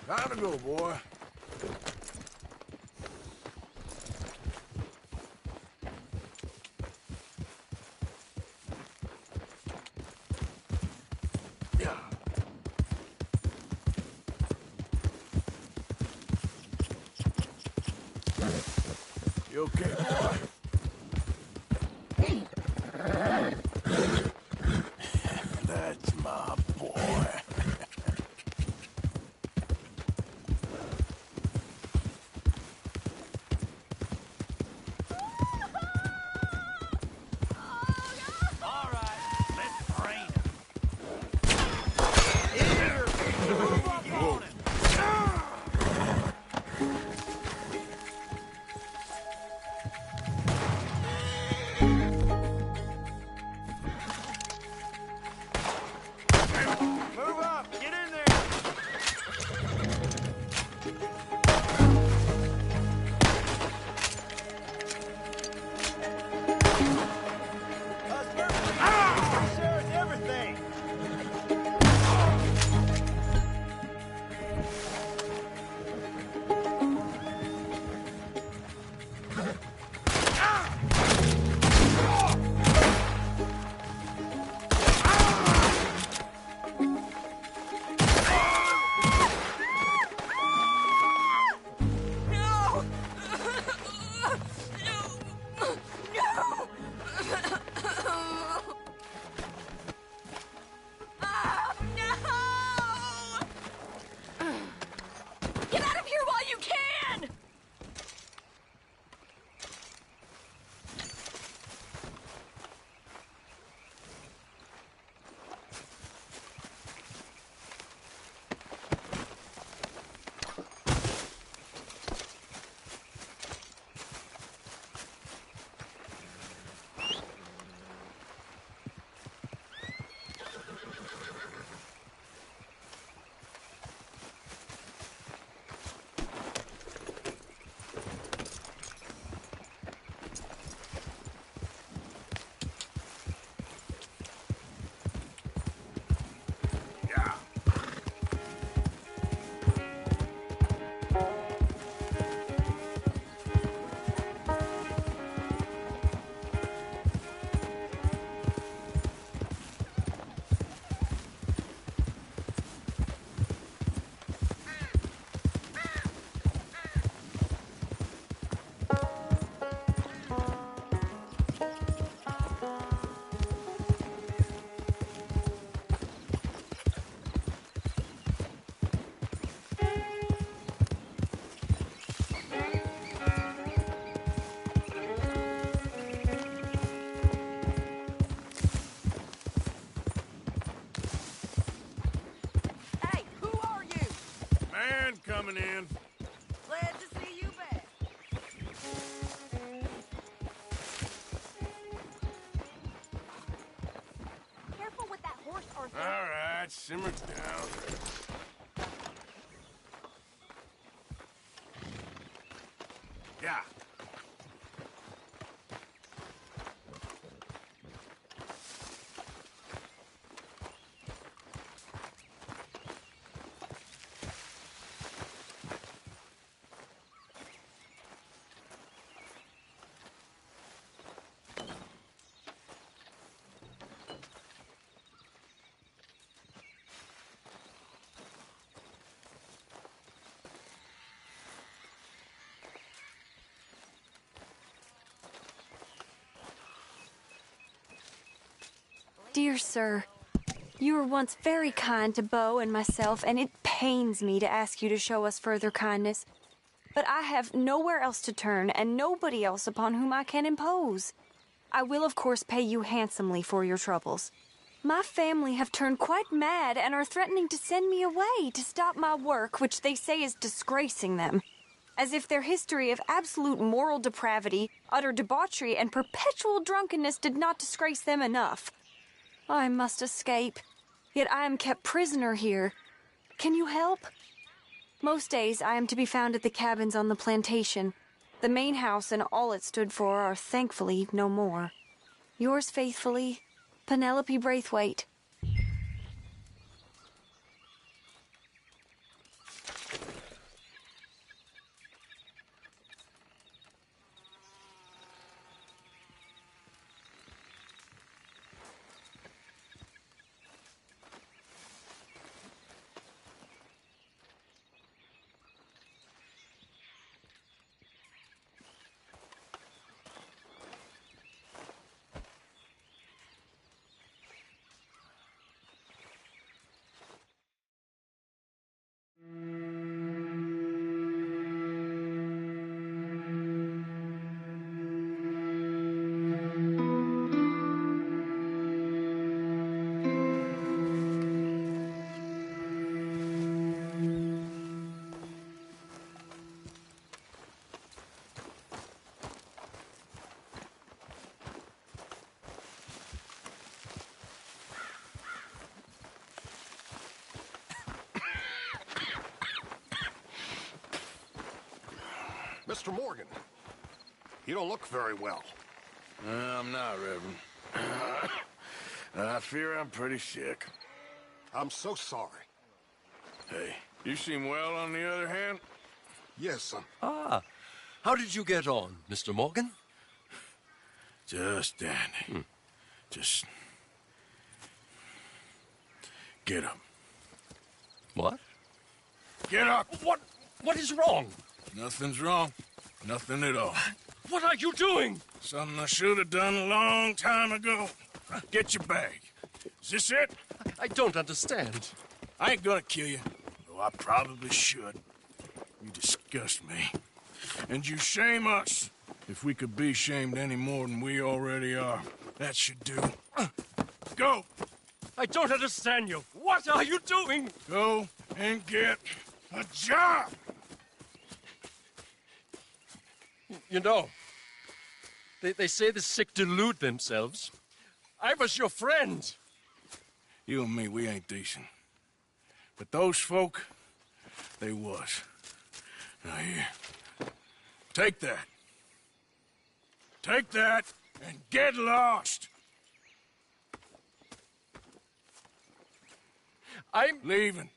Time to go, boy. Yeah. You okay, boy? That's my boy. Coming in. Glad to see you back. Careful with that horse, Arthur. All right, simmer down. Yeah. Dear sir, you were once very kind to Beau and myself, and it pains me to ask you to show us further kindness. But I have nowhere else to turn, and nobody else upon whom I can impose. I will, of course, pay you handsomely for your troubles. My family have turned quite mad and are threatening to send me away to stop my work, which they say is disgracing them. As if their history of absolute moral depravity, utter debauchery, and perpetual drunkenness did not disgrace them enough. I must escape, yet I am kept prisoner here. Can you help? Most days I am to be found at the cabins on the plantation. The main house and all it stood for are thankfully no more. Yours faithfully, Penelope Braithwaite. Mr. Morgan, you don't look very well. I'm not, Reverend. I fear I'm pretty sick. I'm so sorry. Hey, you seem well on the other hand. Yes, Ah, how did you get on, Mr. Morgan? Just dandy. Just... get up. What? Get up! What is wrong? Nothing's wrong. Nothing at all. What are you doing? Something I should have done a long time ago. Get your bag. Is this it? I don't understand. I ain't gonna kill you, though I probably should. You disgust me. And you shame us. If we could be shamed any more than we already are, that should do. Go! I don't understand you. What are you doing? Go and get a job! You know, they say the sick delude themselves. I was your friend. You and me, we ain't decent. But those folk, they was. Now here, take that. Take that and get lost! I'm Leaving.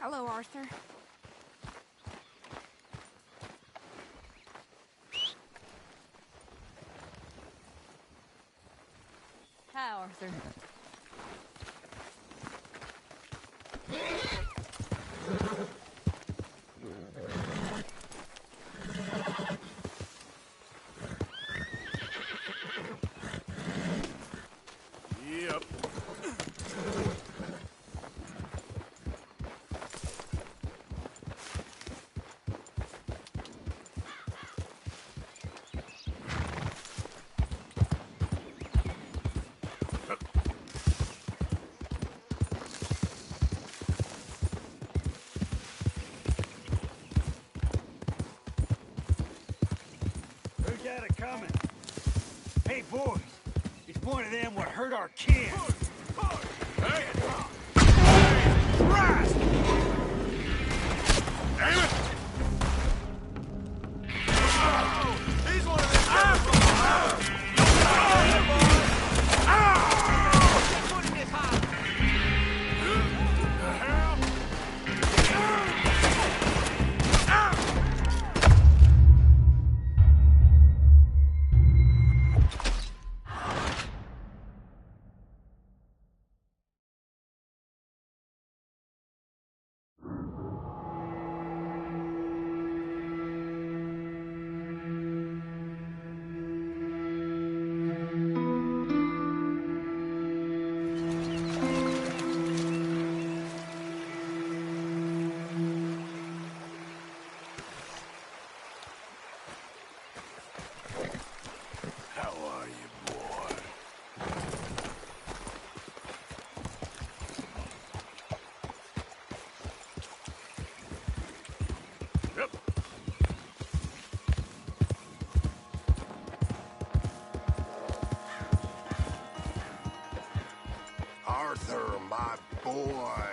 Hello, Arthur. Hi, Arthur. Yep. Who's that a-coming? Hey, boys. It's one of them what hurt our kin. Hey! Christ! Damn it! He's one of them. Put him in high. The hell? boy.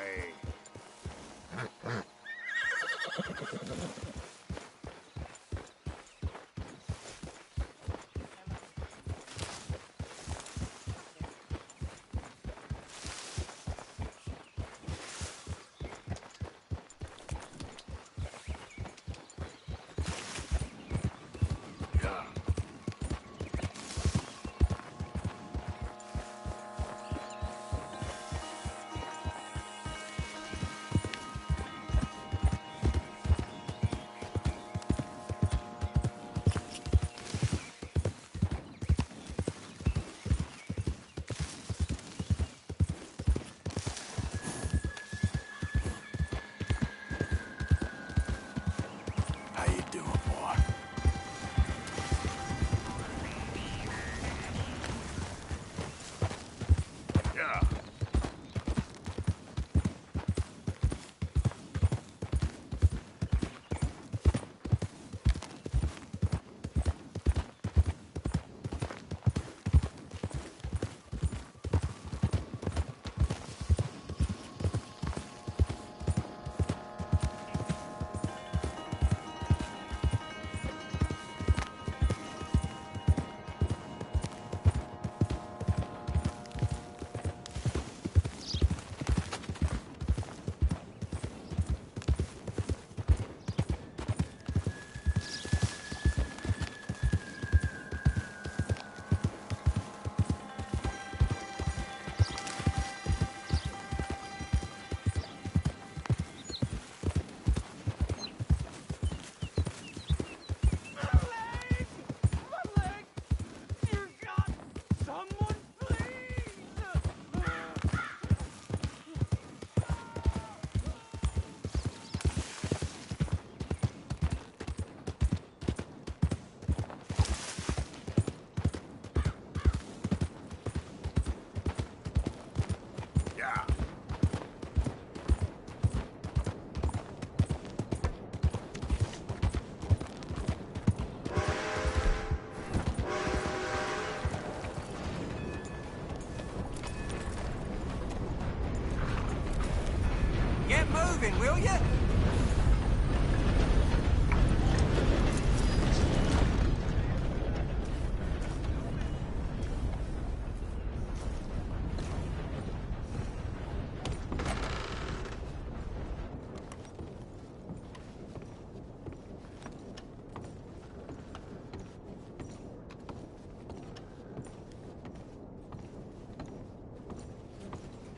moving, will you?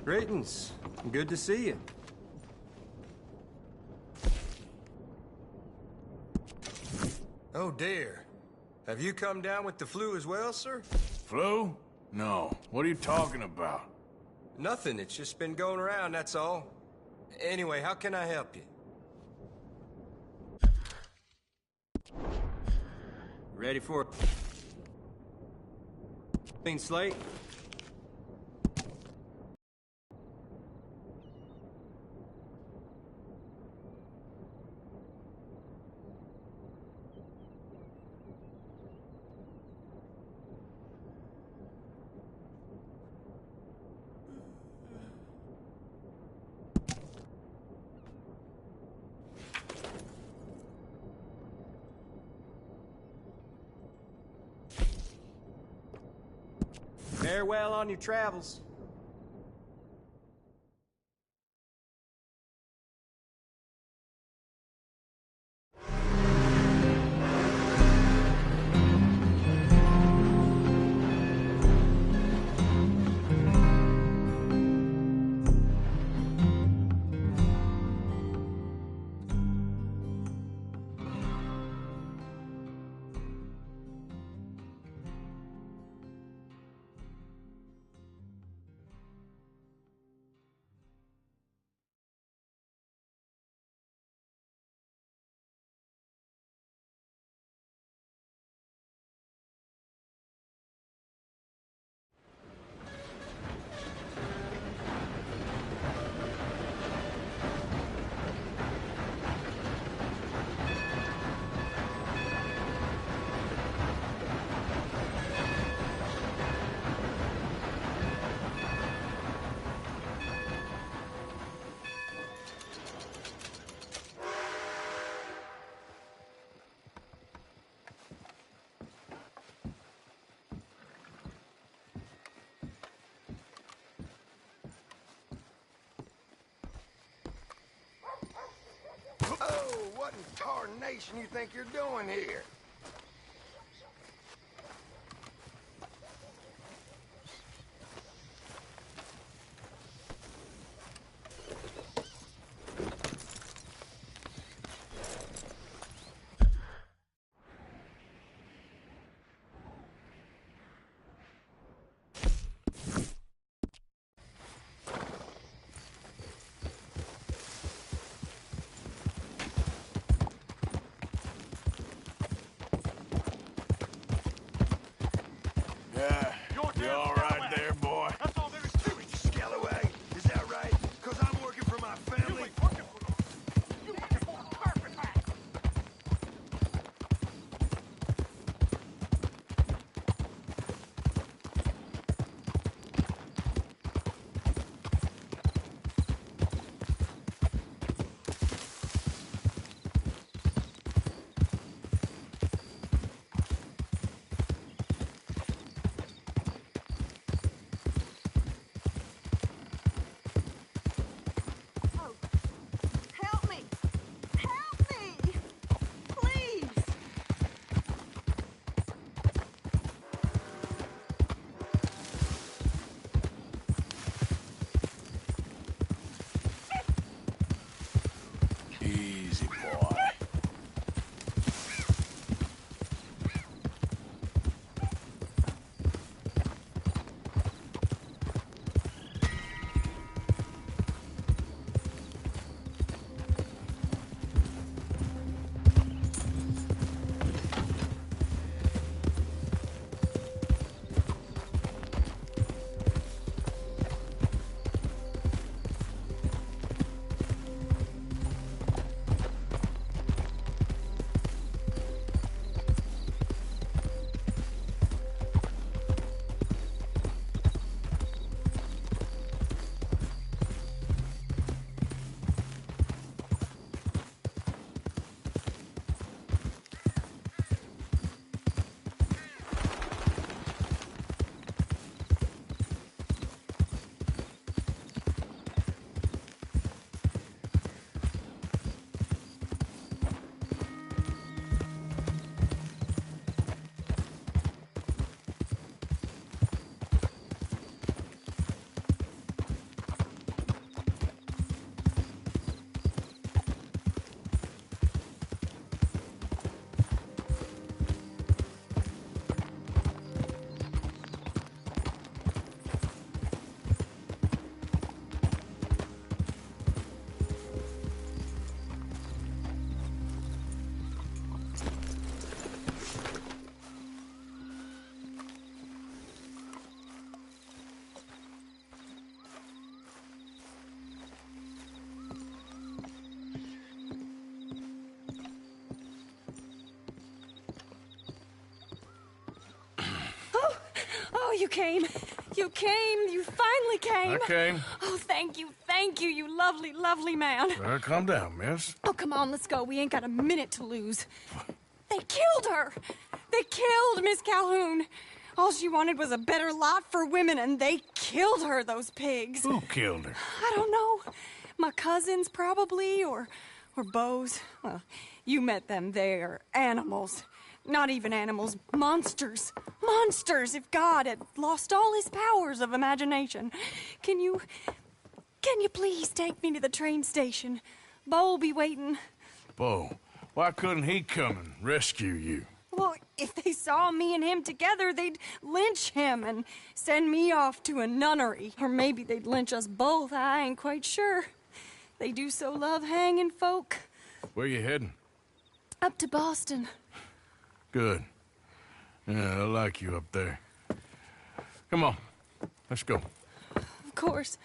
Greetings. Good to see you. Oh dear. Have you come down with the flu as well, sir? Flu? No. What are you talking about? Nothing. It's just been going around, that's all. Anyway, how can I help you? Ready for a clean slate? Farewell on your travels. tarnation you think you're doing here? You all right there, boy? That's all there is to it, you scalawag. Is that right? Because I'm working for my family. You working for a carpet hack. Help me! Help me! Please! Easy, boy. Oh, you came. You came. You finally came. I came. Oh, thank you, you lovely, lovely man. Calm down, miss. Oh, come on, let's go. We ain't got a minute to lose. They killed her. They killed Miss Calhoun. All she wanted was a better lot for women, and they killed her, those pigs. Who killed her? I don't know. My cousins, probably, or Beau's. Well, you met them. They're animals. Not even animals. Monsters. Monsters, if God had lost all his powers of imagination. Can you please take me to the train station? Beau'll be waiting. Beau, why couldn't he come and rescue you? Well, if they saw me and him together, they'd lynch him and send me off to a nunnery. Or maybe they'd lynch us both. I ain't quite sure. They do so love hanging folk. Where you heading? Up to Boston. Good. Yeah, I like you up there. Come on, let's go. Of course.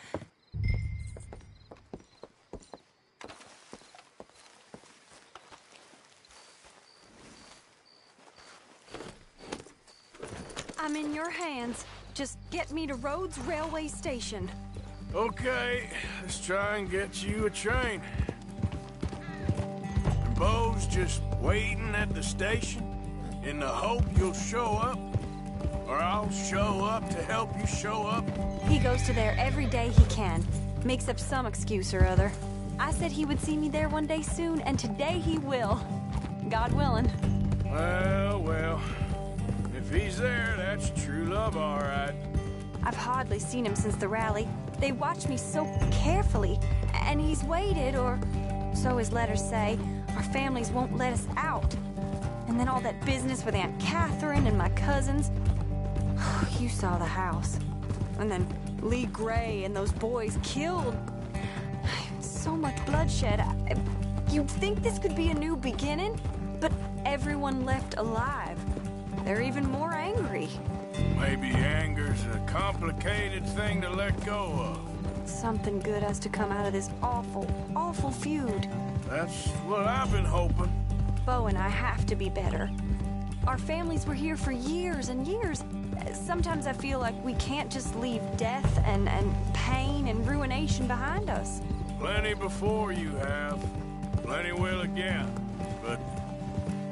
I'm in your hands. Just get me to Rhodes Railway Station. Okay, let's try and get you a train. And Beau's just waiting at the station in the hope you'll show up, or I'll show up to help you show up. He goes to there every day he can. Makes up some excuse or other. I said he would see me there one day soon, and today he will. God willing. Well, well. If he's there, that's true love, all right. I've hardly seen him since the rally. They watched me so carefully, and he's waited, or so his letters say. Our families won't let us out. And then all that business with Aunt Catherine and my cousins. You saw the house. And then Lee Gray and those boys killed. So much bloodshed. You'd think this could be a new beginning, but everyone left alive. They're even more angry. Maybe anger's a complicated thing to let go of. Something good has to come out of this awful, awful feud. That's what I've been hoping. Bo and I have to be better. Our families were here for years and years. Sometimes I feel like we can't just leave death and pain and ruination behind us. Plenty before you have. Plenty will again. But,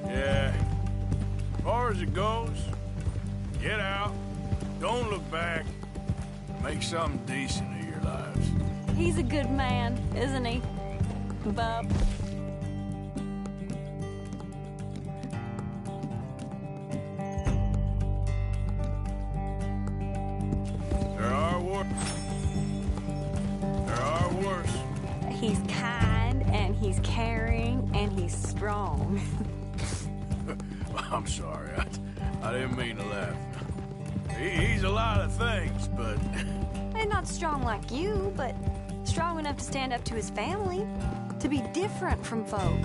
yeah, as far as it goes, get out, don't look back, make something decent of your lives. He's a good man, isn't he, Bub? There are worse. He's kind, and he's caring, and he's strong. I'm sorry, I didn't mean to laugh. He's a lot of things, but... And not strong like you, but strong enough to stand up to his family. To be different from folk.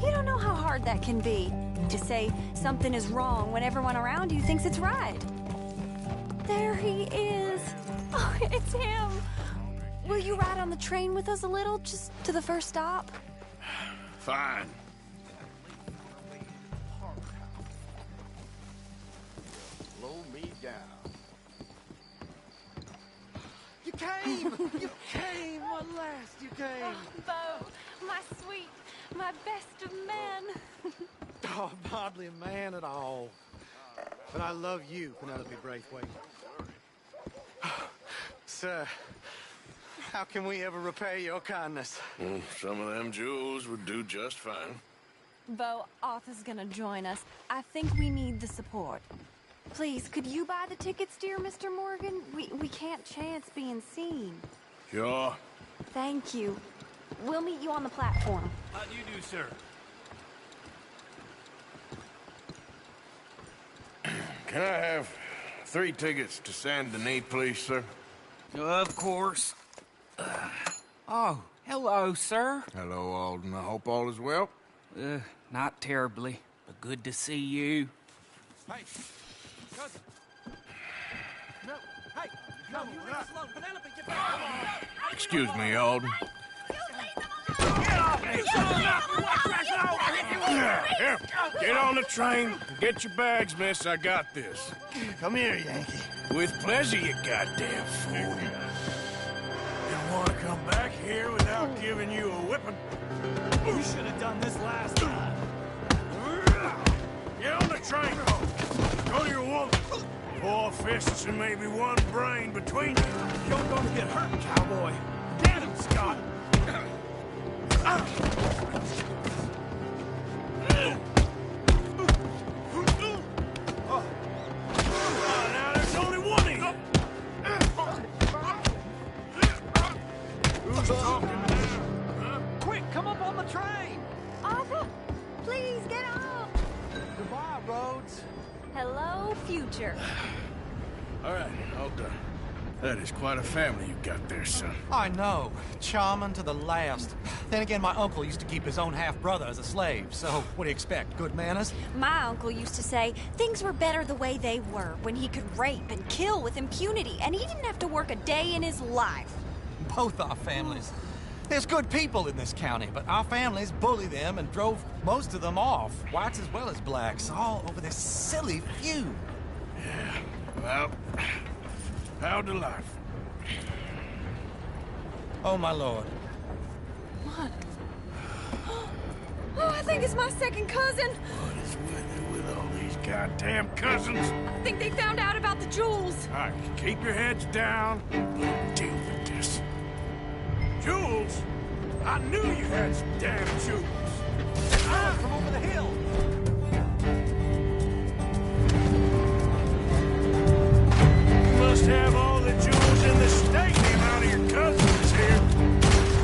You don't know how hard that can be. To say something is wrong when everyone around you thinks it's right. There he is. Oh, it's him. Will you ride on the train with us a little, just to the first stop? Fine. Slow me down. You came! You came! At last, you came! Bo, my sweet, my best of men. Oh, I'm hardly a man at all. But I love you, Penelope Braithwaite. Sir, how can we ever repay your kindness? Some of them jewels would do just fine. Bo, Arthur's gonna join us. I think we need the support. Please, could you buy the tickets, dear Mr. Morgan? We can't chance being seen. Sure. Thank you. We'll meet you on the platform. How do you do, sir? Can I have 3 tickets to Saint Denis, please, sir? Of course. Oh, hello, sir. Hello, Alden. I hope all is well. Not terribly, but good to see you. Hey, cousin. No, hey, no, you leave us alone. Penelope, get back. Come on. Excuse me, Alden. Here, get on the train. Get your bags, miss. I got this. Come here, Yankee. With pleasure, you goddamn fool. Didn't want to come back here without giving you a whipping. You should have done this last time. Get on the train. Go to your woman. 4 fists and maybe 1 brain between you. You're gonna get hurt, cowboy. Get him, Scott. Now there's only one of you. Who's talking now? Huh? Quick, come up on the train. Arthur, please get on. Goodbye, Rhodes. Hello, future. All right, all done. That is quite a family you got there, son. I know. Charming to the last. Then again, my uncle used to keep his own half-brother as a slave, so what do you expect? Good manners? My uncle used to say things were better the way they were, when he could rape and kill with impunity, and he didn't have to work a day in his life. Both our families. There's good people in this county, but our families bullied them and drove most of them off, whites as well as blacks, all over this silly feud. Yeah, well, how delightful. Oh, my lord. What? Oh, I think it's my second cousin. What is with it with all these goddamn cousins? I think they found out about the jewels. All right, keep your heads down. We'll deal with this. Jewels? I knew you had some damn jewels. From over the hill! You must have all the jewels in the state. The amount of your cousins here.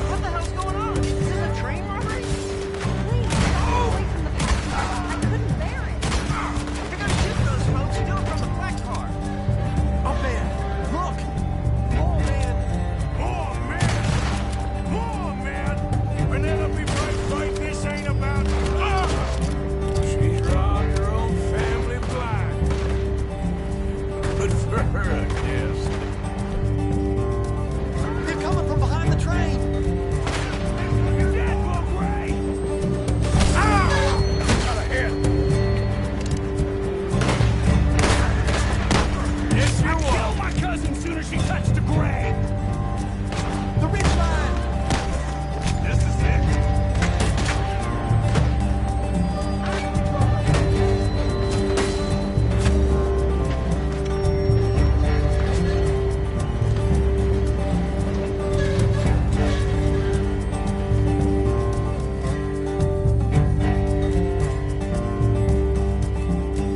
What the hell's going on? Is this a train robbery? Please, stay away from the package. I couldn't bear it. If you're gonna shoot those folks, do it from the black car. Oh, man! Look! Oh, man! More men! More men! Penelope Bright, this ain't about... She's robbed her own family blind. Good for her, I guess. They're coming from behind the train! You're dead, Will Gray! Got a hit! Yes, you will! Killed my cousin soon as she touched the grave! The ridge line! This is it.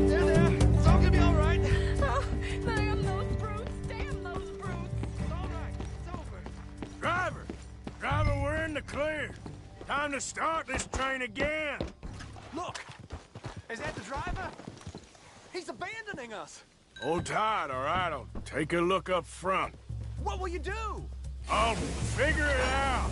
There, there! It's all gonna be all right! Oh, damn those brutes. Damn those brutes. It's all right. It's over. Driver! Driver, we're in the clear. Time to start this train again. Look! Is that the driver? He's abandoning us! Hold tight, all right? I'll take a look up front. What will you do? I'll figure it out.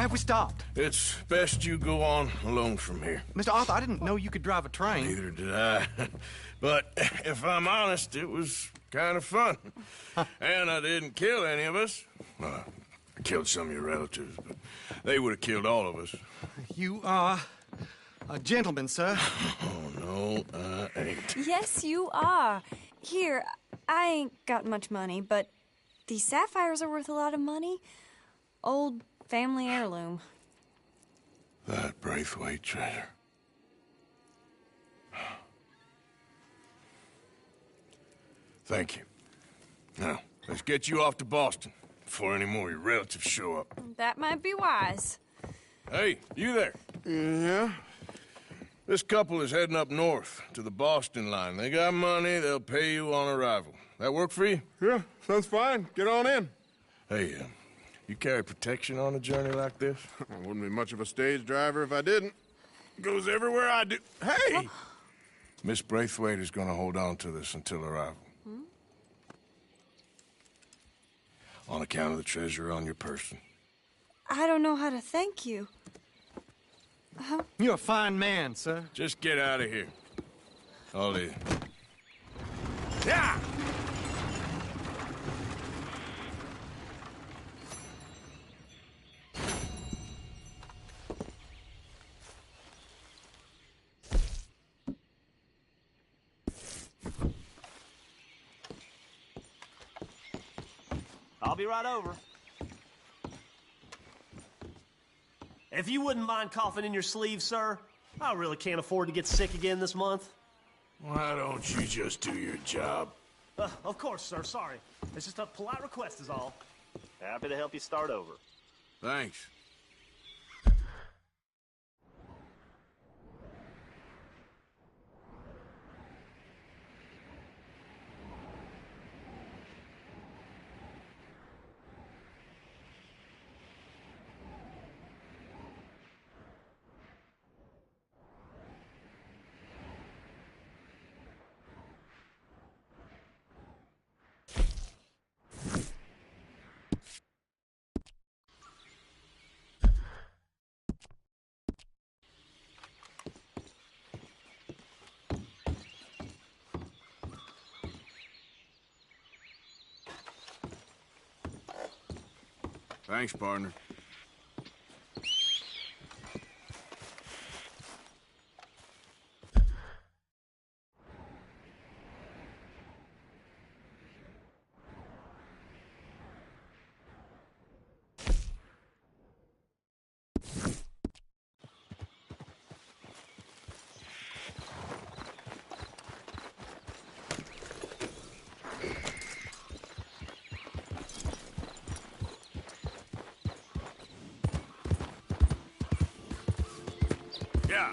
Why have we stopped? It's best you go on alone from here. Mr. Arthur, I didn't know you could drive a train. Neither did I. But if I'm honest, it was kind of fun. And I didn't kill any of us. Well, I killed some of your relatives, but they would have killed all of us. You are a gentleman, sir. Oh, no, I ain't. Yes, you are. Here, I ain't got much money, but these sapphires are worth a lot of money. Old family heirloom. That Braithwaite treasure. Thank you. Now, let's get you off to Boston before any more of your relatives show up. That might be wise. Hey, you there? Yeah? This couple is heading up north to the Boston line. They got money, they'll pay you on arrival. That work for you? Yeah, sounds fine. Get on in. Hey, you carry protection on a journey like this? I wouldn't be much of a stage driver if I didn't. Goes everywhere I do. Hey! Miss Braithwaite is going to hold on to this until arrival. On account of the treasure on your person. I don't know how to thank you. You're a fine man, sir. Just get out of here. I'll leave. Yeah! I'll be right over. If you wouldn't mind coughing in your sleeve, sir, I really can't afford to get sick again this month. Why don't you just do your job? Of course, sir. Sorry. It's just a polite request is all. Happy to help you start over. Thanks. Thanks, partner. Yeah.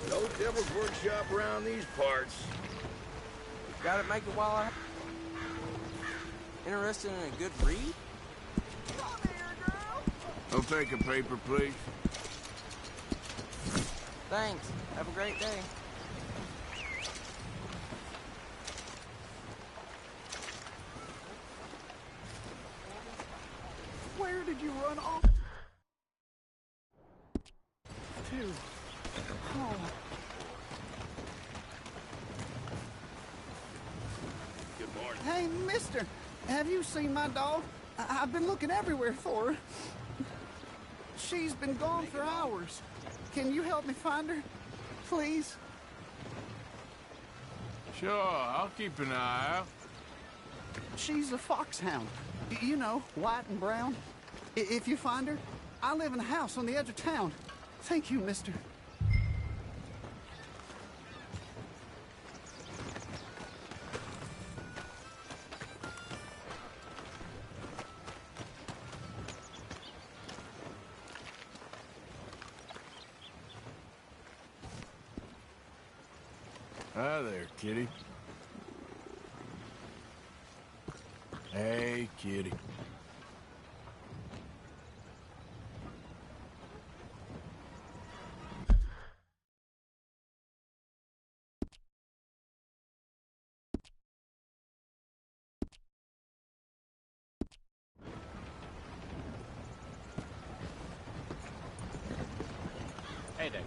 No devil's workshop around these parts. Got it make it while I... Interested in a good read? I'll take a paper, please. Thanks. Have a great day. Where did you run off to? Oh. Good morning. Hey, mister, have you seen my dog? I've been looking everywhere for her. She's been gone for hours. Can you help me find her? Please? Sure, I'll keep an eye out. She's a foxhound. You know, white and brown. If you find her, I live in a house on the edge of town. Thank you, mister. Hi there, kitty. Hey, kitty. Hey there.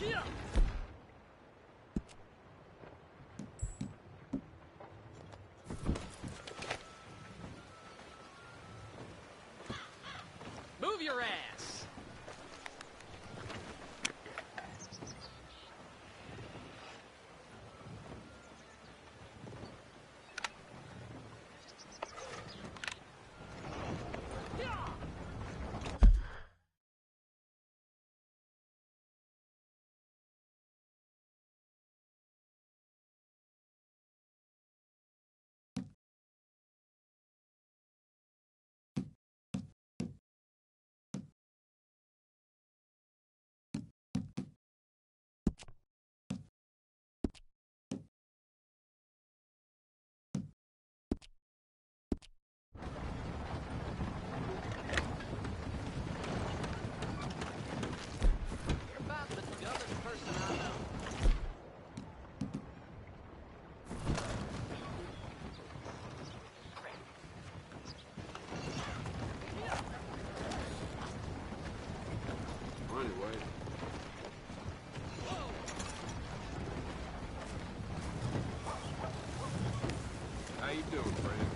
Get up! Move your ass! You're about the dumbest person I know. Anyway. How you doing, friend?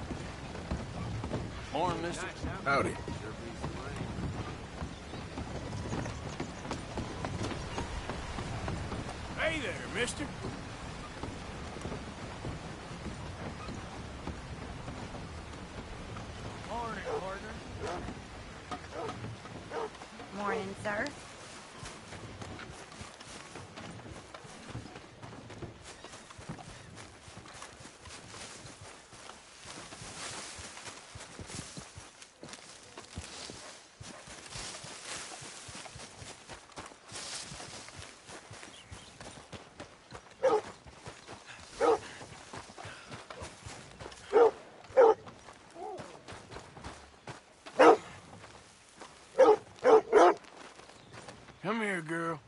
Morning, mister. Howdy. Sure beats the rain. Hey there, mister. Morning, partner. Morning, sir. Come here, girl.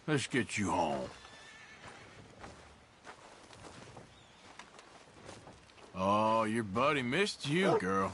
Let's get you home. Oh, your buddy missed you, girl.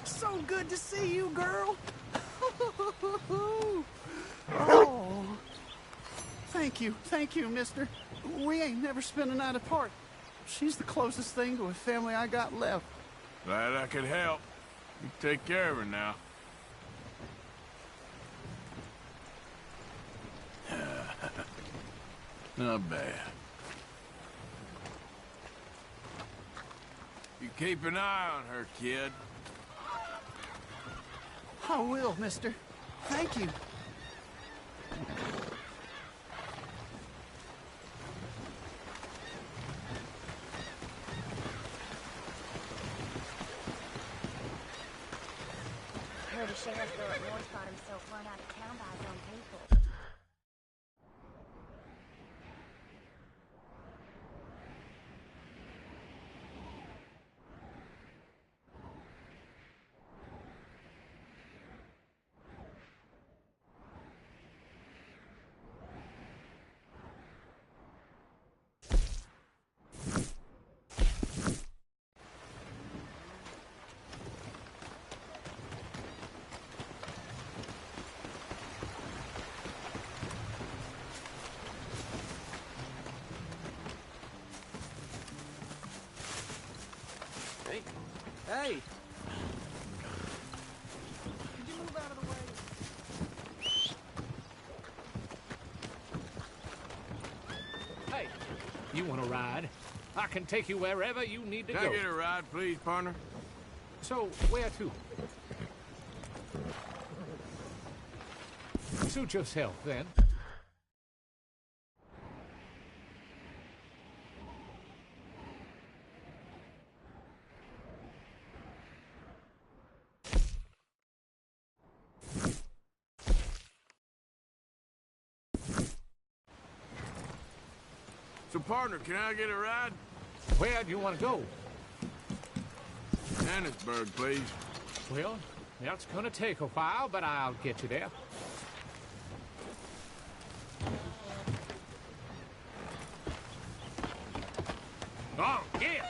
So good to see you, girl. Oh. Thank you, mister. We ain't never spent a night apart. She's the closest thing to a family I got left. Glad I could help. You take care of her now. Not bad. You keep an eye on her, kid. I will, mister. Thank you. Heard a sheriff girl at North got himself run out of town by his own people. Hey! Could you move out of the way? Hey, you want to ride? I can take you wherever you need to Can go. I get a ride, please, partner? So, where to? Suit yourself, then. So, partner, can I get a ride? Where do you want to go? Johannesburg, please. Well, that's gonna take a while, but I'll get you there. Oh, yeah!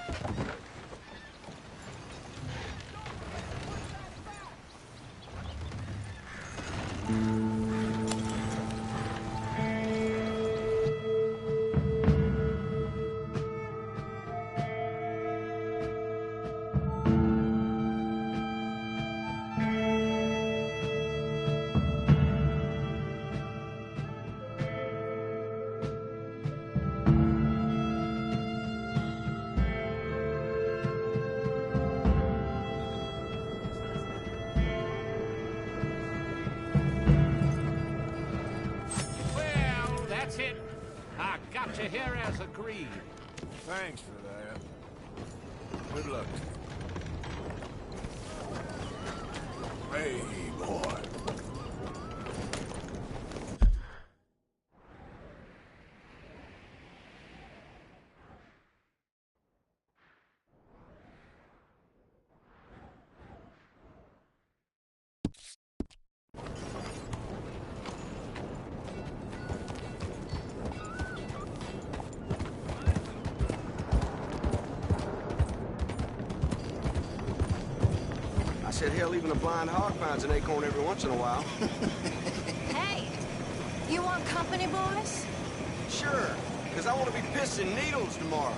Well, that's it. I got you here as agreed. Thanks for that. Good luck. Hey, boy. I said, hell, even a blind hog finds an acorn every once in a while. Hey, you want company, boys? Sure, because I want to be pissing needles tomorrow.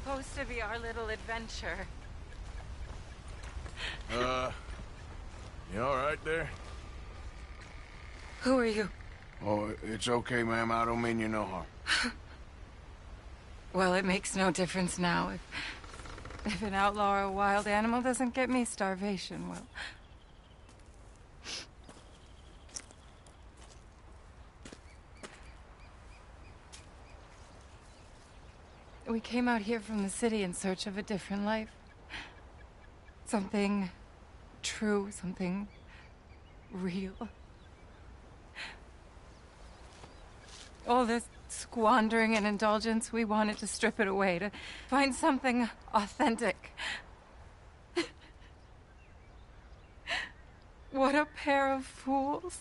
supposed to be our little adventure. You all right there? Who are you? Oh, it's okay, ma'am. I don't mean you no harm. Well, it makes no difference now. If an outlaw or a wild animal doesn't get me, starvation will. We came out here from the city in search of a different life. Something true, something real. All this squandering and indulgence, we wanted to strip it away, to find something authentic. What a pair of fools.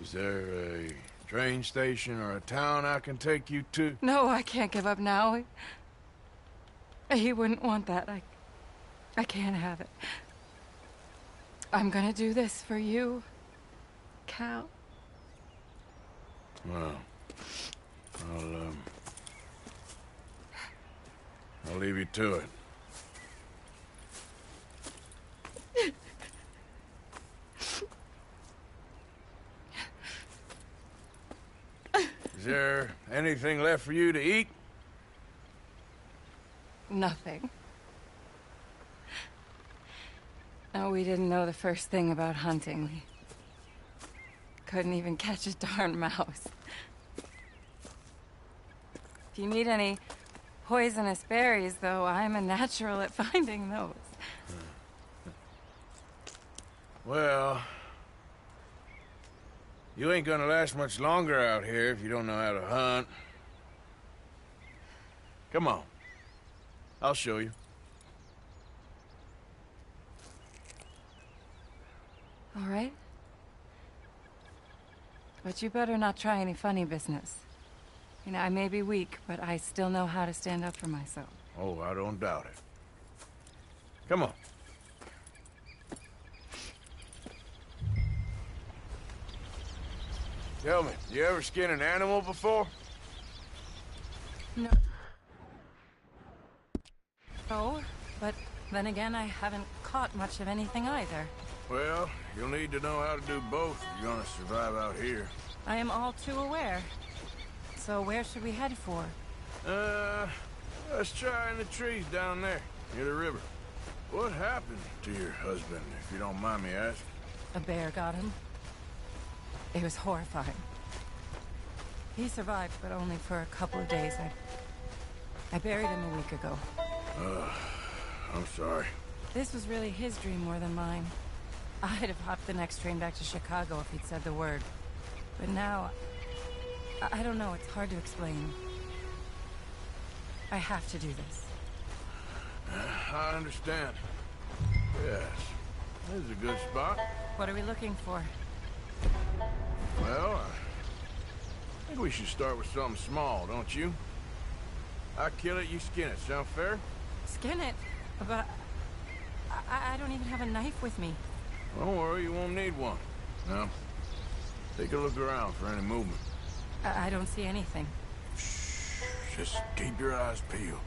Is there a train station or a town I can take you to? No, I can't give up now. He wouldn't want that. I can't have it. I'm gonna do this for you, Cal. Well, I'll leave you to it. Is there anything left for you to eat? Nothing. No, we didn't know the first thing about hunting. We couldn't even catch a darn mouse. If you need any poisonous berries, though, I'm a natural at finding those. Well, you ain't gonna last much longer out here if you don't know how to hunt. Come on. I'll show you. All right. But you better not try any funny business. You know, I may be weak, but I still know how to stand up for myself. Oh, I don't doubt it. Come on. Tell me, you ever skin an animal before? No. No, but then again, I haven't caught much of anything either. Well, you'll need to know how to do both if you're gonna survive out here. I am all too aware. So where should we head for? Let's try in the trees down there, near the river. What happened to your husband, if you don't mind me asking? A bear got him. It was horrifying. He survived, but only for a couple of days. I buried him a week ago. I'm sorry. This was really his dream more than mine. I'd have hopped the next train back to Chicago if he'd said the word. But now, I don't know, it's hard to explain. I have to do this. I understand. Yes, this is a good spot. What are we looking for? Well, I think we should start with something small, don't you? I kill it, you skin it. Sound fair? Skin it? But I don't even have a knife with me. Don't worry, you won't need one. Now, take a look around for any movement. I don't see anything. Shh, just keep your eyes peeled.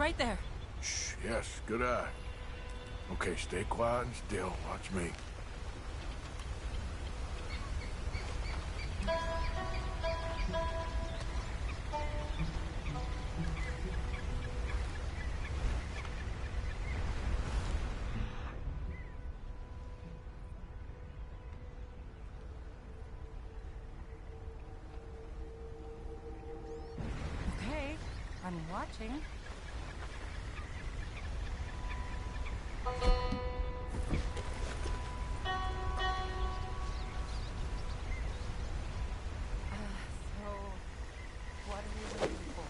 right there. Shh, yes, good eye. Okay, stay quiet and still. Watch me. Okay, I'm watching. So, what are we waiting for?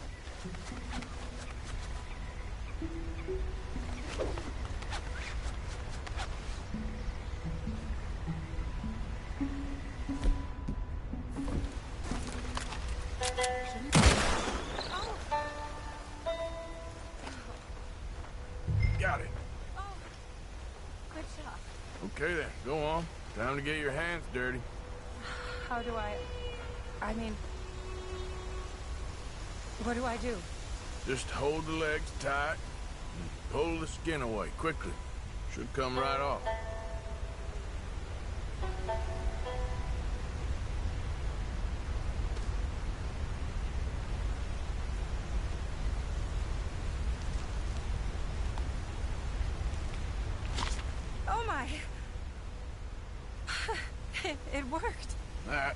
Got it. Good shot. Okay then, go on. Time to get your hands dirty. How do I mean, what do I do? Just hold the legs tight and pull the skin away quickly. Should come right off. Oh my! It worked. That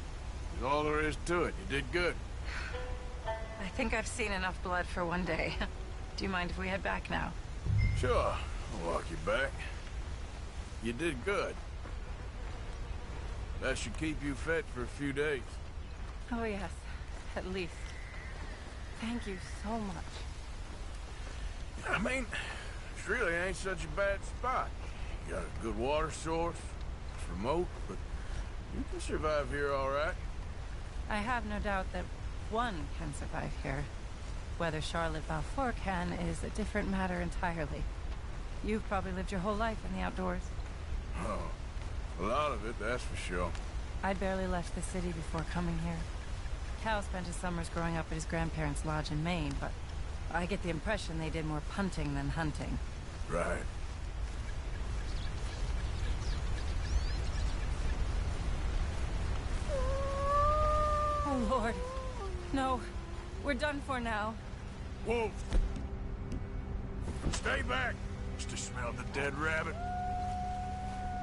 is all there is to it. You did good. I think I've seen enough blood for one day. Do you mind if we head back now? Sure, I'll walk you back. You did good. That should keep you fed for a few days. Oh yes, at least. Thank you so much. I mean, it really ain't such a bad spot. You got a good water source. It's remote, but you can survive here all right. I have no doubt that one can survive here. Whether Charlotte Balfour can is a different matter entirely. You've probably lived your whole life in the outdoors. Oh, a lot of it, that's for sure. I'd barely left the city before coming here. Cal spent his summers growing up at his grandparents' lodge in Maine, but I get the impression they did more punting than hunting. Right. Oh, Lord. No. We're done for now. Wolf! Stay back! Just to smell the dead rabbit.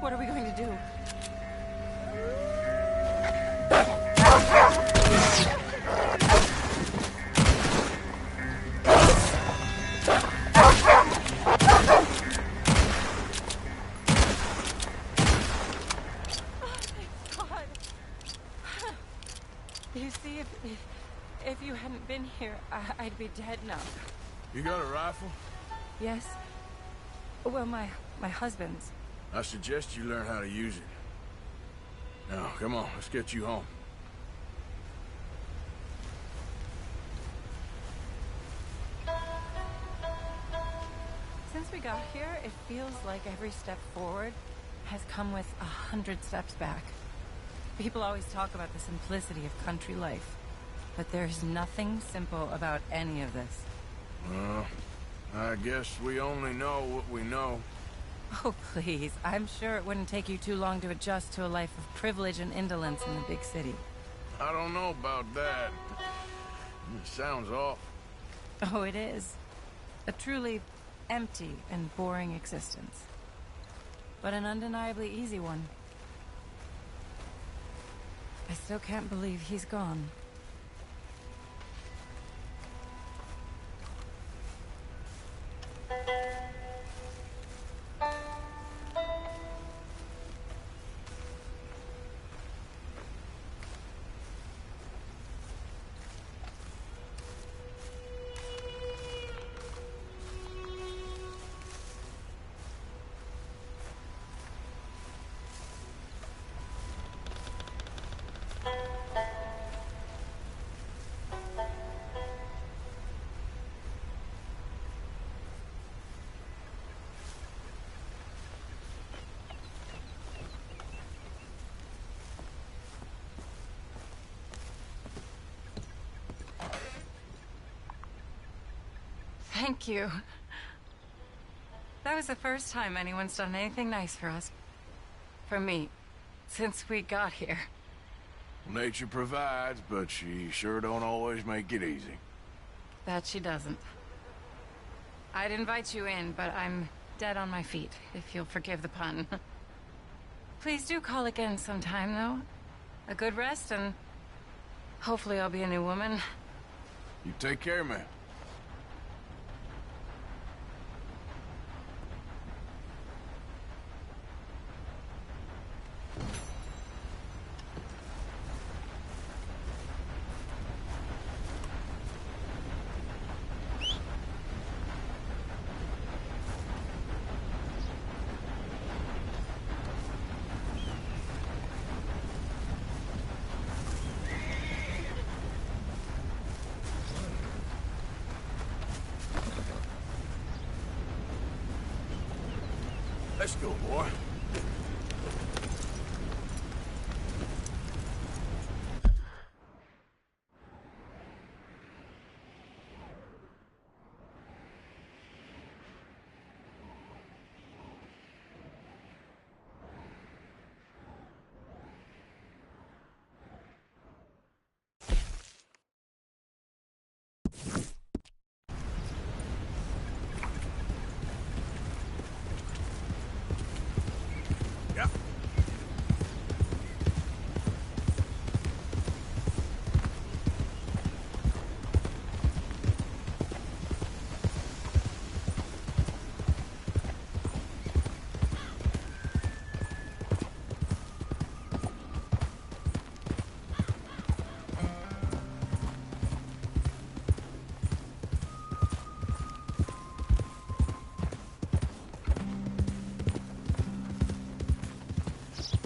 What are we going to do? You see, if you hadn't been here, I'd be dead now. You got a rifle? Yes. Well, my husband's. I suggest you learn how to use it. Now, come on, let's get you home. Since we got here, it feels like every step forward has come with 100 steps back. People always talk about the simplicity of country life, but there's nothing simple about any of this. Well, I guess we only know what we know. Oh, please. I'm sure it wouldn't take you too long to adjust to a life of privilege and indolence in the big city. I don't know about that. It sounds awful. Oh, it is. A truly empty and boring existence. But an undeniably easy one. I still can't believe he's gone. Thank you. That was the first time anyone's done anything nice for us. For me. Since we got here. Nature provides, but she sure don't always make it easy. That she doesn't. I'd invite you in, but I'm dead on my feet, if you'll forgive the pun. Please do call again sometime, though. A good rest, and hopefully I'll be a new woman. You take care, man. Let's go, boy.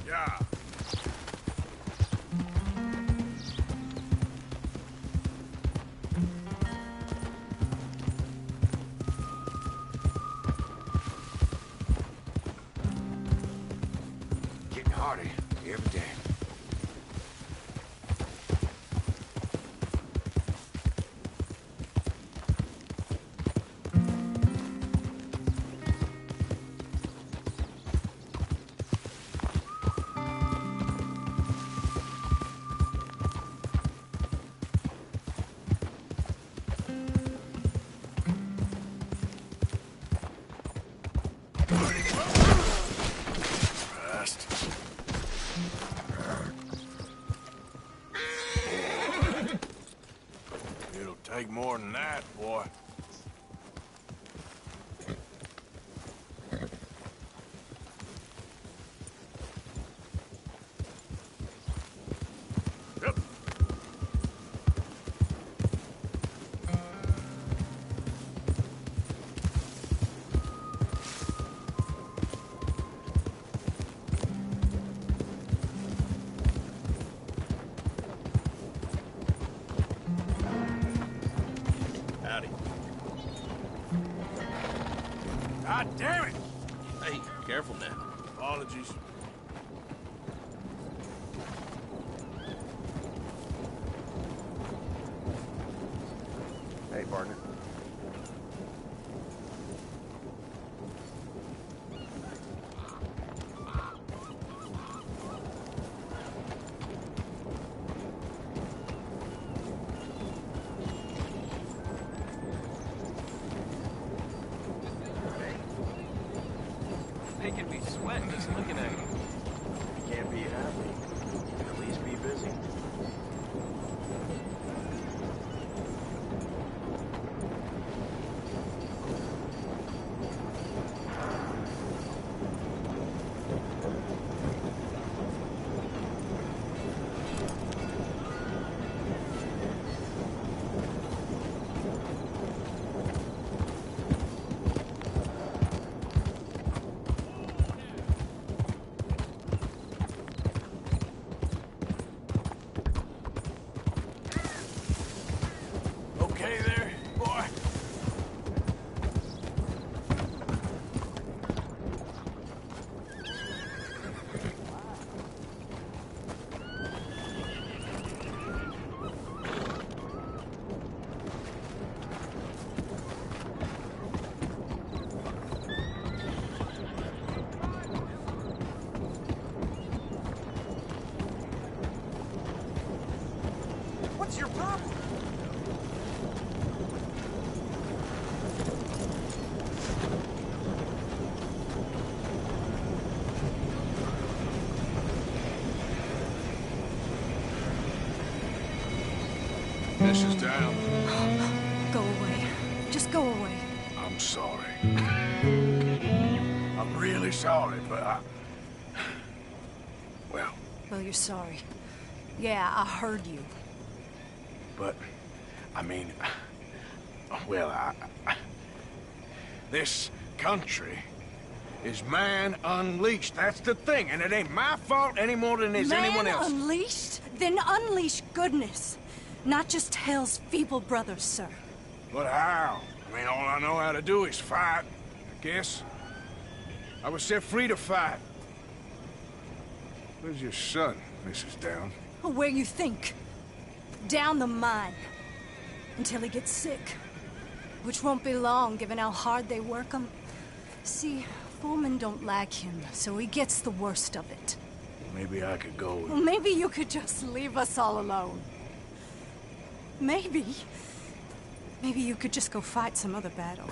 Yeah. Getting harder every day. It'll take more than that, boy. Yep. Howdy. God damn it! Hey, careful now. Apologies. Hey, partner. Making me sweat just looking at you. Can't be happy. At least be busy. What's your problem? This is down. Go away. Just go away. I'm sorry. I'm really sorry, but well, you're sorry. Yeah, I heard you. but, I mean, well, this country is man unleashed. That's the thing, and it ain't my fault any more than it's anyone else. Man unleashed? Then unleash goodness. Not just hell's feeble brothers, sir. But how? I mean, all I know how to do is fight, I guess. I was set free to fight. Where's your son, Mrs. Down? Where you think? Down the mine. Until he gets sick. Which won't be long, given how hard they work him. See, foremen don't like him, so he gets the worst of it. Maybe I could go with... Well, maybe you could just leave us all alone. Maybe. Maybe you could just go fight some other battle.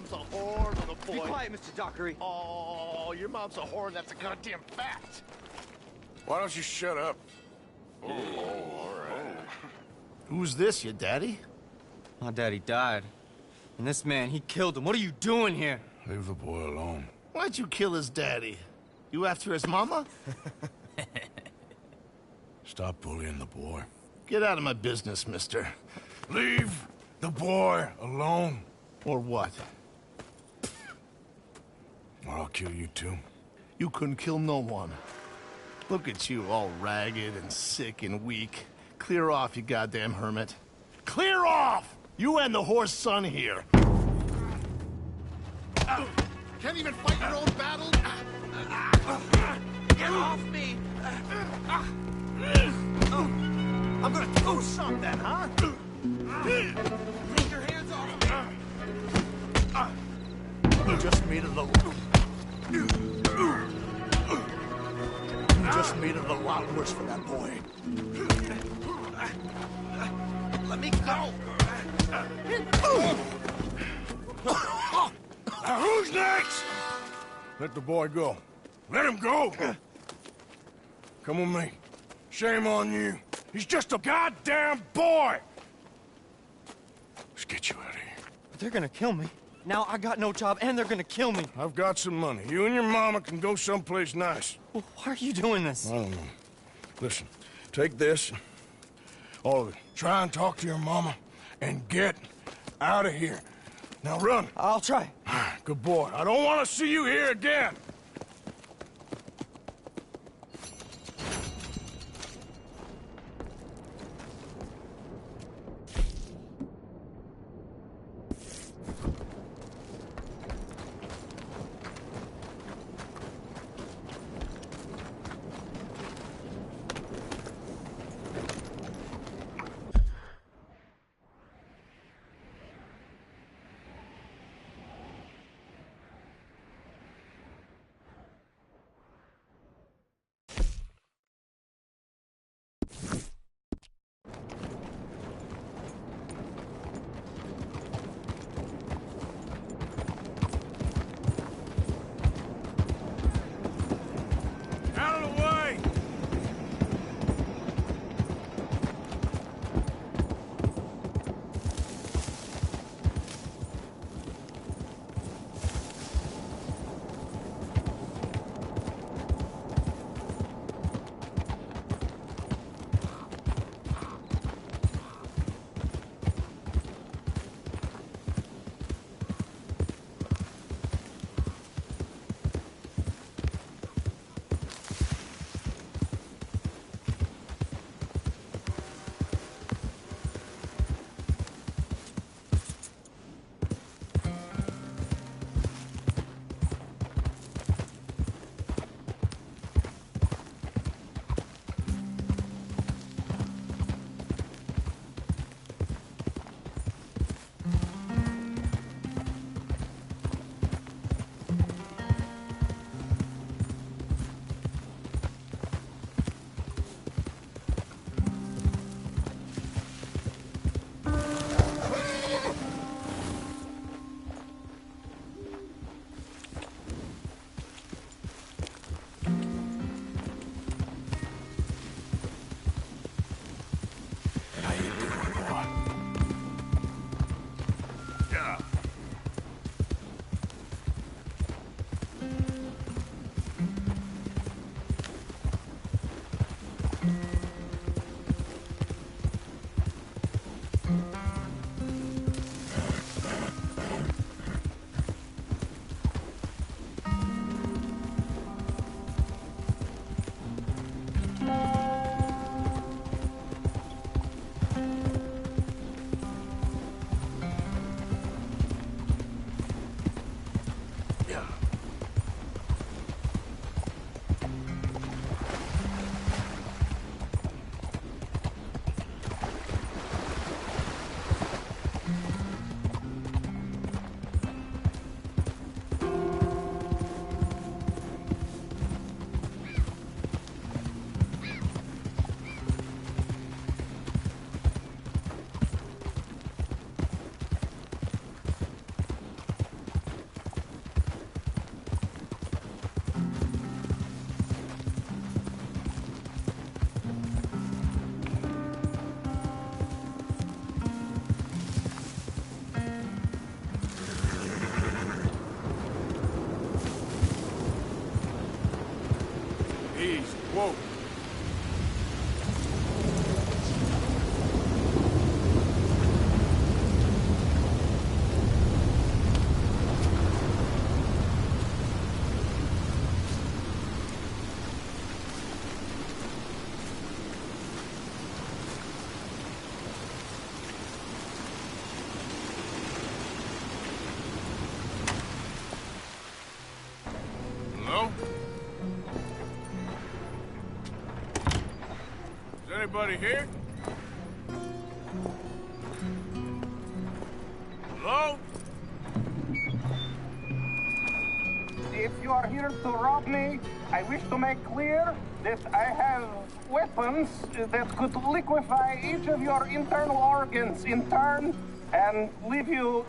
mom's a whore, little boy. Be quiet, Mr. Dockery. Oh, your mom's a whore, and that's a goddamn fact. Why don't you shut up? Oh, all right. Who's this, your daddy? My daddy died. And this man, he killed him. What are you doing here? Leave the boy alone. Why'd you kill his daddy? You after his mama? Stop bullying the boy. Get out of my business, mister. Leave the boy alone. Or what? Or I'll kill you too. You couldn't kill no one. Look at you, all ragged and sick and weak. Clear off, you goddamn hermit. Clear off! You and the horse son here. Can't even fight your own battle? Get off me! I'm gonna do something, huh? Take your hands off me! You just made it a just made it a lot worse for that boy. Let me go! Now who's next? Let the boy go. Let him go! Come with me. Shame on you. He's just a goddamn boy! Let's get you out of here. They're gonna kill me. Now I got no job and they're gonna kill me. I've got some money. You and your mama can go someplace nice. Well, why are you doing this? I don't know. Listen, take this. All of it. Try and talk to your mama and get out of here. Now run. I'll try. Good boy. I don't want to see you here again. Whoa. Hello? Is anybody here? Hello? If you are here to rob me, I wish to make clear that I have weapons that could liquefy each of your internal organs in turn and leave you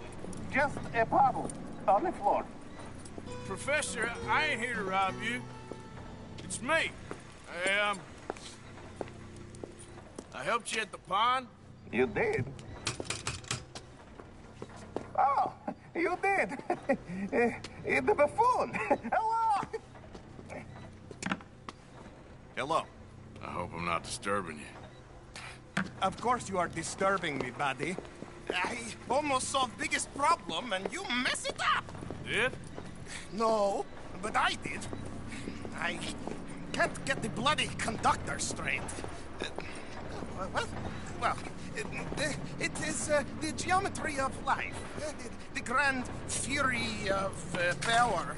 just a puddle on the floor. Professor, I ain't here to rob you. It's me. I helped you at the pond. You did? Oh, you did. The buffoon. Hello. Hello. I hope I'm not disturbing you. Of course you are disturbing me, buddy. I almost solved biggest problem and you mess it up. Did? No, but I did. I can't get the bloody conductor straight. What? Well, it is the geometry of life. The grand theory of power.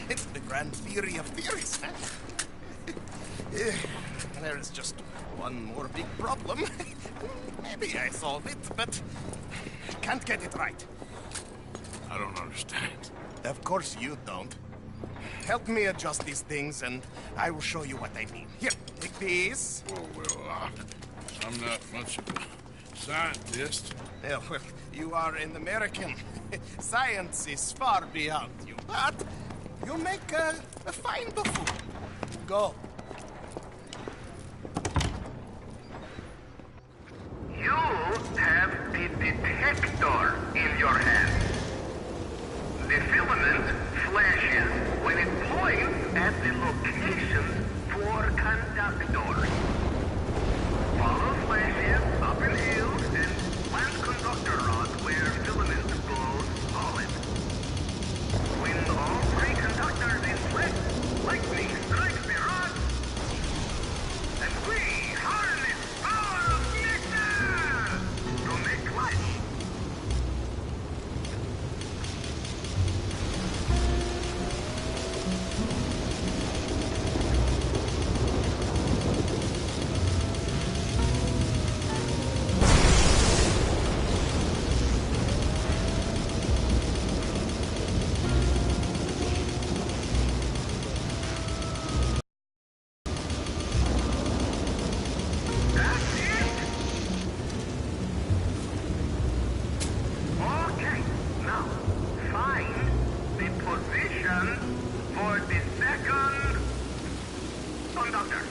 It's the grand theory of theories. There is just one more big problem. Maybe I solve it, but can't get it right. I don't understand. Of course you don't. Help me adjust these things, and I will show you what I mean. Here, take these. Oh, well, I'm not much of a scientist. Yeah, well, you are an American. Science is far beyond you, but you make a fine buffoon. Go. You have the detector in your hand. The filament flashes when it points at the locations for conductors. Follow flashes up in hills and plant conductor rods where filament goes solid. When all three conductors in place, lightning strikes the rod, and we harness power of nature to make life. Okay, now find the position for the second conductor.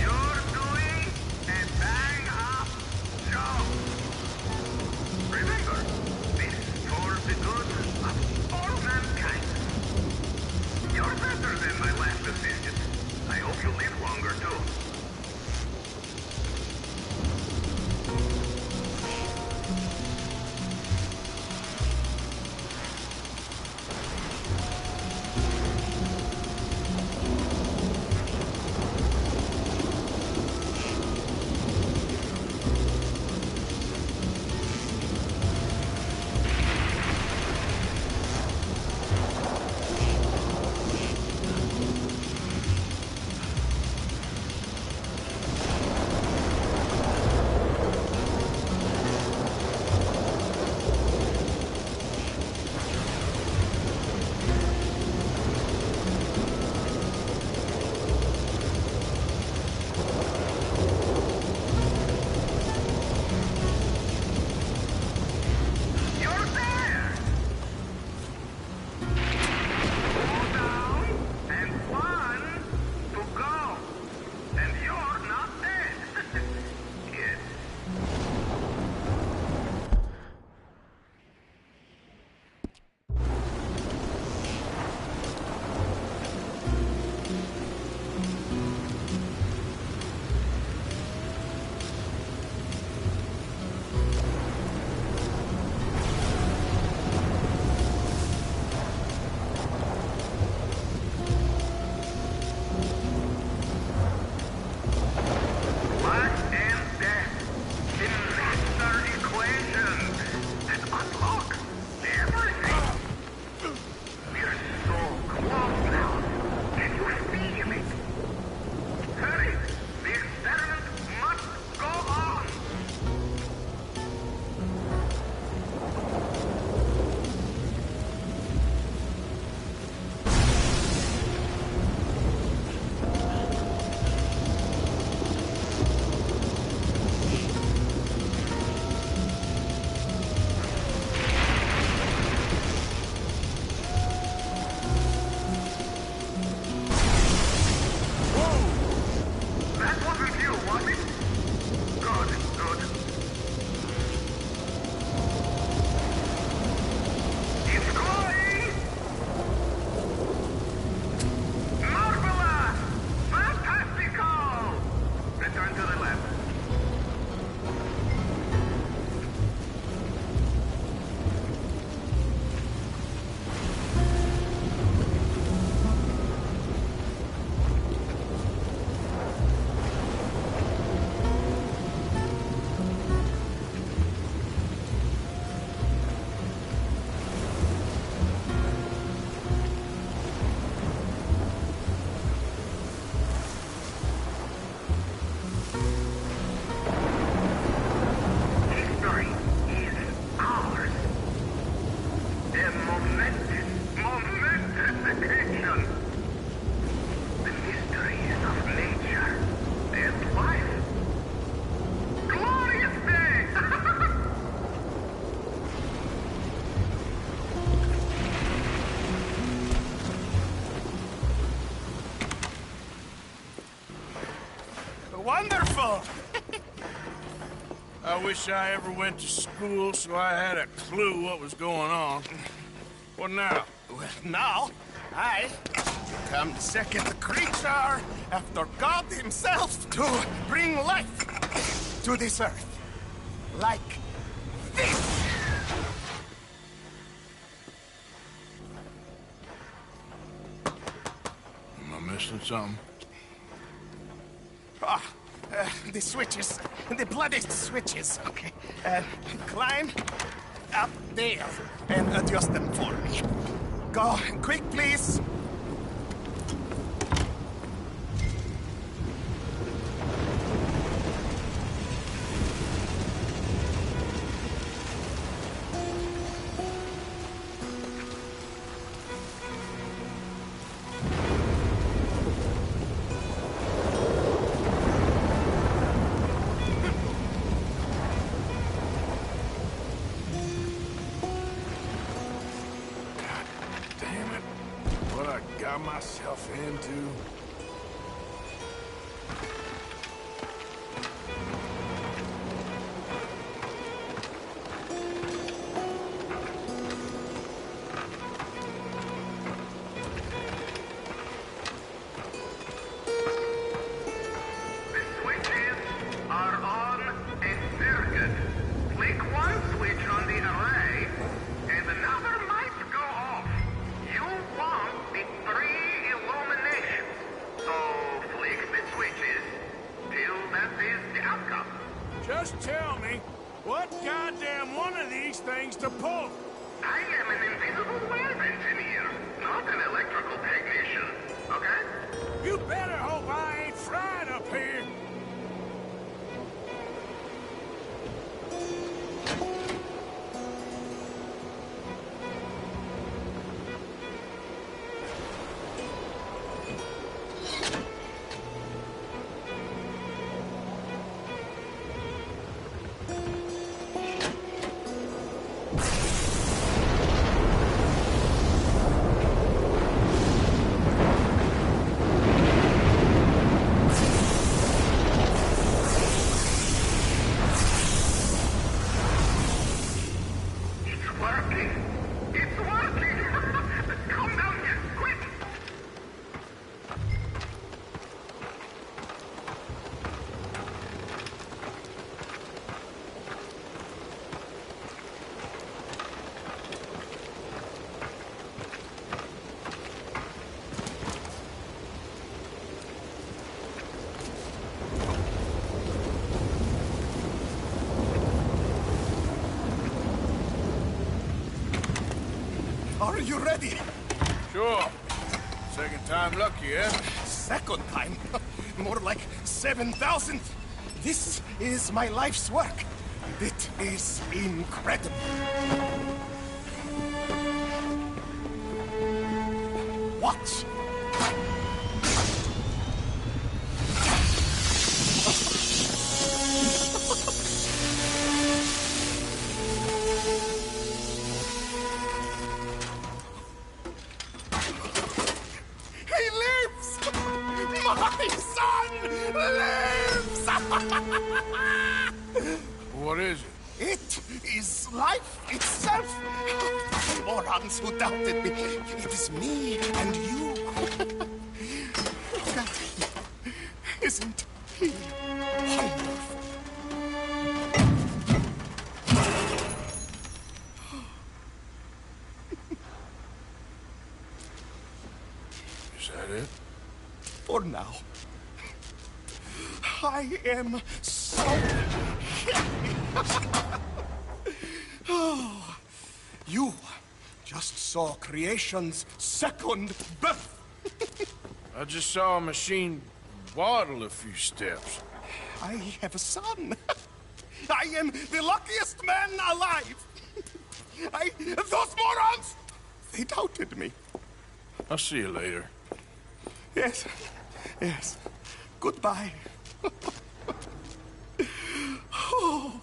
You're doing a bang-up job. Remember, this is for the good of all mankind. You're better than my last decision. I hope you live longer, too. Wonderful! I wish I ever went to school so I had a clue what was going on. What now? Well, now, I become the second creature after God himself to bring life to this earth. Like this! Am I missing something? The switches. The bloody switches. Okay. Climb up there and adjust them for me. Go quick, please. Myself into. Just tell me, what goddamn one of these things to pull? I am an invisible web engineer, not an electrical technician, okay? You better hope I ain't fried up here. Are you ready? Sure. Second time lucky, eh? Second time? More like 7,000th. This is my life's work. It is incredible. Watch. My son lives! What is it? It is life itself. Morons who doubted me. It is me and you. Look at him. Isn't he wonderful? Is that it? For now. I am so happy. Oh, you just saw creation's second birth. I just saw a machine waddle a few steps. I have a son. I am the luckiest man alive. Those morons, they doubted me. I'll see you later. Yes, yes. Goodbye. Oh.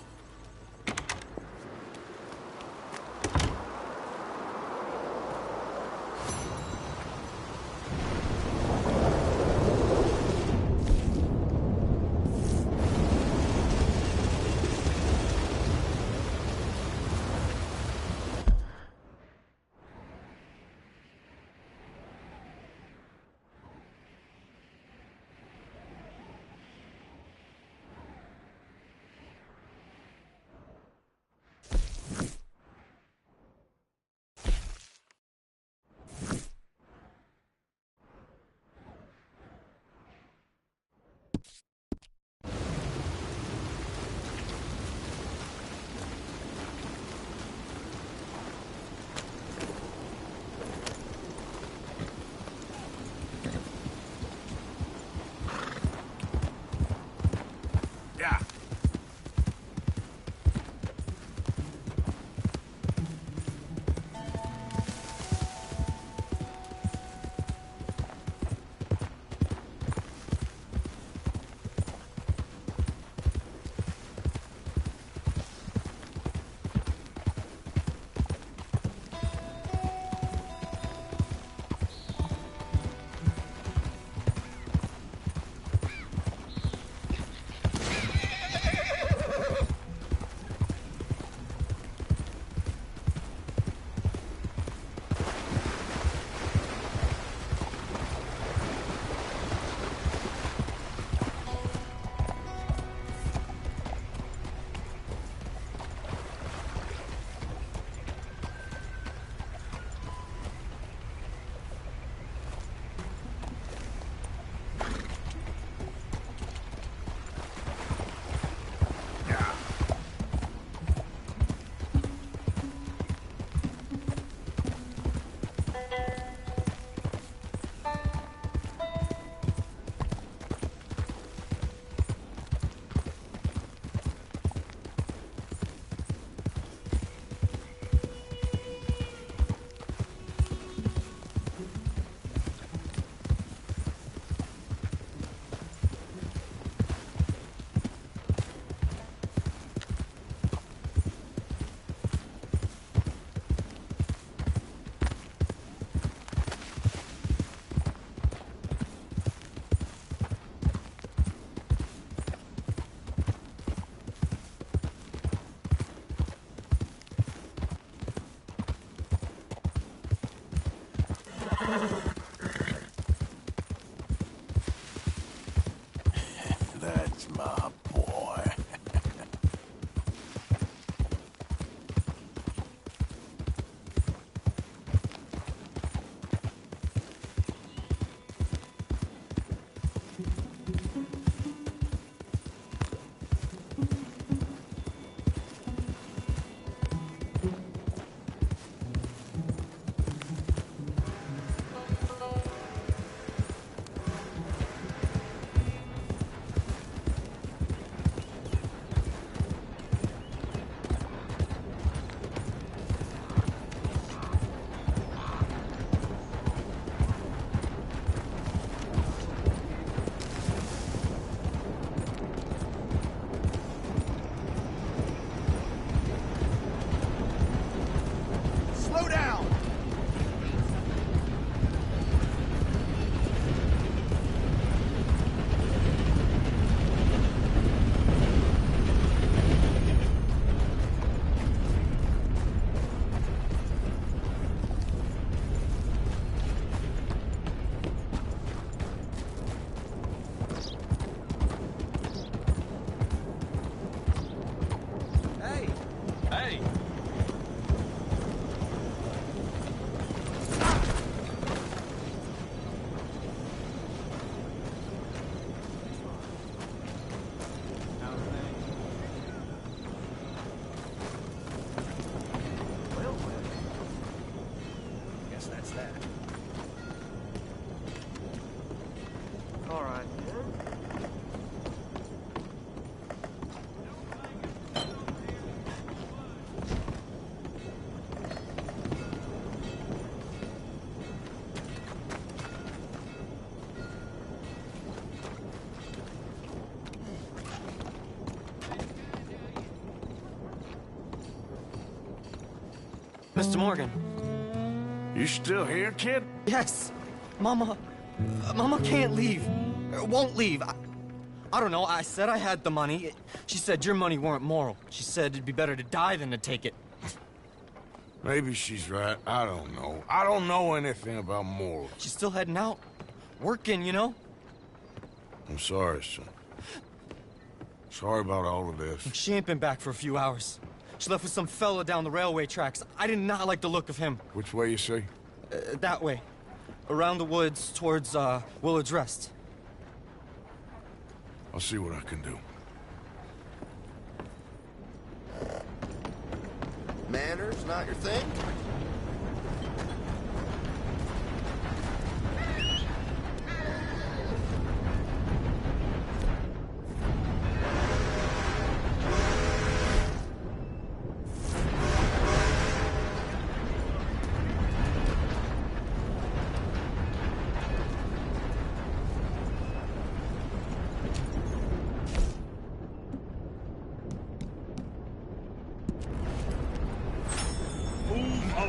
That's my boy. Slow down! Hey! Hey! Guess that's that. All right. Mr. Morgan. You still here, kid? Yes. Mama can't leave. Won't leave. I don't know. I said I had the money. She said your money weren't moral. She said it'd be better to die than to take it. Maybe she's right. I don't know. I don't know anything about morals. She's still heading out. Working, you know? I'm sorry, son. Sorry about all of this. She ain't been back for a few hours. She left with some fella down the railway tracks. I did not like the look of him. Which way you say? That way. Around the woods towards, Willard's Rest. I'll see what I can do. Manners not your thing? Move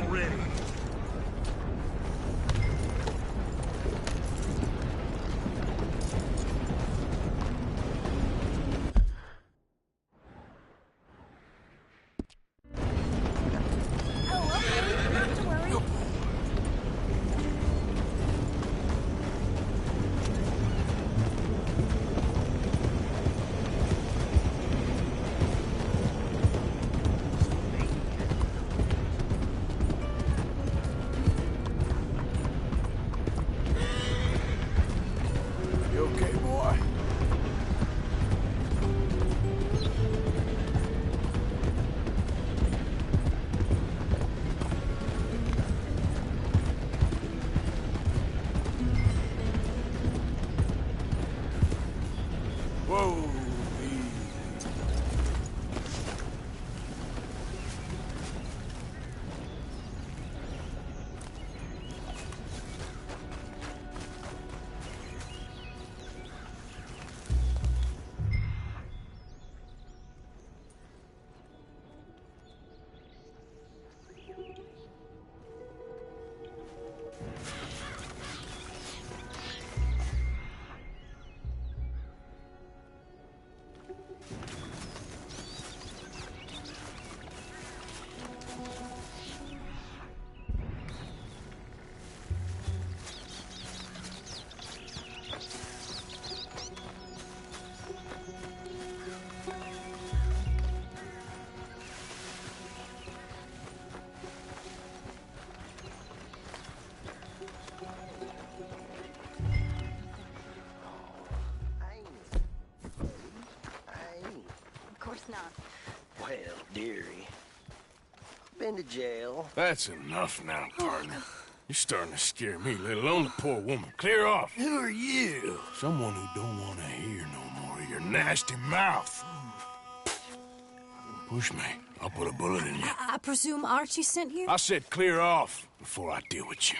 hell, dearie. Been to jail. That's enough now, partner. You're starting to scare me, let alone the poor woman. Clear off. Who are you? Someone who don't want to hear no more of your nasty mouth. Push me. I'll put a bullet in you. I presume Archie sent you? I said clear off before I deal with you.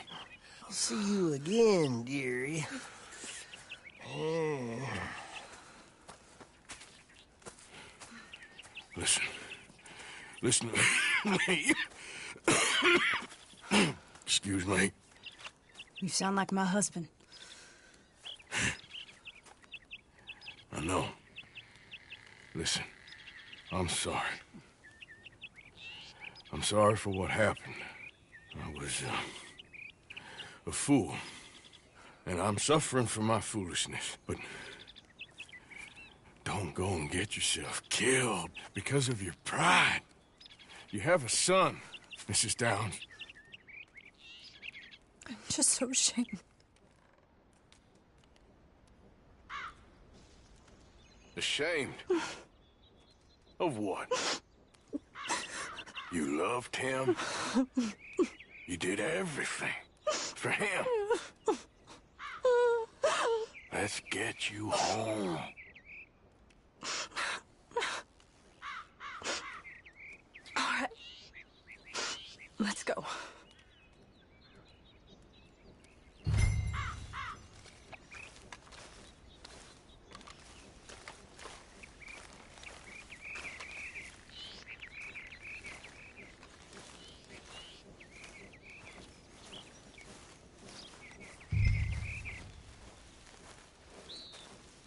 I'll see you again, dearie. Listen. Listen to me. Excuse me. You sound like my husband. I know. Listen, I'm sorry. I'm sorry for what happened. I was, a fool. And I'm suffering for my foolishness. But don't go and get yourself killed because of your pride. You have a son, Mrs. Downs. I'm just so ashamed. Ashamed? Of what? You loved him? You did everything for him. Let's get you home. All right. Let's go.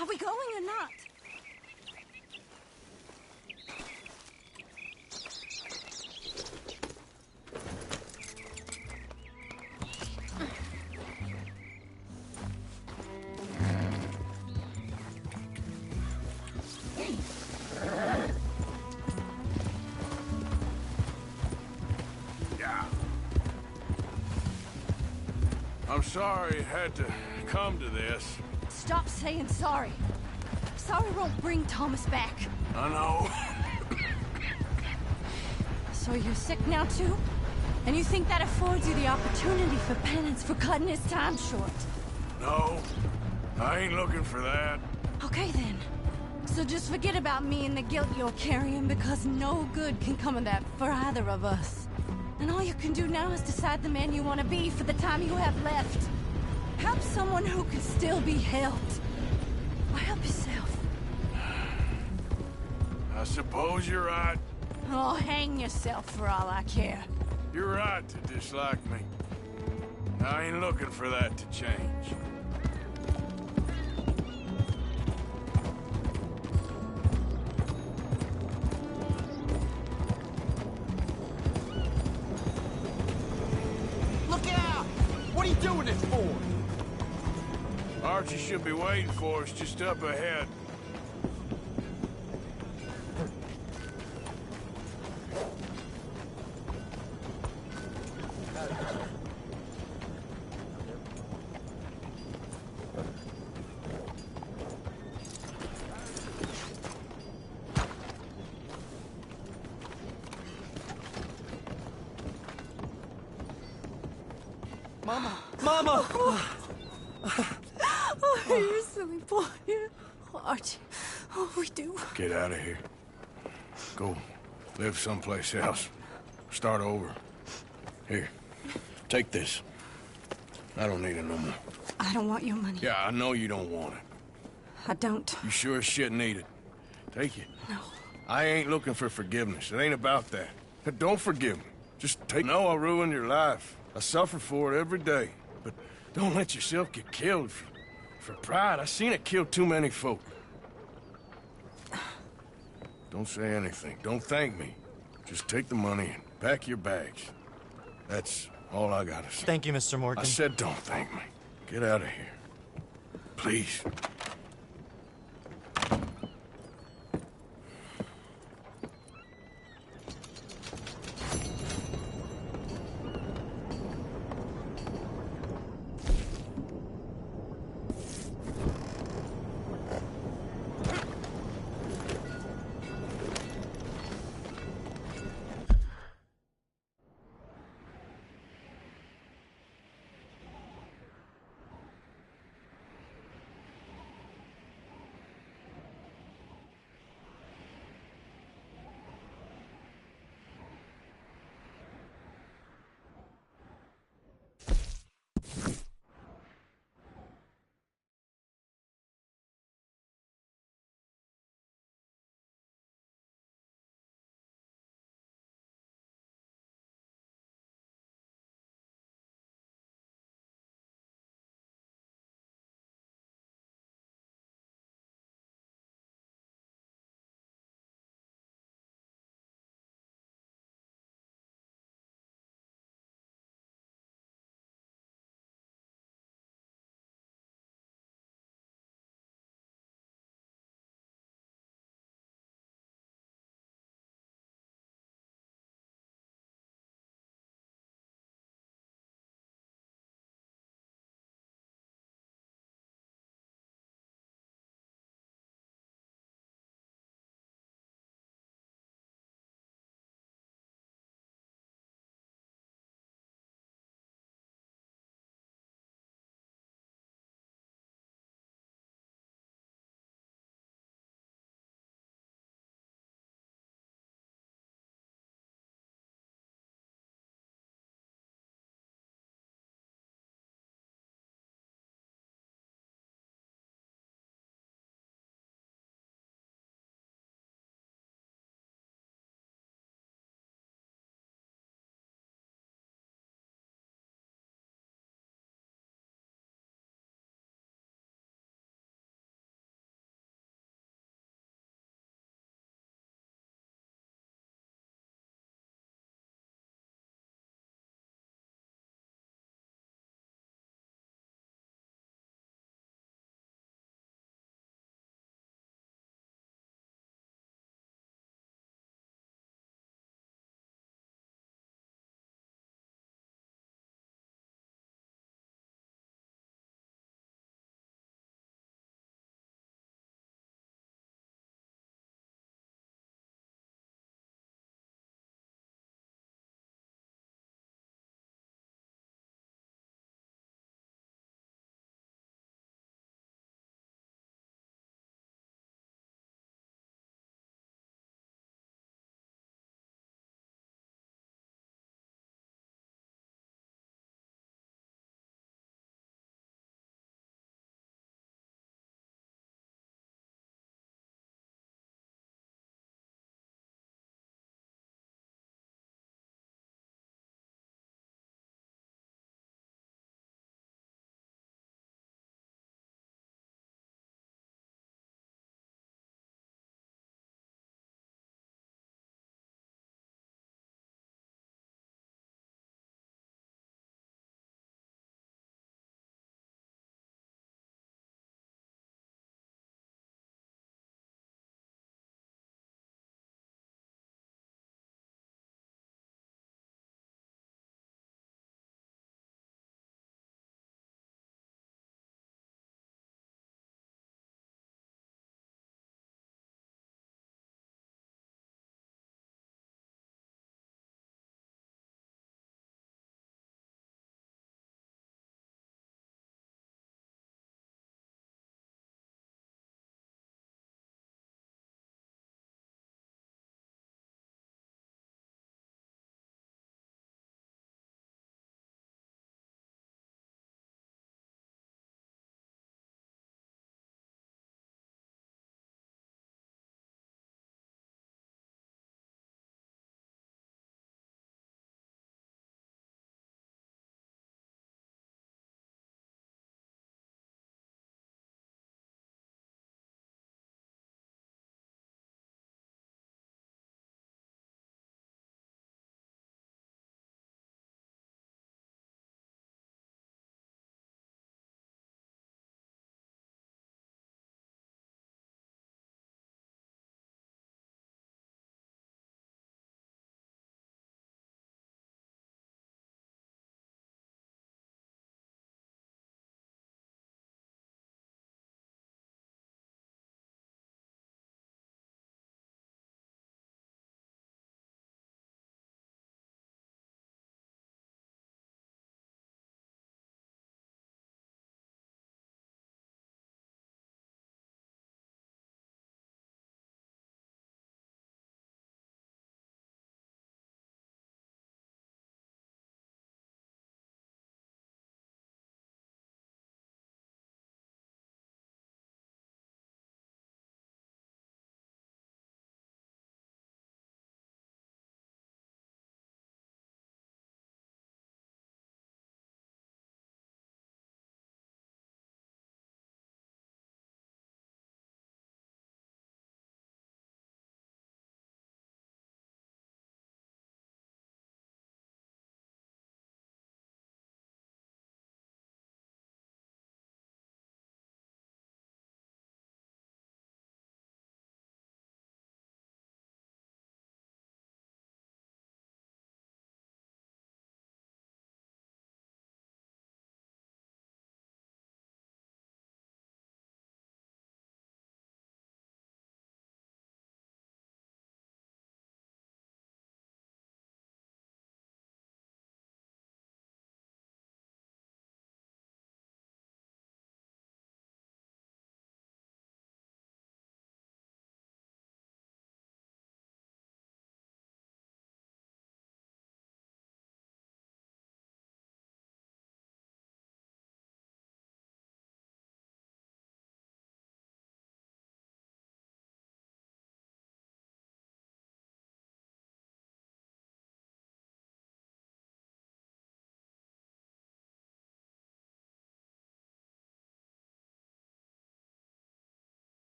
Are we going or not? I'm sorry it had to come to this. Stop saying sorry. Sorry won't bring Thomas back. I know. So you're sick now too? And you think that affords you the opportunity for penance for cutting his time short? No, I ain't looking for that. Okay then. So just forget about me and the guilt you're carrying, because no good can come of that for either of us. And all you can do now is decide the man you want to be for the time you have left. Help someone who can still be helped. Or help yourself. I suppose you're right. Oh, hang yourself for all I care. You're right to dislike me. I ain't looking for that to change. Look out! What are you doing this for? Archie should be waiting for us just up ahead. Mama! Mama! Oh, you silly boy. Oh, Archie, oh, we do. Get out of here. Go live someplace else. Start over. Here, take this. I don't need it no more. I don't want your money. Yeah, I know you don't want it. I don't. You sure as shit need it. Take it. No. I ain't looking for forgiveness. It ain't about that. Don't forgive me. Just take... No, I ruined your life. I suffer for it every day. But don't let yourself get killed for pride. I seen it kill too many folk. Don't say anything. Don't thank me. Just take the money and pack your bags. That's all I gotta say. Thank you, Mr. Morgan. I said don't thank me. Get out of here. Please.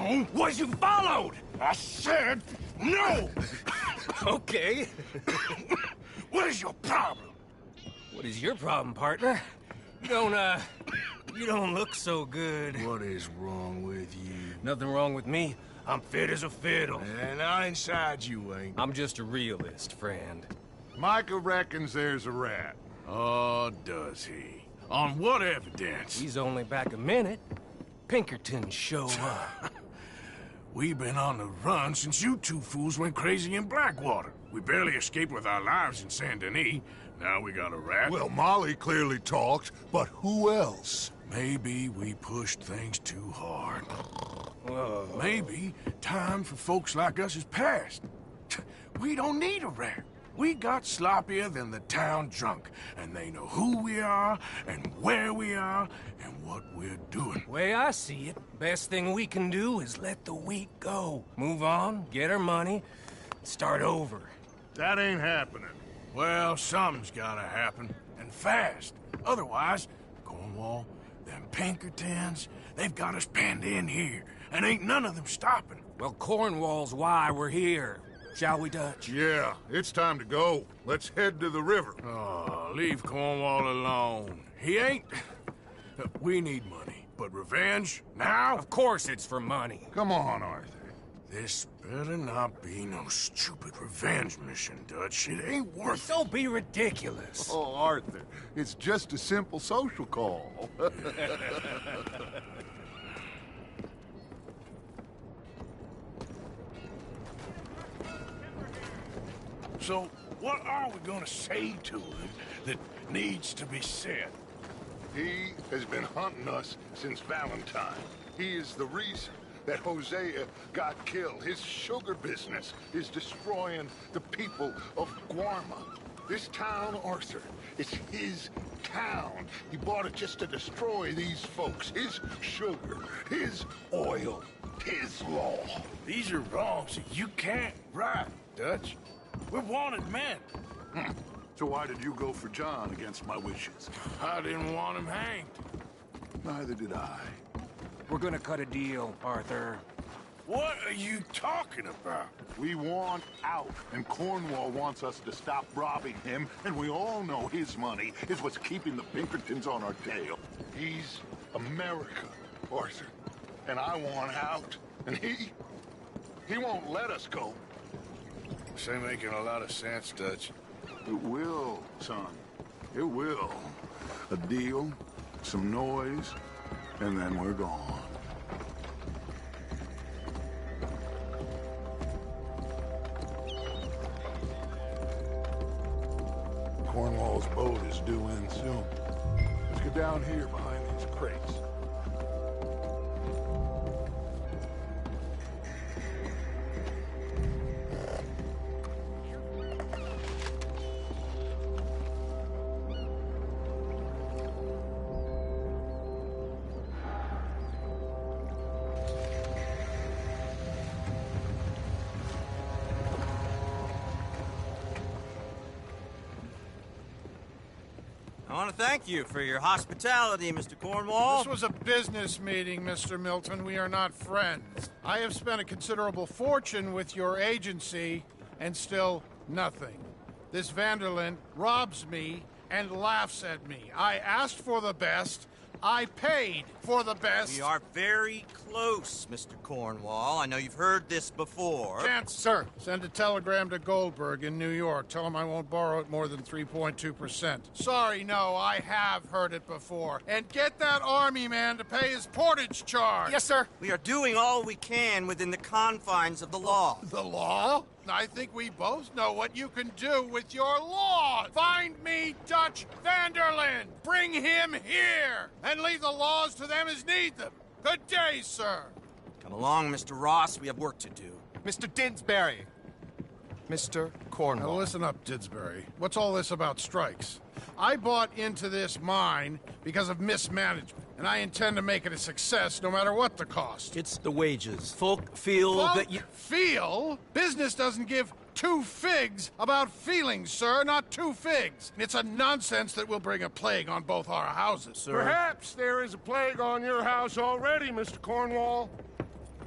wrong was you followed! I said no! Okay. What is your problem? What is your problem, partner? You don't look so good. What is wrong with you? Nothing wrong with me. I'm fit as a fiddle. And inside you ain't. I'm just a realist, friend. Micah reckons there's a rat. Oh, does he? On what evidence? He's only back a minute. Pinkerton show up. We've been on the run since you two fools went crazy in Blackwater. We barely escaped with our lives in Saint Denis. Now we got a rat. Well, Molly clearly talked, but who else? Maybe we pushed things too hard. Whoa. Maybe time for folks like us is past. We don't need a rat. We got sloppier than the town drunk, and they know who we are, and where we are, and what we're doing. Way I see it, best thing we can do is let the week go. Move on, get our money, start over. That ain't happening. Well, something's gotta happen, and fast. Otherwise, Cornwall, them Pinkertons, they've got us penned in here, and ain't none of them stopping. Well, Cornwall's why we're here. Shall we, Dutch? Yeah, it's time to go. Let's head to the river. Oh, leave Cornwall alone. He ain't... We need money, but revenge? Now? Of course it's for money. Come on, Arthur. This better not be no stupid revenge mission, Dutch. It ain't worth it. Don't be ridiculous. Oh, Arthur, it's just a simple social call. So, what are we gonna say to him that needs to be said? He has been hunting us since Valentine. He is the reason that Hosea got killed. His sugar business is destroying the people of Guarma. This town, Arthur, it's his town. He bought it just to destroy these folks. His sugar, his oil, his law. These are wrongs you can't right, Dutch. We're wanted men. So why did you go for John against my wishes? I didn't want him hanged. Neither did I. We're gonna cut a deal, Arthur. What are you talking about? We want out, and Cornwall wants us to stop robbing him, and we all know his money is what's keeping the Pinkertons on our tail. He's America, Arthur, and I want out, and he won't let us go. This ain't making a lot of sense, Dutch. It will, son. It will. A deal, some noise, and then we're gone. Cornwall's boat is due in soon. Let's get down here behind these crates. I want to thank you for your hospitality, Mr. Cornwall. This was a business meeting, Mr. Milton. We are not friends. I have spent a considerable fortune with your agency, and still nothing. This Vanderlyn robs me and laughs at me. I asked for the best. I paid for the best. We are very close, Mr. Cornwall. I know you've heard this before. Chance, sir. Send a telegram to Goldberg in New York. Tell him I won't borrow it more than 3.2%. Sorry, no, I have heard it before. And get that army man to pay his portage charge. Yes, sir. We are doing all we can within the confines of the law. The law? I think we both know what you can do with your law. Find me Dutch Vanderlyn. Bring him here. And leave the laws to them as need them. Good day, sir. Come along, Mr. Ross. We have work to do. Mr. Didsbury. Mr. Cornwall. Now listen up, Didsbury. What's all this about strikes? I bought into this mine because of mismanagement, and I intend to make it a success no matter what the cost. It's the wages. Folk feel that you... Feel? Business doesn't give two figs about feelings, sir, not two figs. It's a nonsense that will bring a plague on both our houses, sir. Perhaps there is a plague on your house already, Mr. Cornwall.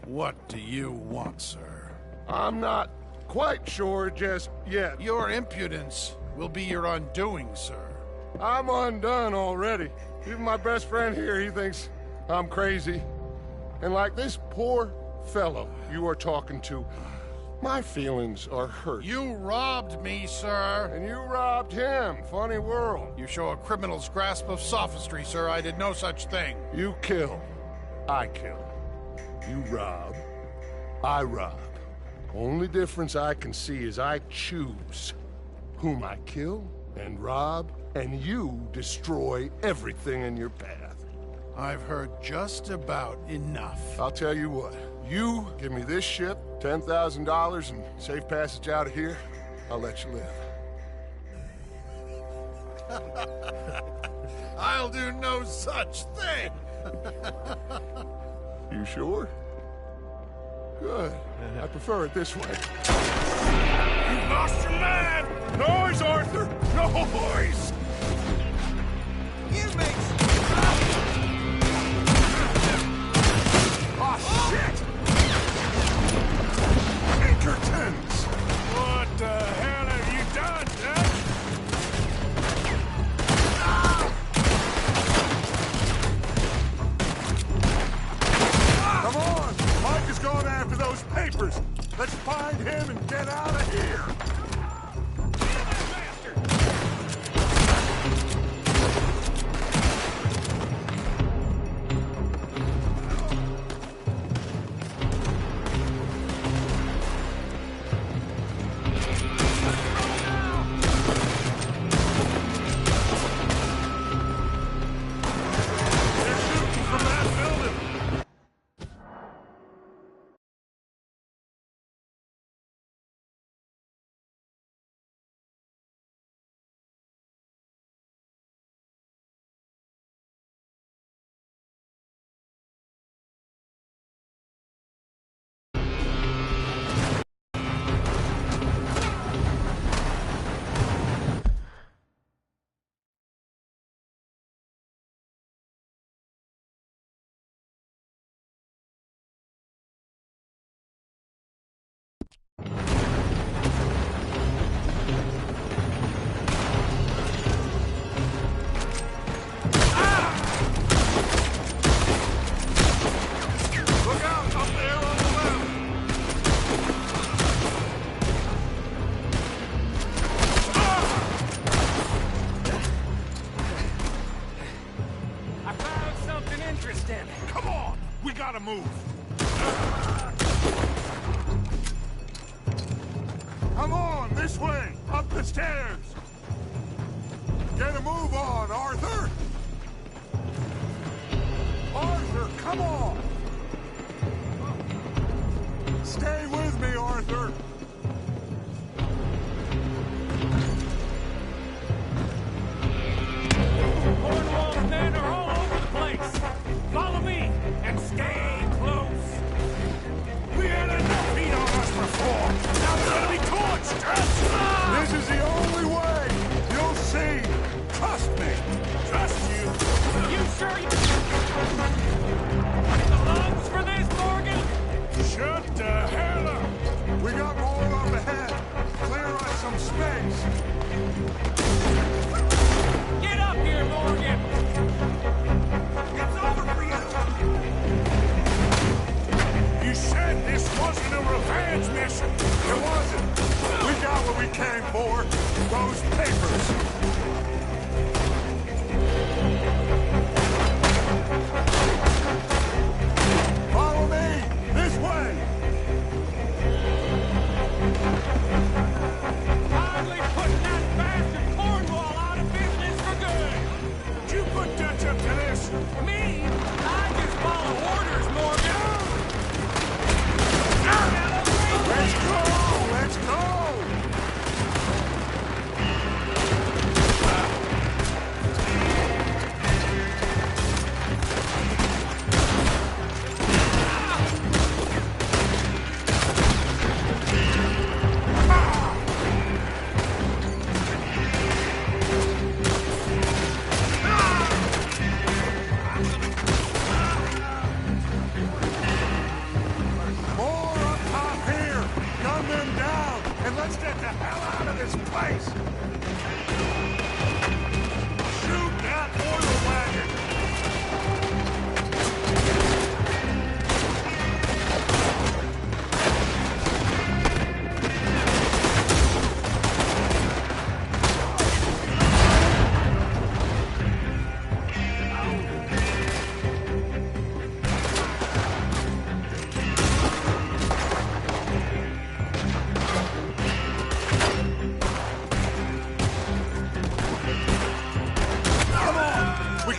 What do you want, sir? I'm not quite sure just yet. Your impudence will be your undoing, sir. I'm undone already. Even my best friend here, he thinks I'm crazy. And like this poor fellow you are talking to, my feelings are hurt. You robbed me, sir. And you robbed him. Funny world. You show a criminal's grasp of sophistry, sir. I did no such thing. You kill. I kill. You rob. I rob. Only difference I can see is I choose whom I kill and rob, and you destroy everything in your path. I've heard just about enough. I'll tell you what. You give me this ship, $10,000, and safe passage out of here, I'll let you live. I'll do no such thing. You sure? Good. I prefer it this way. You lost your man! Noise, Arthur! Noise! You make... Oh, shit! Pinkertons! What the hell have you done, Dad? Come on! Mike is going after those papers. Let's find him and get out of here. Come on! We gotta move! Come on, this way! Up the stairs! Get a move on, Arthur! Arthur, come on! Stay with me, Arthur! Cornwall men are all over the place. Follow me and stay close. We had enough heat on us before! Now we're gonna be torched! This is the only way!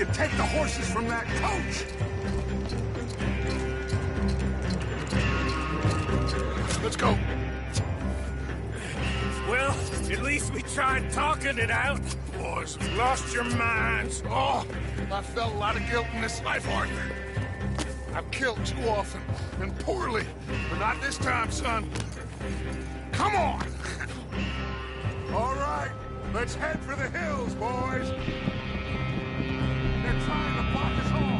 can take the horses from that coach! Let's go. Well, at least we tried talking it out. Boys, you've lost your minds. Oh, I felt a lot of guilt in this life, Arthur. I've killed too often, and poorly. But not this time, son. Come on! All right, let's head for the hills, boys. They're trying to block us off.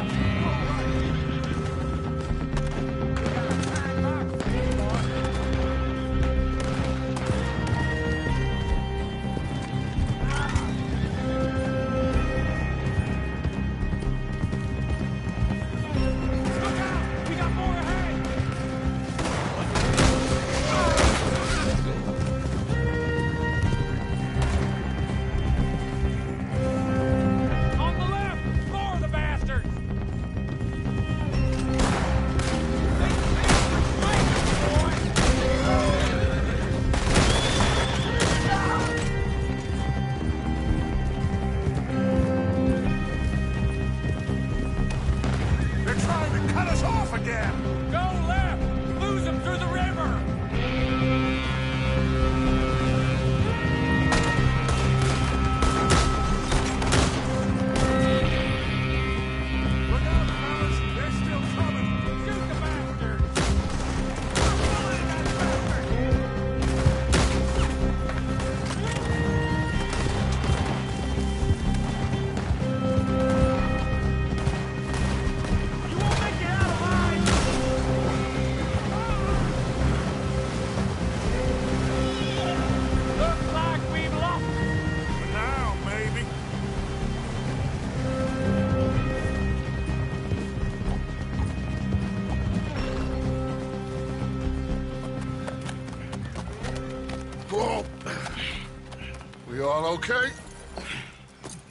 Okay.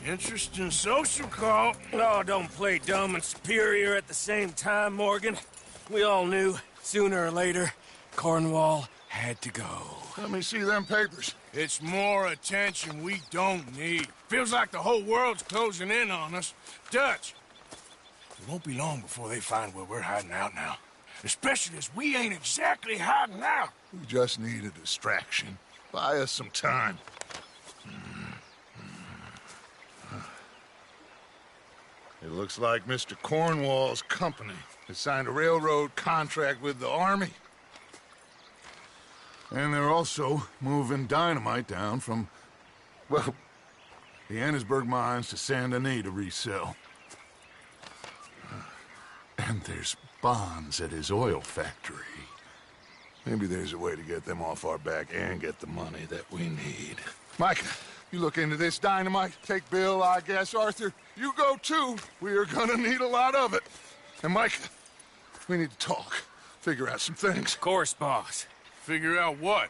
Interesting social call. Oh, don't play dumb and superior at the same time, Morgan. We all knew, sooner or later, Cornwall had to go. Let me see them papers. It's more attention we don't need. Feels like the whole world's closing in on us. Dutch, it won't be long before they find where we're hiding out now. Especially as we ain't exactly hiding out. We just need a distraction. Buy us some time. It looks like Mr. Cornwall's company has signed a railroad contract with the Army. And they're also moving dynamite down from, well, the Annesburg mines to Saint Denis to resell. And there's bonds at his oil factory. Maybe there's a way to get them off our back and get the money that we need. Mike, you look into this dynamite. Take Bill, I guess. Arthur, you go too. We are gonna need a lot of it. And Mike, we need to talk. Figure out some things. Of course, boss. Figure out what?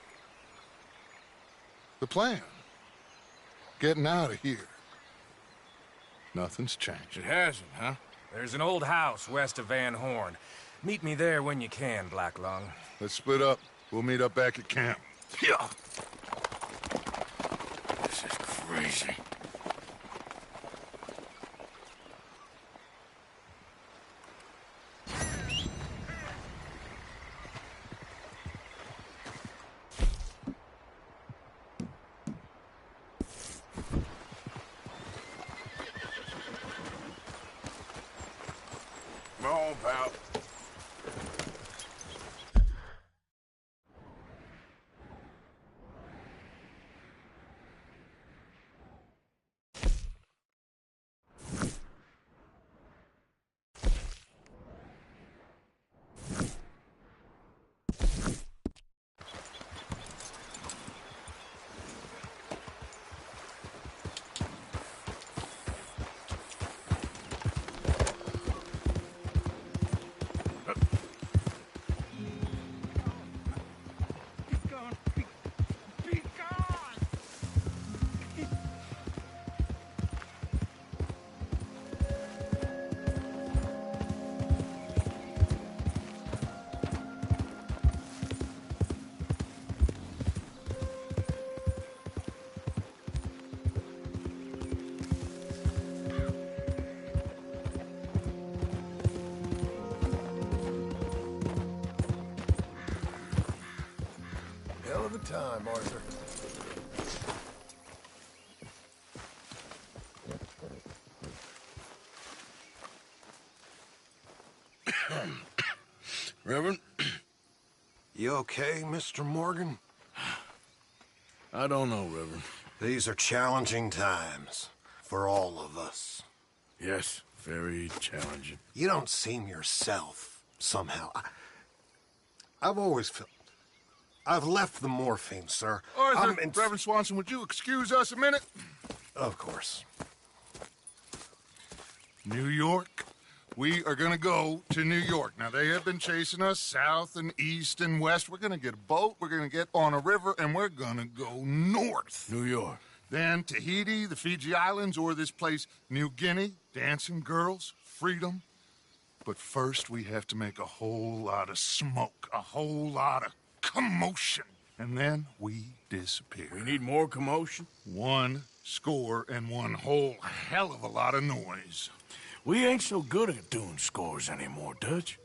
The plan. Getting out of here. Nothing's changed. It hasn't, huh? There's an old house west of Van Horn. Meet me there when you can, Black Lung. Let's split up. We'll meet up back at camp. Yeah. This is crazy. Come on, pal. time, Arthur. Reverend? You okay, Mr. Morgan? I don't know, Reverend. These are challenging times for all of us. Yes, very challenging. You don't seem yourself, somehow. I've always felt... I've left the morphine, sir. Arthur, Reverend Swanson, would you excuse us a minute? Of course. New York. We are gonna go to New York. Now, they have been chasing us south and east and west. We're gonna get a boat, we're gonna get on a river, and we're gonna go north. New York. Then Tahiti, the Fiji Islands, or this place, New Guinea, dancing girls, freedom. But first, we have to make a whole lot of smoke, a whole lot of commotion. And then we disappear. We need more commotion? 1 score and 1 whole hell of a lot of noise. We ain't so good at doing scores anymore, Dutch.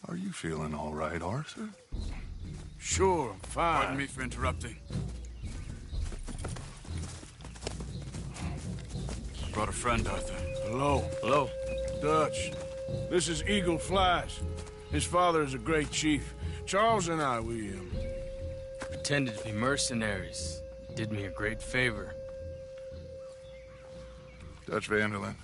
Are you feeling all right, Arthur? Sure, I'm fine. Pardon me for interrupting. Brought a friend, Arthur. Hello. Hello. Dutch. This is Eagle Flies. His father is a great chief. Charles and I, we pretended to be mercenaries. Did me a great favor. Dutch Vanderlyn,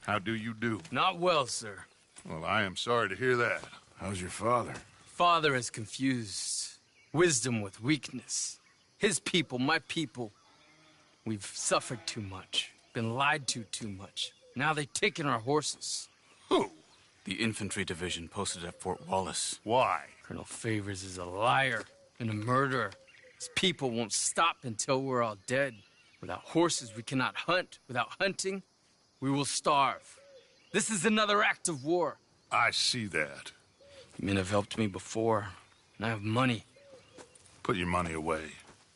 how do you do? Not well, sir. Well, I am sorry to hear that. How's your father? Father has confused wisdom with weakness. His people, my people. We've suffered too much. Been lied to too much. Now they've taken our horses. Who? The infantry division posted at Fort Wallace. Why? Colonel Favors is a liar and a murderer. His people won't stop until we're all dead. Without horses, we cannot hunt. Without hunting, we will starve. This is another act of war. I see that. Men have helped me before, and I have money. Put your money away,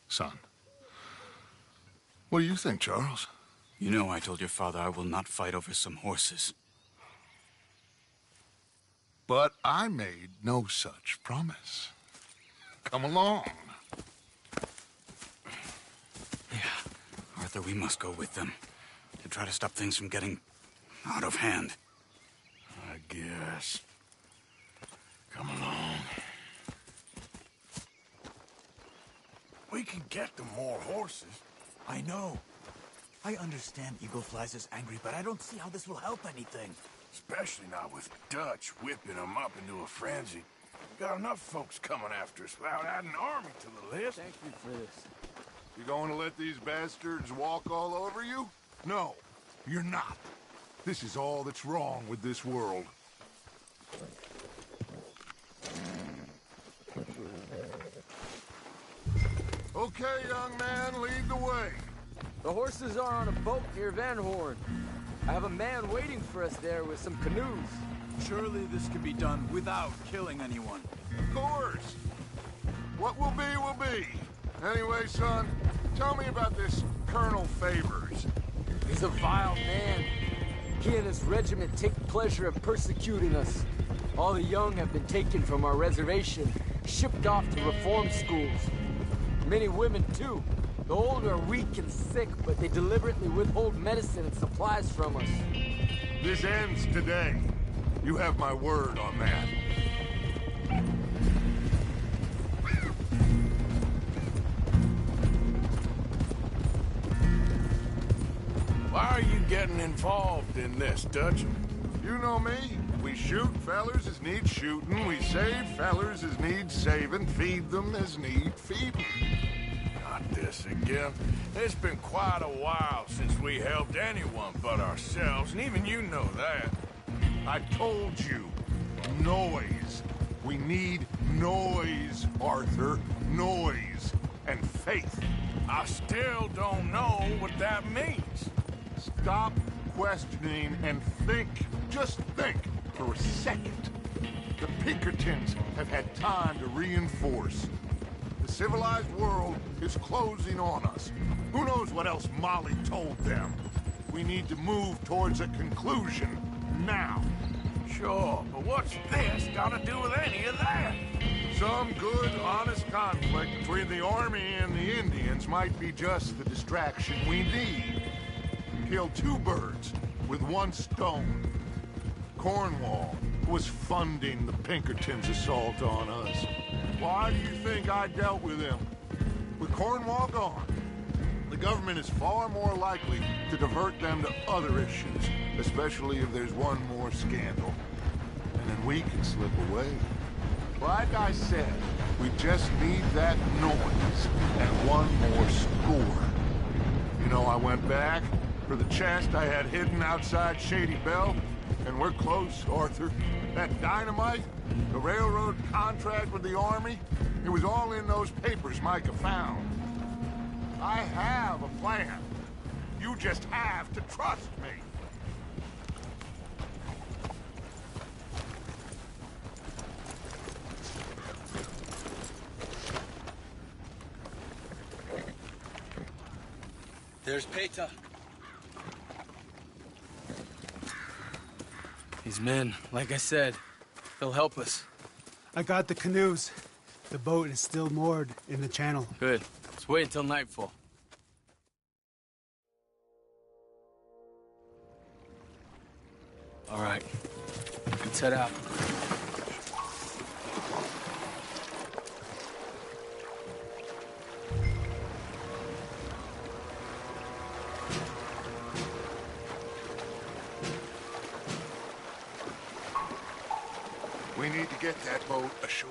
son. What do you think, Charles? You know I told your father I will not fight over some horses. But I made no such promise. Come along. Arthur, we must go with them to try to stop things from getting out of hand. I guess. Come along. We can get them more horses. I know. I understand Eagle Flies is angry, but I don't see how this will help anything. Especially not with Dutch whipping them up into a frenzy. Got enough folks coming after us without adding an army to the list. Thank you for this. You going to let these bastards walk all over you? No, you're not. This is all that's wrong with this world. Okay, young man, lead the way. The horses are on a boat near Van Horn. I have a man waiting for us there with some canoes. Surely this can be done without killing anyone. Of course. What will be. Anyway, son, tell me about this Colonel Favors. He's a vile man. He and his regiment take pleasure in persecuting us. All the young have been taken from our reservation, shipped off to reform schools. Many women, too. The old are weak and sick, but they deliberately withhold medicine and supplies from us. This ends today. You have my word on that. Why are you getting involved in this, Dutch? You know me. We shoot fellers as need shooting. We save fellers as need saving. Feed them as need feeding. Not this again. It's been quite a while since we helped anyone but ourselves, and even you know that. I told you. Noise. We need noise, Arthur. Noise. And faith. I still don't know what that means. Stop questioning and think. Just think for a second. The Pinkertons have had time to reinforce. The civilized world is closing on us. Who knows what else Molly told them? We need to move towards a conclusion now. Sure, but what's this got to do with any of that? Some good, honest conflict between the Army and the Indians might be just the distraction we need. Kill two birds with one stone. Cornwall was funding the Pinkertons' assault on us. Why do you think I dealt with him? With Cornwall gone, the government is far more likely to divert them to other issues, especially if there's one more scandal. And then we can slip away. Like I said, we just need that noise and one more score. You know, I went back for the chest I had hidden outside Shady Belle, and we're close, Arthur. That dynamite, the railroad contract with the Army, it was all in those papers Micah found. I have a plan. You just have to trust me. There's Peta. These men, like I said, they'll help us. I got the canoes. The boat is still moored in the channel. Good. Let's wait until nightfall. All right. Let's head out. We need to get that boat ashore.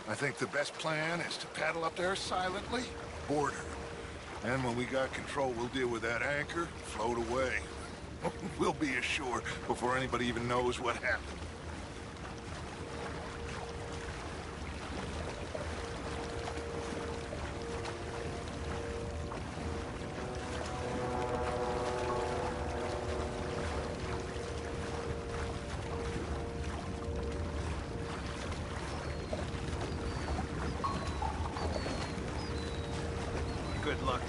I think the best plan is to paddle up there silently, board her. And when we got control, we'll deal with that anchor, float away. We'll be ashore before anybody even knows what happened. Good luck.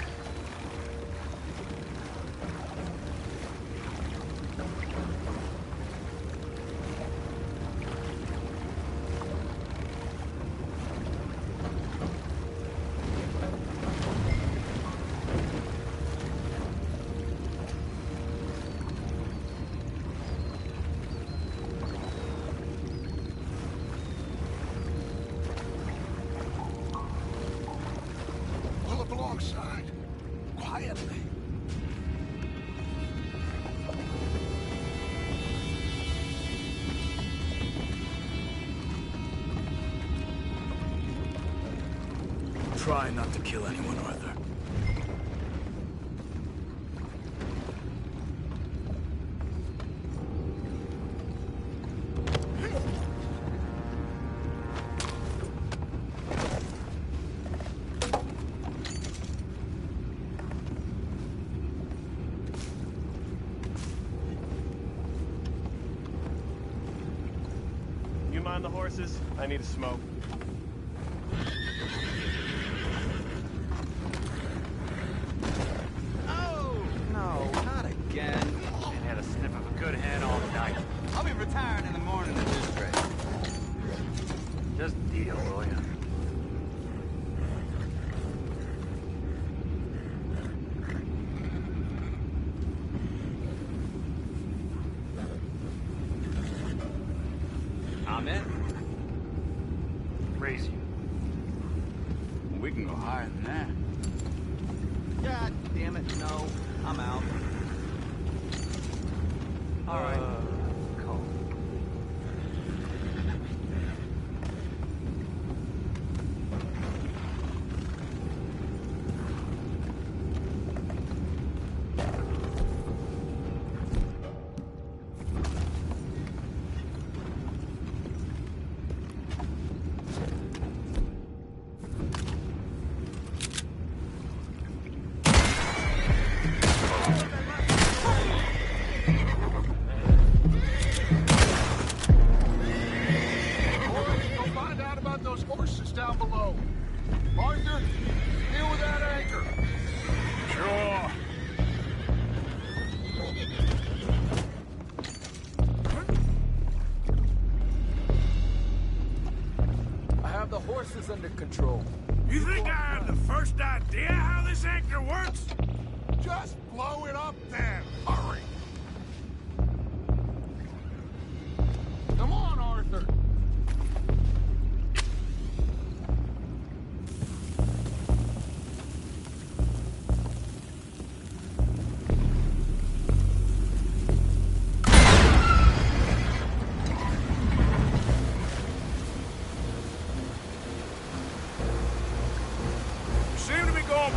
Pull up alongside. Quietly. Try not to kill anyone, Arthur. You mind the horses? I need a smoke. Oh, no, not again. Ain't had a sniff of a good head all night. I'll be retiring in the morning at this rate. Just deal, will ya? I'm in. Raise you. We can go higher than that. God damn it, no. I'm out. All right. Cool. is under control. You think I have the first idea how this anchor works? Just blow it up then. Hurry. Come on, Arthur.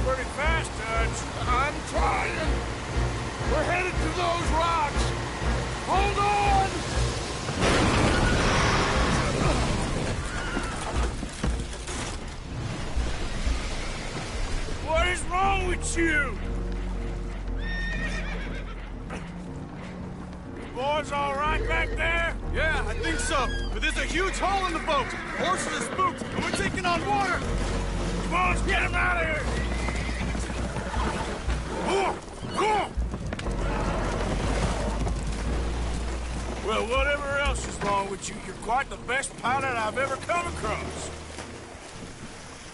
Pretty fast, Dutch. I'm trying. We're headed to those rocks. Hold on! What is wrong with you? Boys all right back there? Yeah, I think so. But there's a huge hole in the boat. Horses are spooked, and we're taking on water. Come on, let's get him out of here. Well, whatever else is wrong with you, you're quite the best pilot I've ever come across.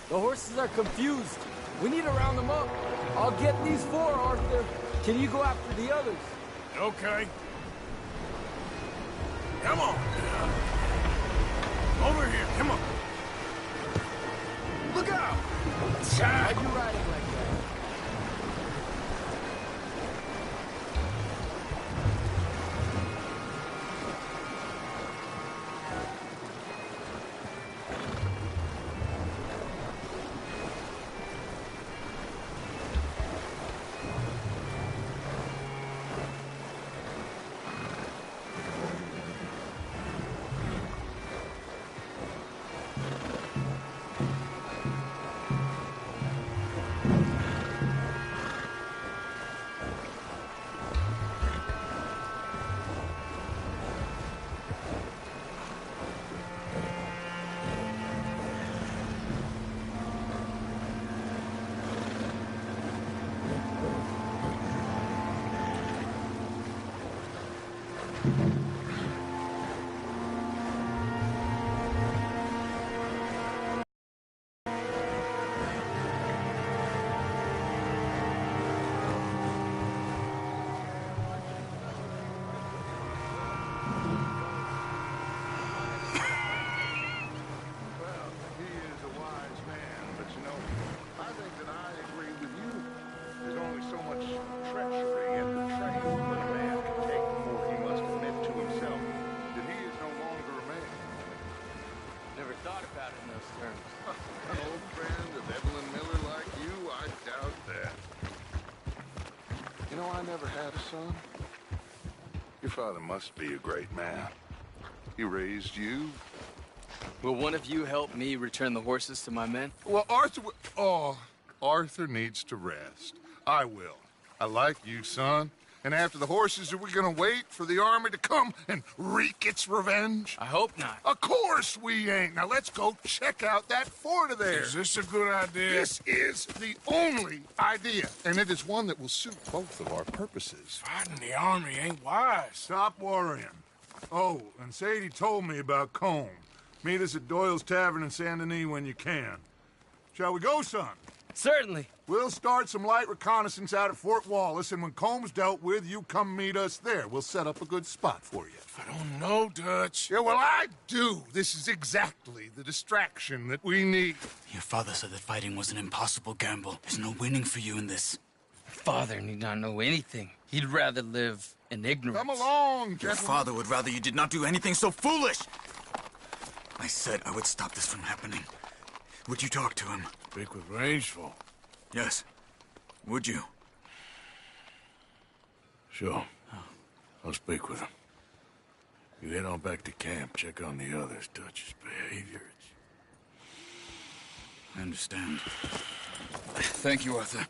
The horses are confused. We need to round them up. I'll get these four, Arthur. Can you go after the others? Okay. Come on. Over here, come on. Look out! Why'd you riding like that? Son? Your father must be a great man. He raised you. Will one of you help me return the horses to my men? Well, Arthur... Oh, Arthur needs to rest. I will. I like you, son. And after the horses, are we gonna wait for the army to come and wreak its revenge? I hope not. Of course we ain't. Now let's go check out that fort of theirs. Is this a good idea? This is the only idea, and it is one that will suit both of our purposes. Fighting the army ain't wise. Stop worrying. Oh, and Sadie told me about Combe. Meet us at Doyle's Tavern in Saint Denis when you can. Shall we go, son? Certainly. We'll start some light reconnaissance out at Fort Wallace, and when Combs dealt with, you come meet us there. We'll set up a good spot for you. I don't know, Dutch. Yeah, well, I do. This is exactly the distraction that we need. Your father said that fighting was an impossible gamble. There's no winning for you in this. Father need not know anything. He'd rather live in ignorance. Come along, gentlemen. Your father would rather you did not do anything so foolish. I said I would stop this from happening. Would you talk to him? Speak with Rangeful. Yes. Would you? Sure. I'll speak with him. You head on back to camp, check on the others. Dutch's behavior. I understand. Thank you, Arthur.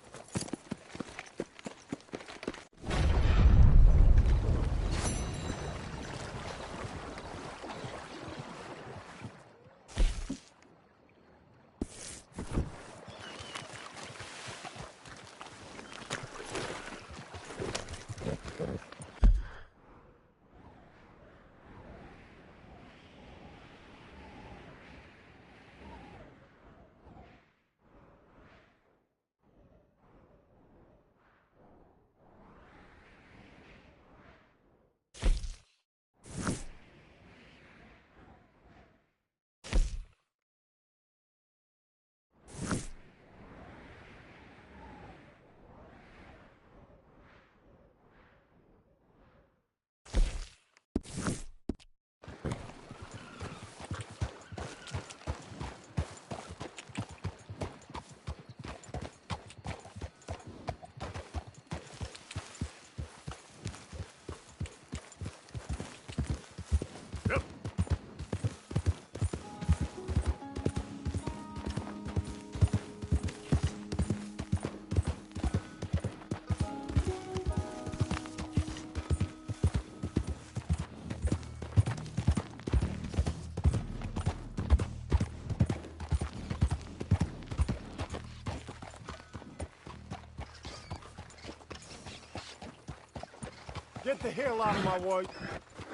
Get the hell out of my way. All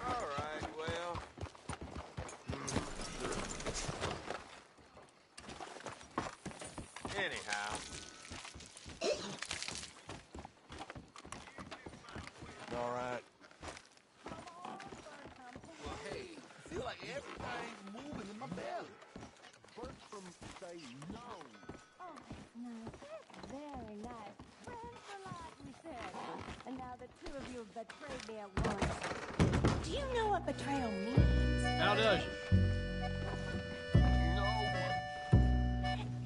right, well. Anyhow. All right. Well, hey, I feel like everything's moving in my belly. Bertram say no. Oh, nice. Very nice. Friends for life, we said. And now the two of you have betrayed me at once. Do you know what betrayal means? How does it?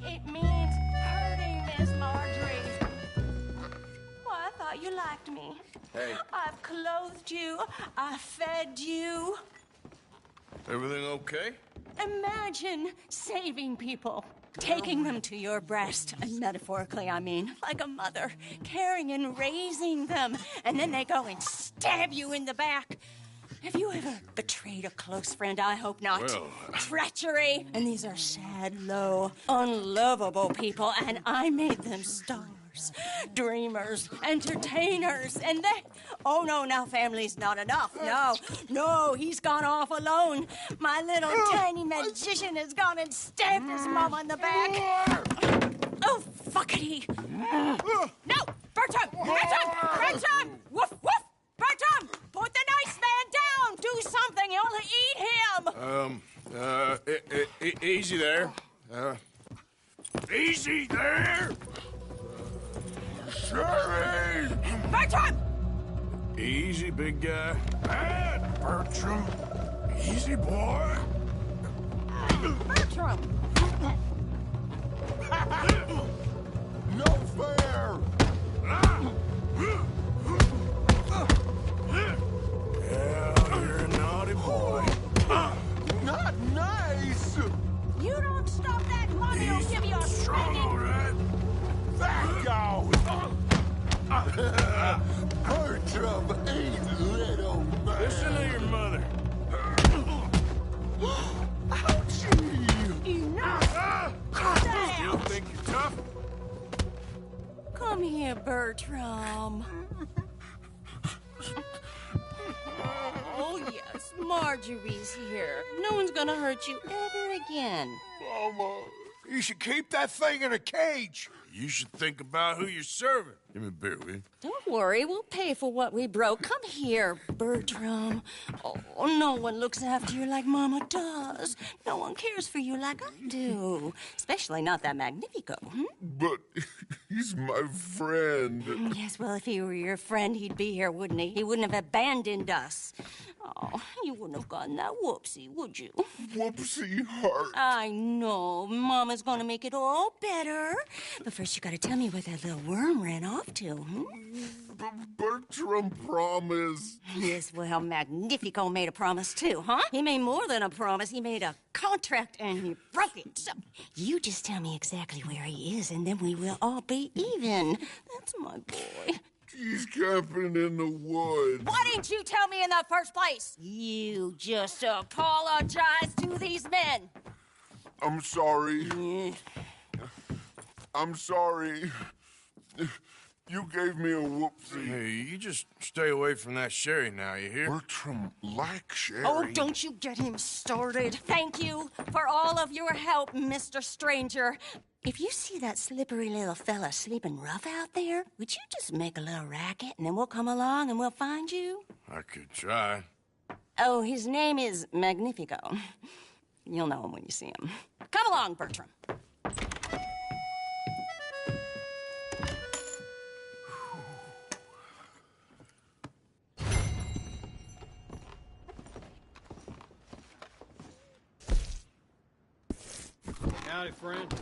It means hurting Miss Marjorie. Well, I thought you liked me. Hey. I've clothed you. I fed you. Everything okay? Imagine saving people. Taking them to your breast, and metaphorically, I mean, like a mother, caring and raising them, and then they go and stab you in the back. Have you ever betrayed a close friend? I hope not. Well, Treachery. And these are sad, low, unlovable people, and I made them stars, dreamers, entertainers, and they... Oh, no, now family's not enough. No, he's gone off alone. My little tiny magician has gone and stabbed his mama in the back. Oh, fuckity. No, Bertram! Woof, woof! Bertram, put the nice man down. Do something. You'll eat him. Easy there. Easy there! Sherry! Bertram! Easy, big guy. Bad, Bertram. Easy, boy. Bertram! No fair! Yeah, you're a naughty boy. Not nice! You don't stop that money, I'll give you a Strong, right? That goes! Bertram ain't little man. Listen to your mother. Ouchie! Enough! You think you're tough? Come here, Bertram. Oh, yes, Marjorie's here. No one's gonna hurt you ever again. Mama, you should keep that thing in a cage. You should think about who you're serving. Give me a beer, will you? Don't worry, we'll pay for what we broke. Come here, Bertram. Oh, no one looks after you like Mama does. No one cares for you like I do. Especially not that Magnifico, But he's my friend. Yes, well, if he were your friend, he'd be here, wouldn't he? He wouldn't have abandoned us. Oh, you wouldn't have gotten that whoopsie, would you? Whoopsie heart. I know. Mama's gonna make it all better. But first, you gotta tell me where that little worm ran off to, Bertram promised. Yes, well, Magnifico made a promise, too, huh? He made more than a promise. He made a contract, and he broke it. So, you just tell me exactly where he is, and then we will all be even. That's my boy. He's camping in the woods. Why didn't you tell me in the first place? You just apologize to these men. I'm sorry. I'm sorry. You gave me a whoopsie. Hey, you just stay away from that Sherry now, you hear? Bertram likes Sherry. Oh, don't you get him started. Thank you for all of your help, Mr. Stranger. If you see that slippery little fella sleeping rough out there, would you just make a little racket and then we'll come along and we'll find you? I could try. Oh, his name is Magnifico. You'll know him when you see him. Come along, Bertram. Howdy, friend.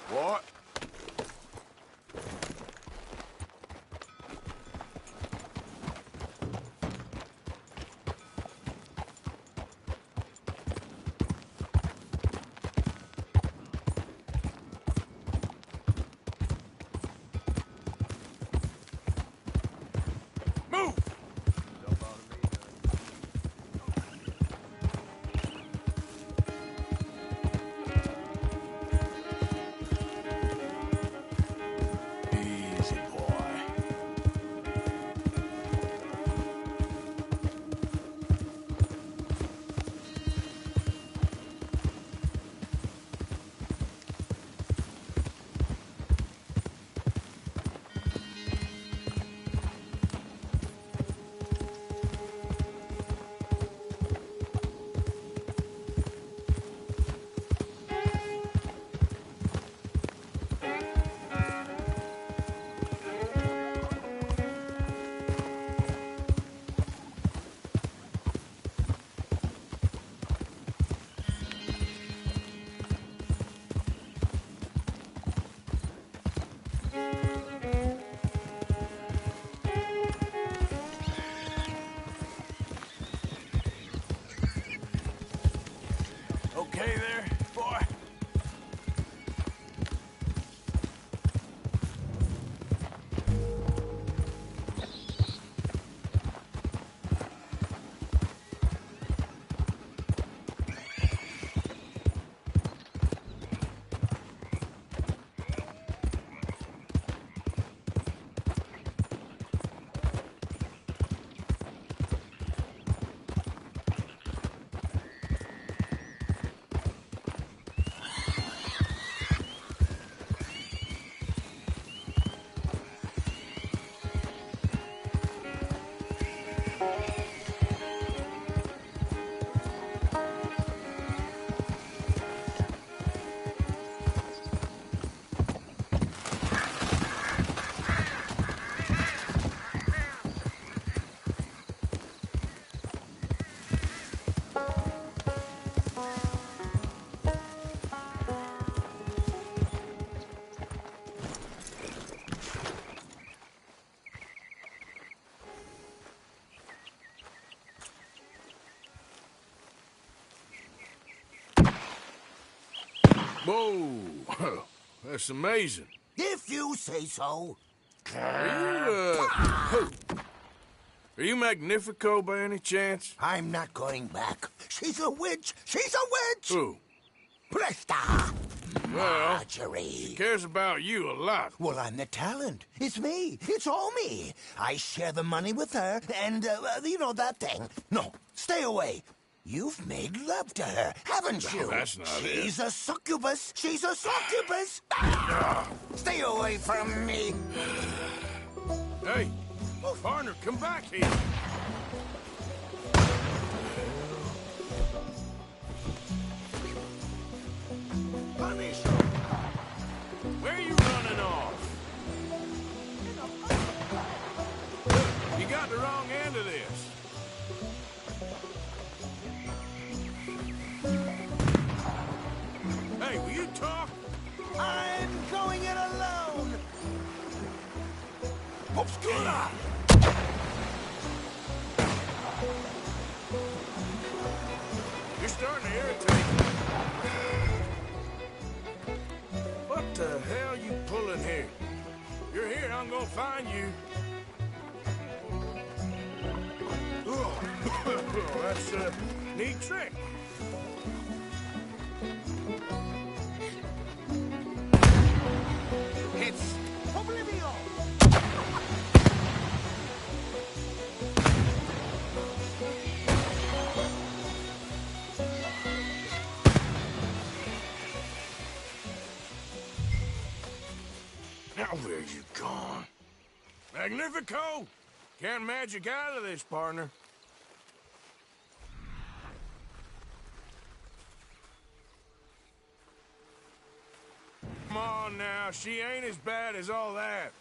What? Whoa, that's amazing. If you say so. Are you Magnifico by any chance? I'm not going back. She's a witch. She's a witch. Who? Presta. Well, Marjorie. She cares about you a lot. Well, I'm the talent. It's me. It's all me. I share the money with her, and, you know, that thing. No, stay away. You've made love to her, haven't you? No, that's not it. She's a succubus. She's a succubus. Stay away from me. Hey, partner, come back here. Punish. Where are you running off? You got the wrong end of this. Hey, will you talk? I'm going it alone. Obscura. You're starting to irritate me. What the hell you pulling here? You're here, I'm gonna find you. Oh, that's a neat trick. It's Oblivio. Now where you gone? Magnifico! Can't magic out of this, partner. Come on now, she ain't as bad as all that.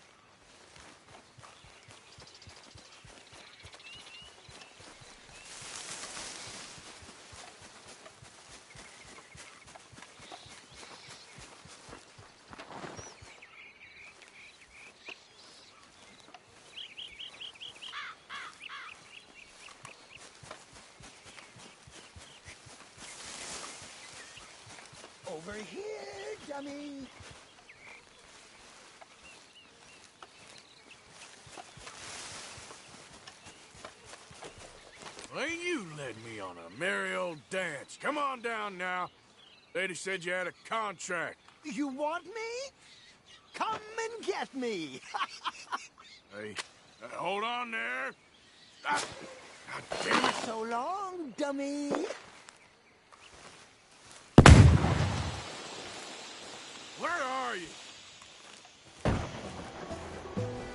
Over here, dummy. Well, you led me on a merry old dance. Come on down now. Lady said you had a contract. You want me? Come and get me. Hey, hold on there. Ah, God damn it. So long, dummy. Where are you?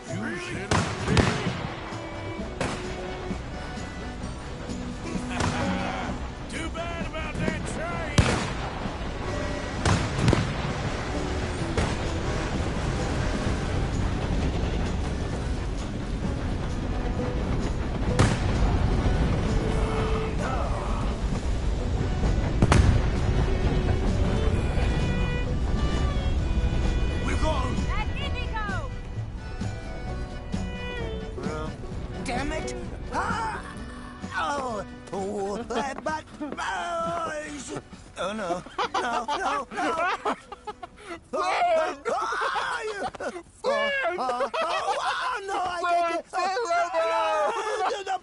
You Really? Too bad about that train. We're gone. Magnifico! Damn it! Ah! Oh, but oh no, no, no, no! No, I can't.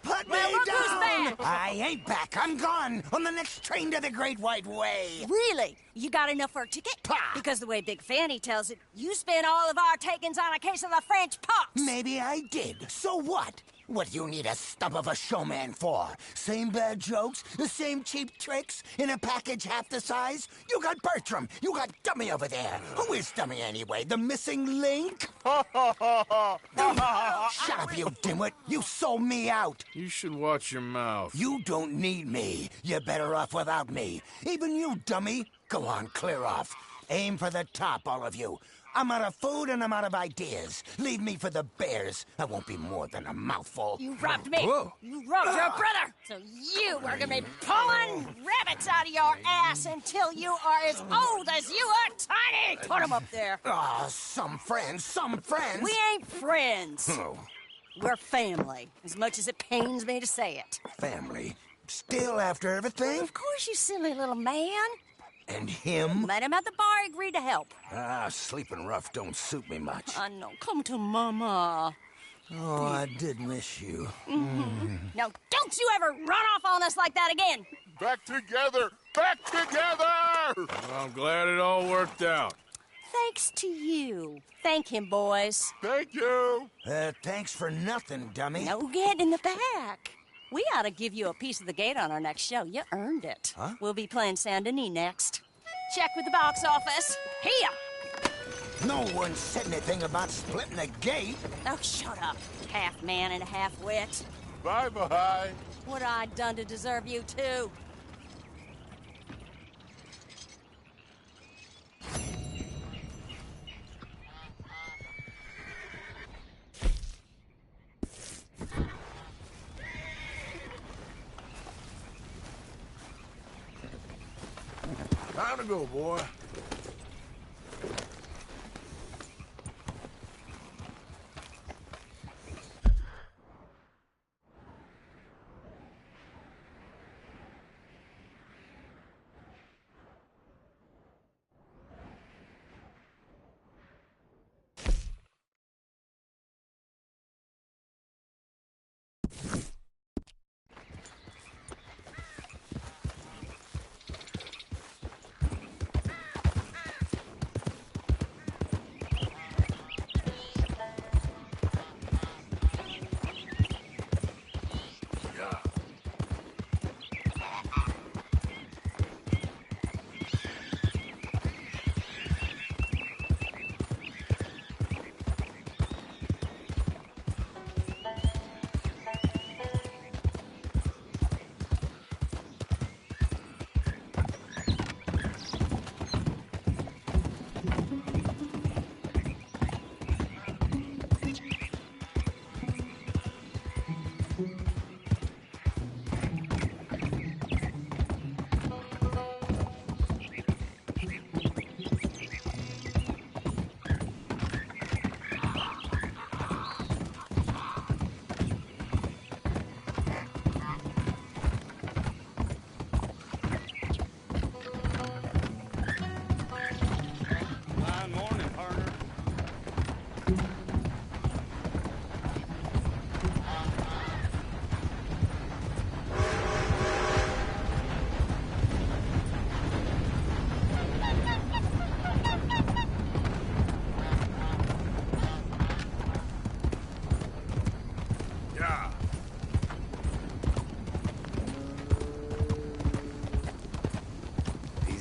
Put me down! I ain't back. I'm gone on the next train to the Great White Way. Really? You got enough for a ticket? Because the way Big Fanny tells it, you spent all of our takings on a case of the French pox. Maybe I did. So what? What do you need a stump of a showman for? Same bad jokes? The same cheap tricks? In a package half the size? You got Bertram. You got Dummy over there. Who is Dummy anyway? The missing link? Shut up, you dimwit. You sold me out. You should watch your mouth. You don't need me. You're better off without me. Even you, dummy. Go on, clear off. Aim for the top, all of you. I'm out of food and I'm out of ideas. Leave me for the bears. I won't be more than a mouthful. You robbed me. Whoa. You robbed your brother. So you are gonna be pulling rabbits out of your ass until you are as old as you are tiny. Put them up there. Ah, some friends, some friends. We ain't friends. Oh, We're family, as much as it pains me to say it. family. Still after everything? Of course, you silly little man. And him? Met him at the bar, agreed to help. Ah, sleeping rough don't suit me much. I know. Come to Mama. Oh, I did miss you. Now, don't you ever run off on us like that again. Back together! Back together! Well, I'm glad it all worked out. Thanks to you. Thank him, boys. Thank you. Thanks for nothing, dummy. No, get in the back. We ought to give you a piece of the gate on our next show. You earned it. Huh? We'll be playing Saint Denis next. Check with the box office. Here. No one said anything about splitting the gate. Oh, shut up. Half man and half wit. Bye-bye. What I done to deserve you, too? Time to go, boy.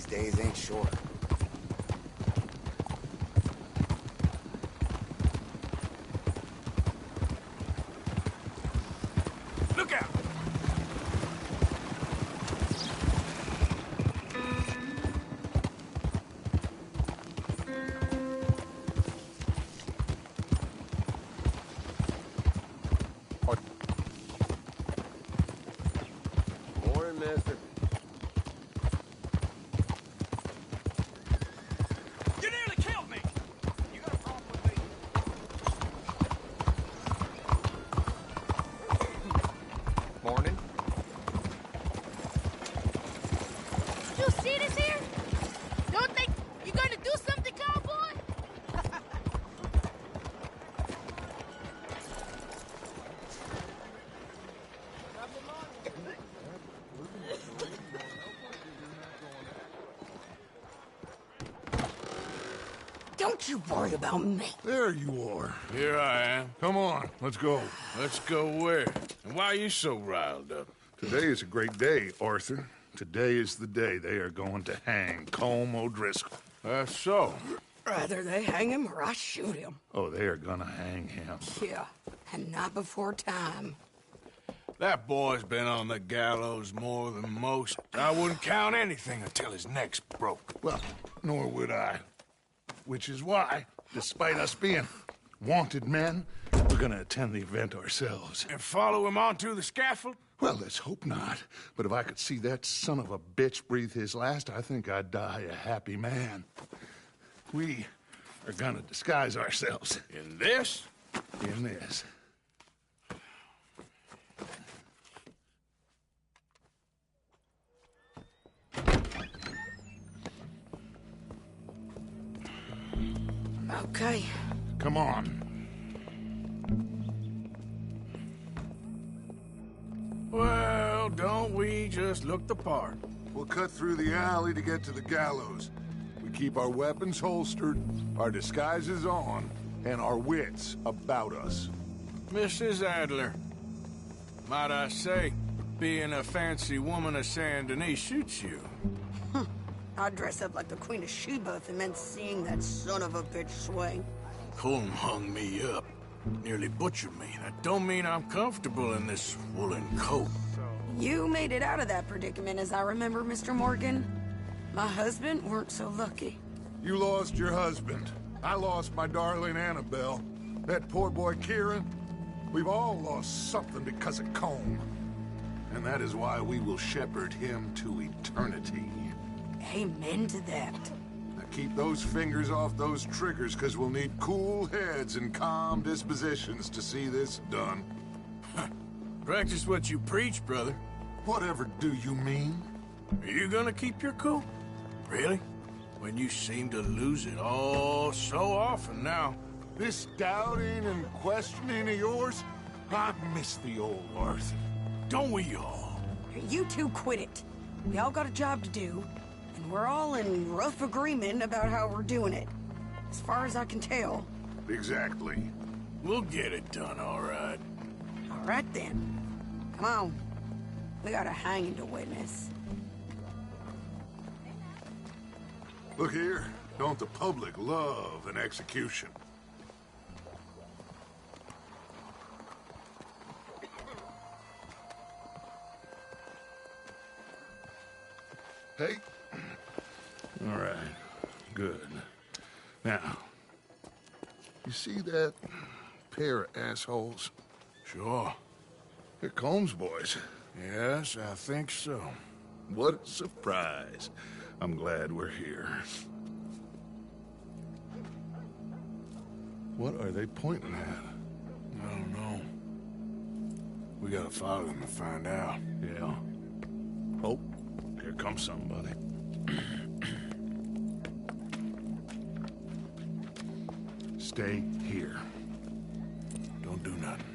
Days ain't short. Look out! Morning, mister. You nearly killed me! You got a problem with me? Morning. You see this here? Don't think you're gonna do something, cowboy? Don't you worry about me. There you are. Here I am. Come on, let's go. Let's go where? And why are you so riled up? Today is a great day, Arthur. Today is the day they are going to hang Colm O'Driscoll. That's so. Rather they hang him or I shoot him. Oh, they are gonna hang him. Yeah, and not before time. That boy's been on the gallows more than most. I wouldn't count anything until his neck's broke. Well, nor would I. Which is why, despite us being wanted men, we're gonna attend the event ourselves. And follow him onto the scaffold? Well, let's hope not. But if I could see that son of a bitch breathe his last, I think I'd die a happy man. We are gonna disguise ourselves. In this? In this. Okay. Come on. Well, don't we just look the part? We'll cut through the alley to get to the gallows. We keep our weapons holstered, our disguises on, and our wits about us. Mrs. Adler, might I say, being a fancy woman of Saint Denis suits you. I'd dress up like the Queen of Sheba if it meant seeing that son of a bitch swing. Colm hung me up. Nearly butchered me. That don't mean I'm comfortable in this woolen coat. You made it out of that predicament, as I remember, Mr. Morgan. My husband weren't so lucky. You lost your husband. I lost my darling Annabelle. That poor boy Kieran. We've all lost something because of Colm. And that is why we will shepherd him to eternity. Amen to that. Now keep those fingers off those triggers, because we'll need cool heads and calm dispositions to see this done. Practice what you preach, brother. Whatever do you mean? Are you gonna keep your cool? Really? When you seem to lose it all so often now. This doubting and questioning of yours, I miss the old Arthur. Don't we all? You two quit it. We all got a job to do, and we're all in rough agreement about how we're doing it. As far as I can tell. Exactly. We'll get it done, all right. All right, then. Come on. We got a hanging to witness. Look here. Don't the public love an execution? Hey. All right. Good. Now, you see that pair of assholes? Sure. They're Colm's boys. Yes, I think so. What a surprise. I'm glad we're here. What are they pointing at? I don't know. We gotta follow them and find out. Yeah. Oh, here comes somebody. Stay here. Don't do nothing.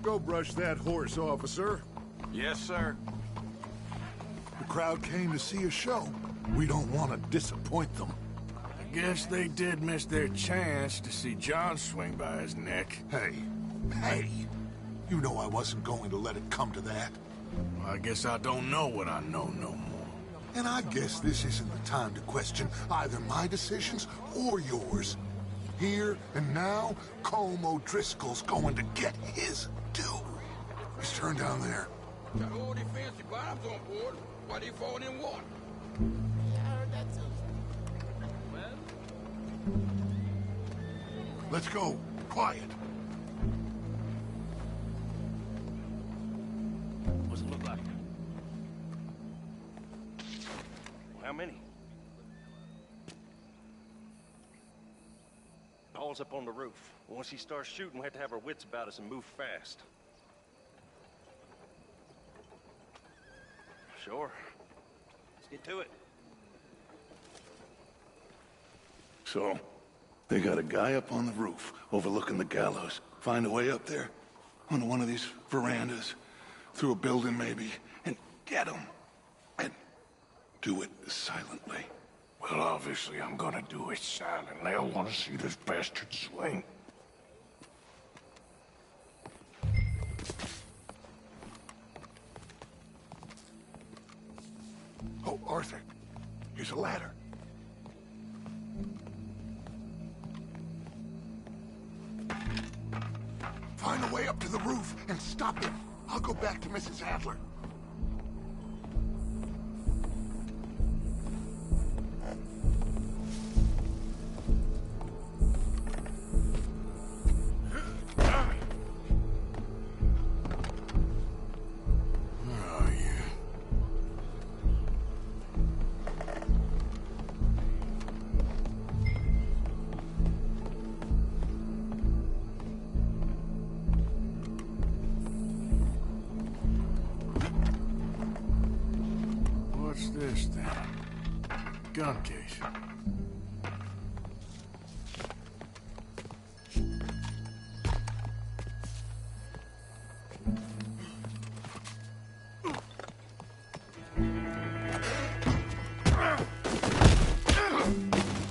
Go brush that horse, officer. Yes, sir. The crowd came to see a show. We don't want to disappoint them. I guess they did miss their chance to see John swing by his neck. Hey, you know I wasn't going to let it come to that. Well, I guess I don't know what I know no more. And I guess this isn't the time to question either my decisions or yours. Here and now, Colm O'Driscoll's going to get his due. His turn down there. Got all the fancy bombs on board. Why they falling in water? Yeah, I heard that too. Let's go. Quiet. What's it look like? How many? Paul's up on the roof. Once he starts shooting, we have to have our wits about us and move fast. Sure. Let's get to it. So, they got a guy up on the roof overlooking the gallows. Find a way up there, onto one of these verandas, through a building maybe, and get him. And do it silently. Well, obviously I'm gonna do it silently. I want to see this bastard swing. Oh, Arthur, here's a ladder. Find a way up to the roof and stop him. I'll go back to Mrs. Adler. What's this then? Gun case.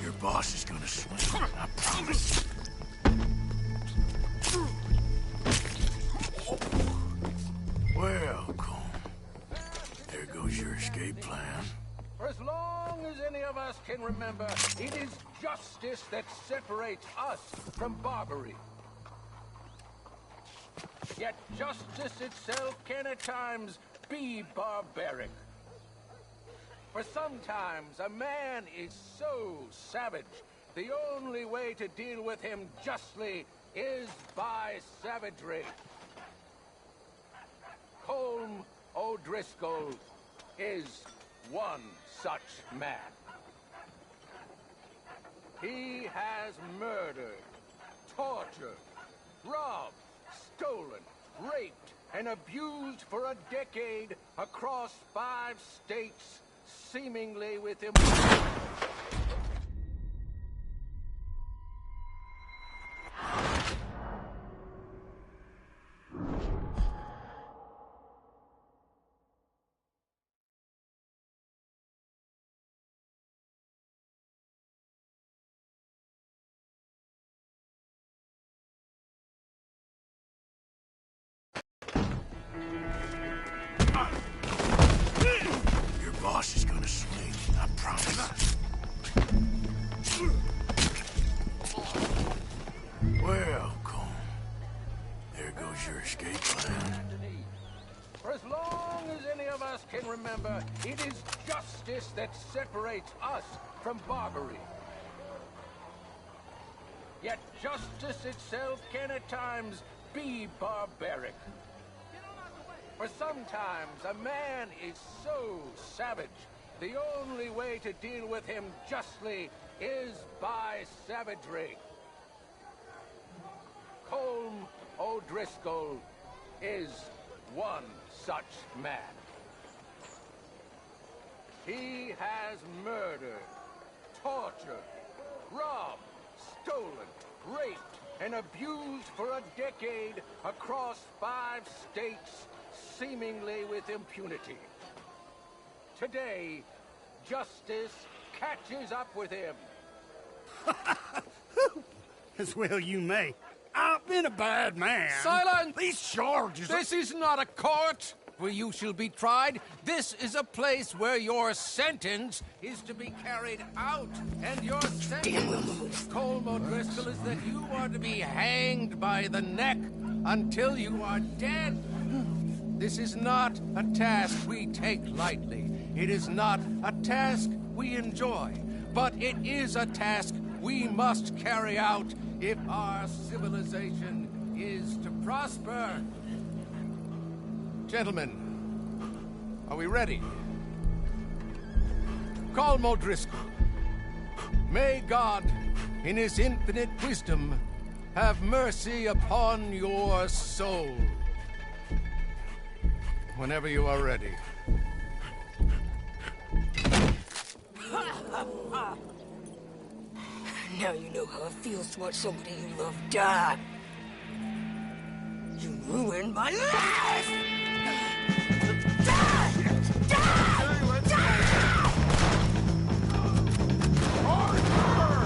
Your boss is gonna swing, I promise. Well, Cole, there goes your escape plan. For as long as any of us can remember, it is justice that separates us from barbary. Yet justice itself can at times be barbaric. For sometimes a man is so savage, the only way to deal with him justly is by savagery. Colm O'Driscoll is one such man. He has murdered, tortured, robbed, stolen, raped, and abused for a decade across 5 states, seemingly with impunity. Your boss is gonna swing, I promise. Well, Cole, there goes your escape plan. For as long as any of us can remember, it is justice that separates us from barbary. Yet justice itself can at times be barbaric. For sometimes a man is so savage, the only way to deal with him justly is by savagery. Colm O'Driscoll is one such man. He has murdered, tortured, robbed, stolen, raped, and abused for a decade across 5 states, seemingly with impunity. Today, justice catches up with him. As well you may. I've been a bad man. Silence! These charges... This is not a court where you shall be tried. This is a place where your sentence is to be carried out. And your sentence, Colm O'Driscoll, is that you are to be hanged by the neck until you are dead. This is not a task we take lightly. It is not a task we enjoy. But it is a task we must carry out if our civilization is to prosper. Gentlemen, are we ready? Colm O'Driscoll, may God, in his infinite wisdom, have mercy upon your soul. Whenever you are ready. Now you know how it feels to watch somebody you love die. You ruined my life! Die! Die! Die! Arthur!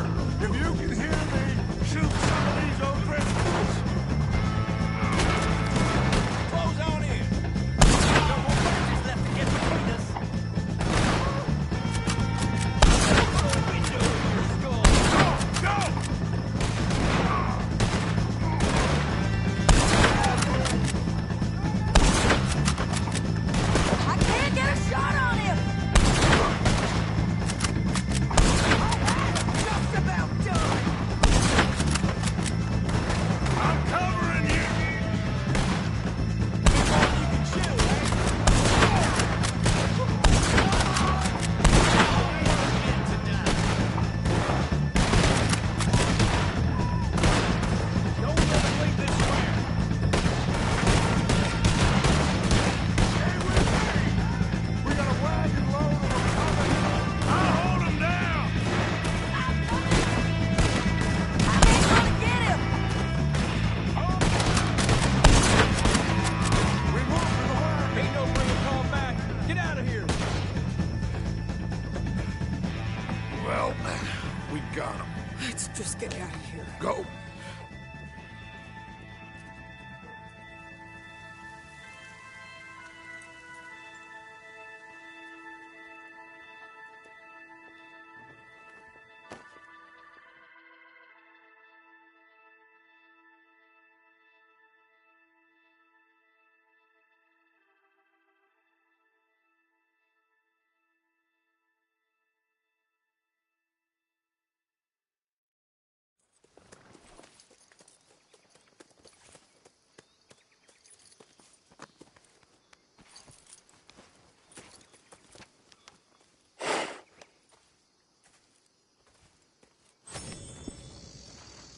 If you can hear me, shoot some of these O'Driscolls! Close on in. No more punches left to get between us. Go! just get out of here. Go.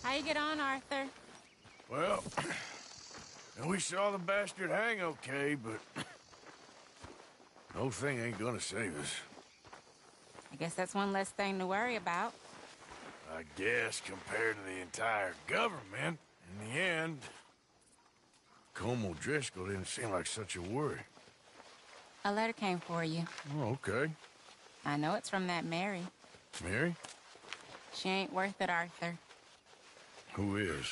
How you get on, Arthur? Well, we saw the bastard hang okay, but the whole thing ain't gonna save us. I guess that's one less thing to worry about. I guess compared to the entire government, in the end, Colm O'Driscoll didn't seem like such a worry. A letter came for you. Oh, okay. I know it's from that Mary. Mary? She ain't worth it, Arthur. Who is?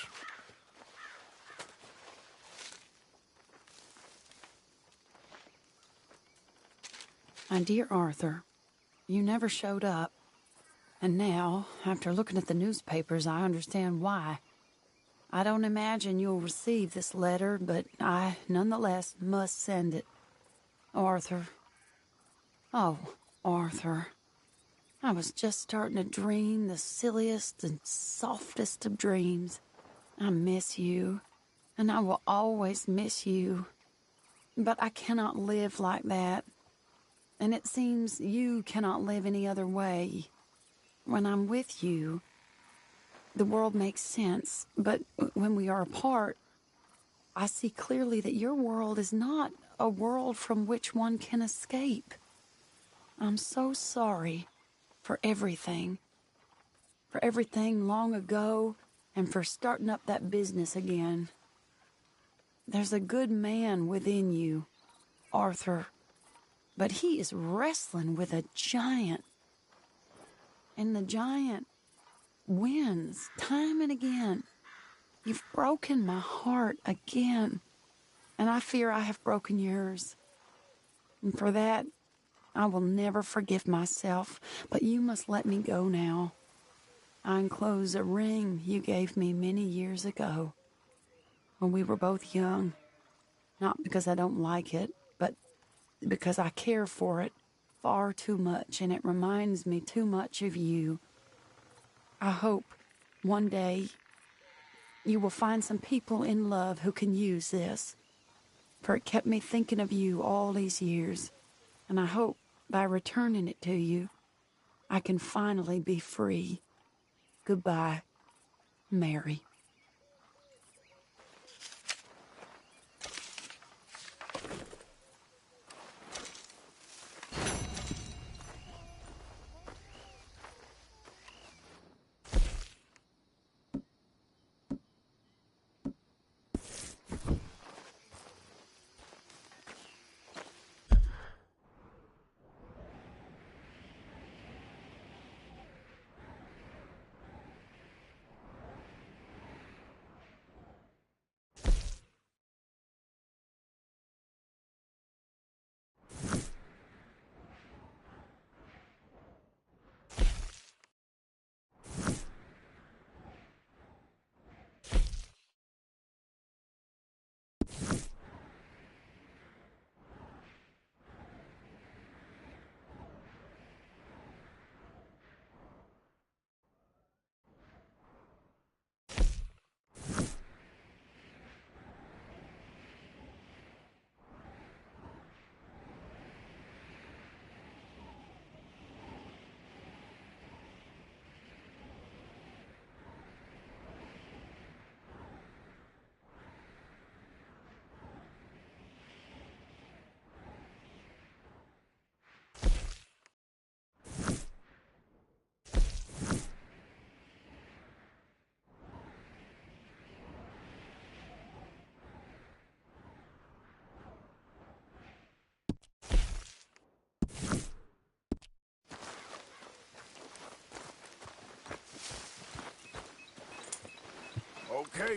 My dear Arthur, you never showed up. And now, after looking at the newspapers, I understand why. I don't imagine you'll receive this letter, but I, nonetheless, must send it. Arthur. Oh, Arthur. I was just starting to dream the silliest and softest of dreams. I miss you, and I will always miss you. But I cannot live like that. And it seems you cannot live any other way. When I'm with you, the world makes sense. But when we are apart, I see clearly that your world is not a world from which one can escape. I'm so sorry for everything. For everything long ago, and for starting up that business again. There's a good man within you, Arthur. But he is wrestling with a giant. And the giant wins time and again. You've broken my heart again. And I fear I have broken yours. And for that, I will never forgive myself. But you must let me go now. I enclose a ring you gave me many years ago, when we were both young. Not because I don't like it, but because I care for it far too much, and it reminds me too much of you. I hope one day you will find some people in love who can use this, for it kept me thinking of you all these years, and I hope by returning it to you, I can finally be free. Goodbye, Mary.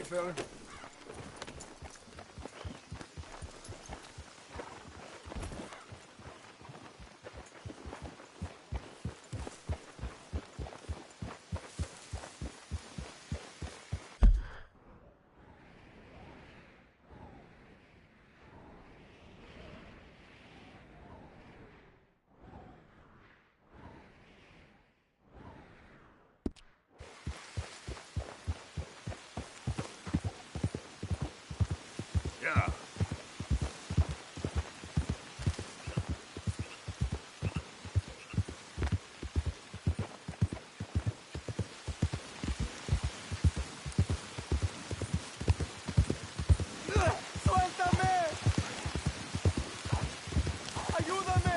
fella. Yeah. ¡Suéltame! ¡Ayúdame!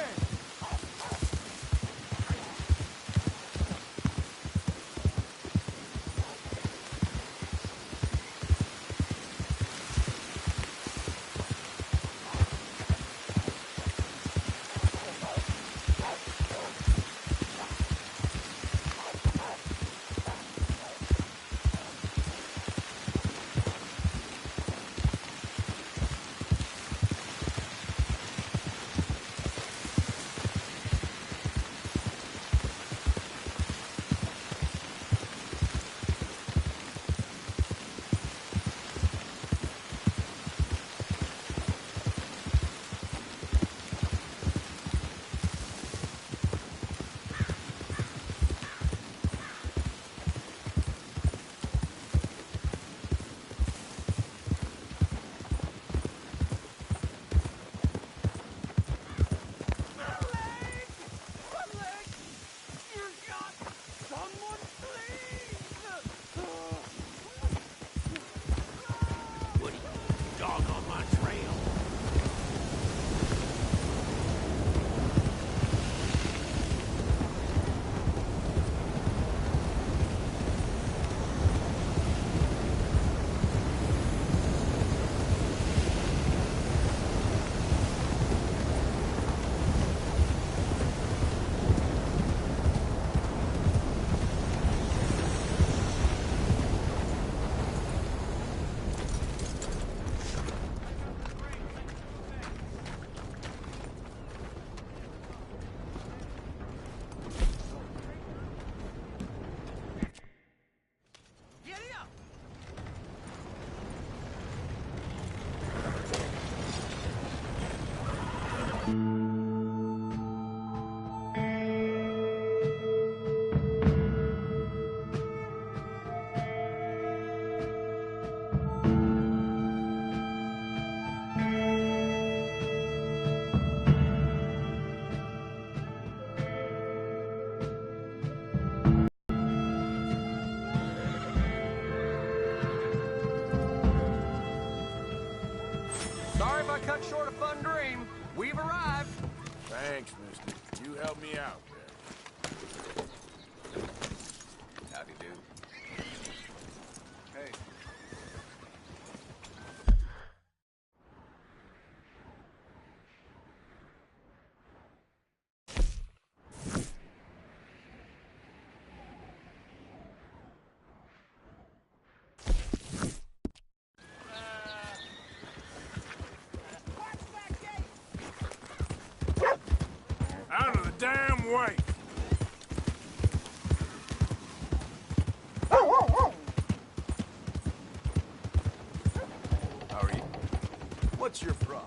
Sorry if I cut short a fun dream. We've arrived. Thanks, mister. You helped me out there. Howdy do. Hey. Out of the damn way! How are you? What's your problem?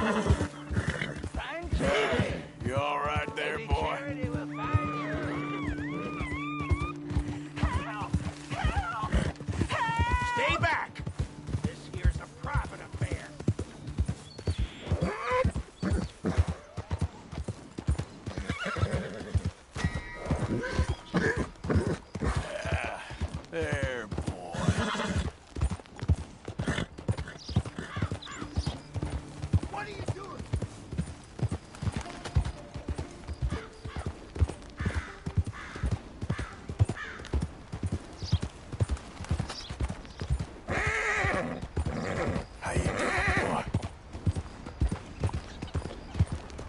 You all right there, boy? Stay back! This here's a private affair. There, boy. What are you doing? How you doing, boy?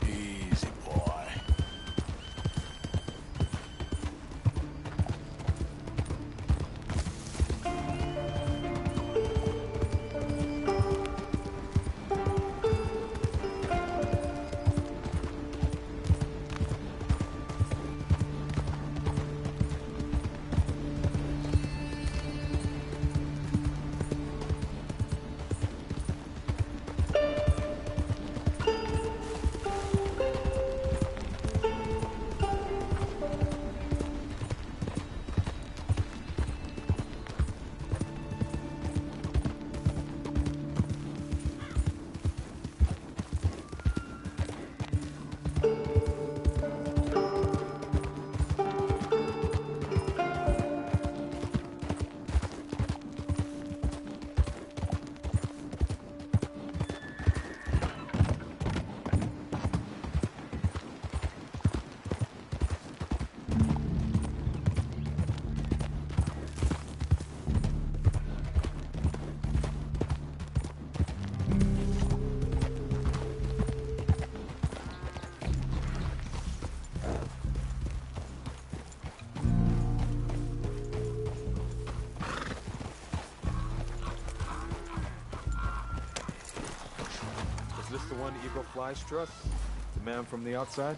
Easy, boy. Is this the one Eagle Flies trusts? The man from the outside?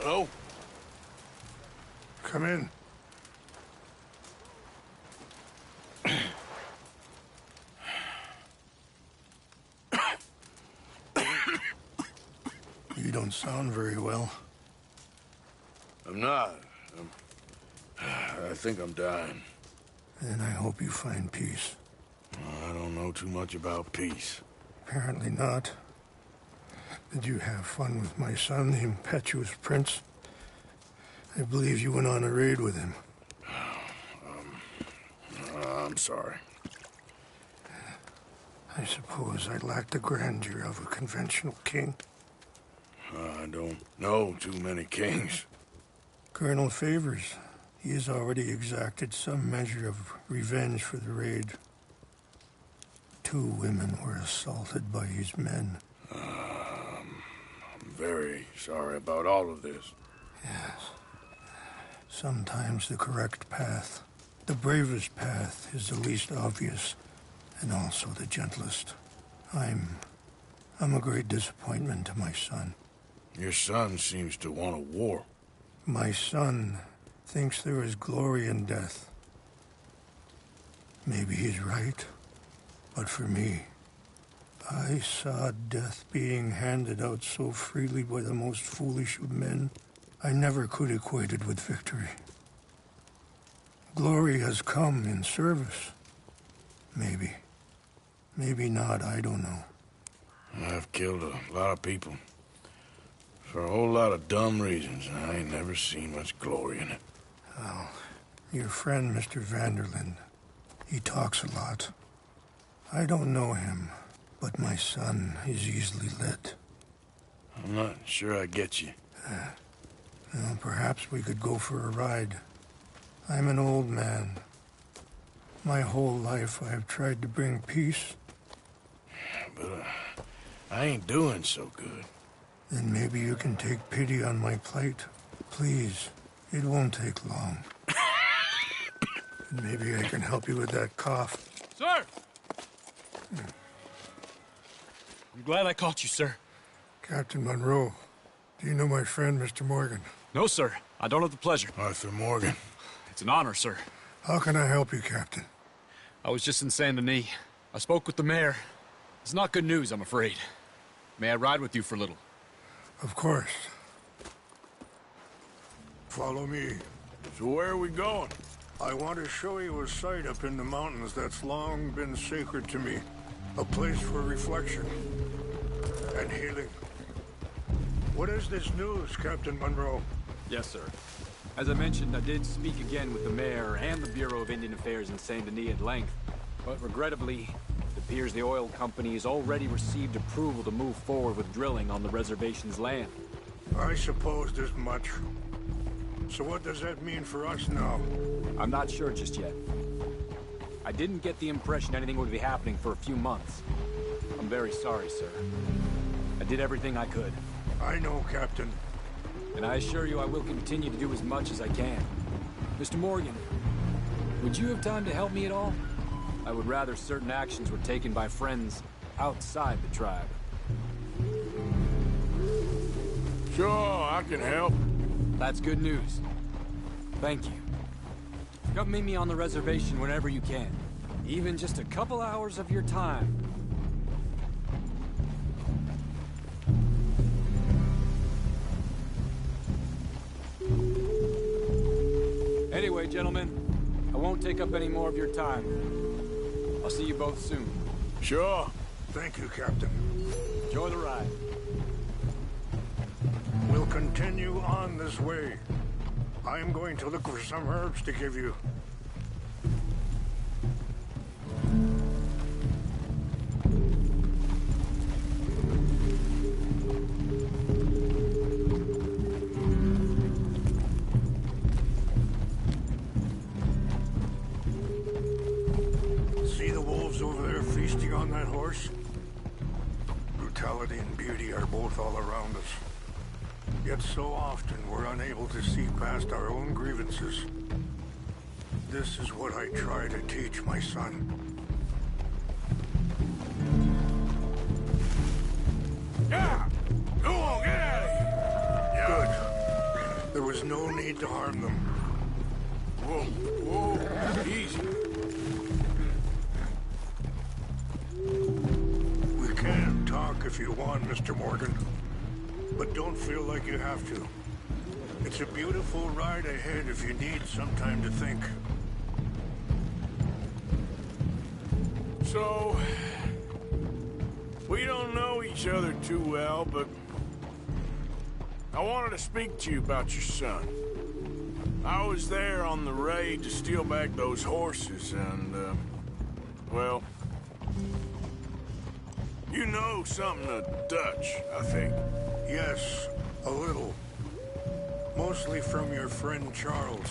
Hello? Come in. You don't sound very well. I'm not. I think I'm dying. Then I hope you find peace. I don't know too much about peace. Apparently not. Did you have fun with my son, the impetuous prince? I believe you went on a raid with him. I'm sorry. I suppose I lack the grandeur of a conventional king. I don't know too many kings. Colonel Favors, he has already exacted some measure of revenge for the raid. 2 women were assaulted by his men. I'm very sorry about all of this. Yes. Sometimes the correct path, the bravest path, is the least obvious, and also the gentlest. I'm a great disappointment to my son. Your son seems to want a war. My son thinks there is glory in death. Maybe he's right, but for me, I saw death being handed out so freely by the most foolish of men. I never could equate it with victory. Glory has come in service. Maybe. Maybe not, I don't know. I've killed a lot of people. For a whole lot of dumb reasons, and I ain't never seen much glory in it. Well, your friend, Mr. Vanderlyn, he talks a lot. I don't know him, but my son is easily led. I'm not sure I get you. Well, perhaps we could go for a ride. I'm an old man. My whole life I have tried to bring peace. But I ain't doing so good. Then maybe you can take pity on my plight. Please, it won't take long. And maybe I can help you with that cough. Sir! I'm glad I caught you, sir. Captain Monroe, do you know my friend, Mr. Morgan? No, sir. I don't have the pleasure. Arthur Morgan. It's an honor, sir. How can I help you, Captain? I was just in Saint Denis. I spoke with the mayor. It's not good news, I'm afraid. May I ride with you for a little? Of course. Follow me. So where are we going? I want to show you a site up in the mountains that's long been sacred to me. A place for reflection and healing. What is this news, Captain Monroe? Yes, sir. As I mentioned, I did speak again with the mayor and the Bureau of Indian Affairs in Saint Denis at length. But regrettably, it appears the oil company has already received approval to move forward with drilling on the reservation's land. I supposed as much. So what does that mean for us now? I'm not sure just yet. I didn't get the impression anything would be happening for a few months. I'm very sorry, sir. I did everything I could. I know, Captain. And I assure you I will continue to do as much as I can. Mr. Morgan, would you have time to help me at all? I would rather certain actions were taken by friends outside the tribe. Sure, I can help. That's good news. Thank you. Come meet me on the reservation whenever you can. Even just a couple hours of your time. Anyway, gentlemen, I won't take up any more of your time. I'll see you both soon. Sure. Thank you, Captain. Enjoy the ride. We'll continue on this way. I'm going to look for some herbs to give you. See the wolves over there feasting on that horse? Brutality and beauty are both all around us. Yet so often we're unable to see past our own grievances. This is what I try to teach my son. Yeah! Go on, get out of here! Good. There was no need to harm them. Whoa, whoa, easy. We can talk if you want, Mr. Morgan. But don't feel like you have to. It's a beautiful ride ahead if you need some time to think. So, we don't know each other too well, but I wanted to speak to you about your son. I was there on the raid to steal back those horses, and, well, you know something of Dutch, I think. Yes, a little. Mostly from your friend Charles.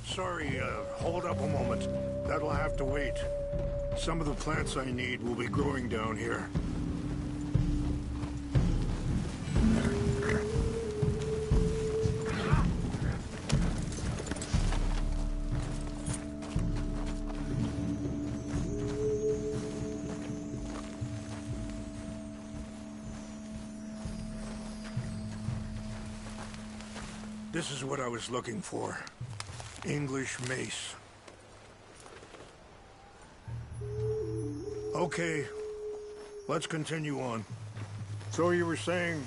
Sorry, hold up a moment. That'll have to wait. Some of the plants I need will be growing down here. This is what I was looking for. English mace. Okay, let's continue on. So you were saying...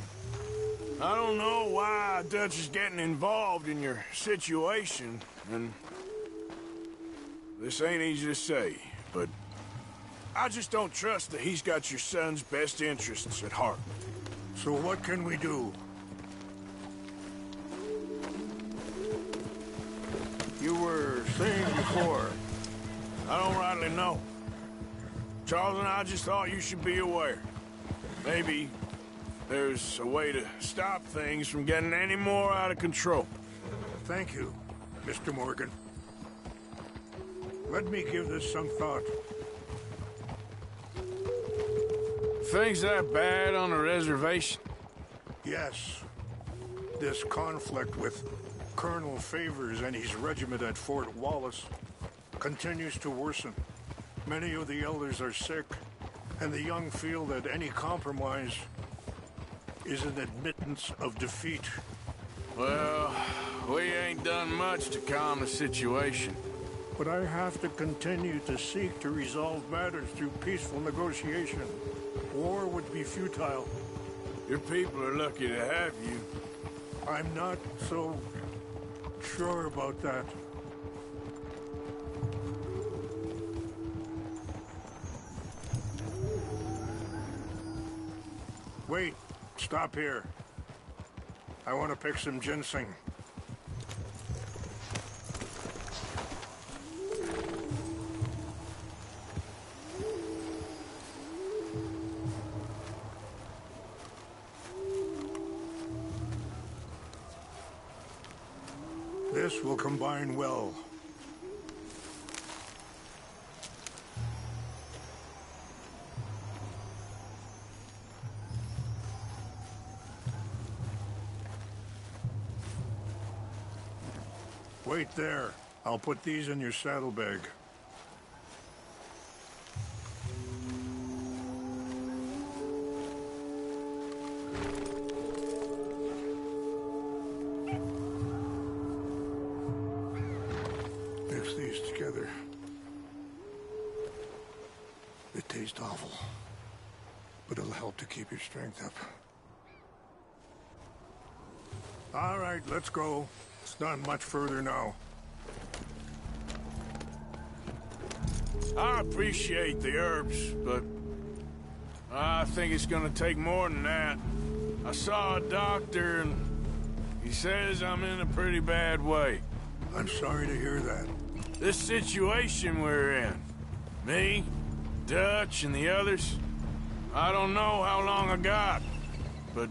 I don't know why Dutch is getting involved in your situation, and this ain't easy to say, but I just don't trust that he's got your son's best interests at heart. So what can we do? You were saying before... I don't rightly know. Charles and I just thought you should be aware. Maybe there's a way to stop things from getting any more out of control. Thank you, Mr. Morgan. Let me give this some thought. Things that bad on a reservation? Yes. This conflict with Colonel Favors and his regiment at Fort Wallace continues to worsen. Many of the elders are sick, and the young feel that any compromise is an admittance of defeat. Well, we ain't done much to calm the situation. But I have to continue to seek to resolve matters through peaceful negotiation. War would be futile. Your people are lucky to have you. I'm not so sure about that. Wait, stop here. I want to pick some ginseng. This will combine well. Wait there. I'll put these in your saddlebag. Mix these together. It tastes awful, but it'll help to keep your strength up. All right, let's go. It's not much further now. I appreciate the herbs, but I think it's gonna take more than that. I saw a doctor, and he says I'm in a pretty bad way. I'm sorry to hear that. This situation we're in, me, Dutch, and the others, I don't know how long I got, but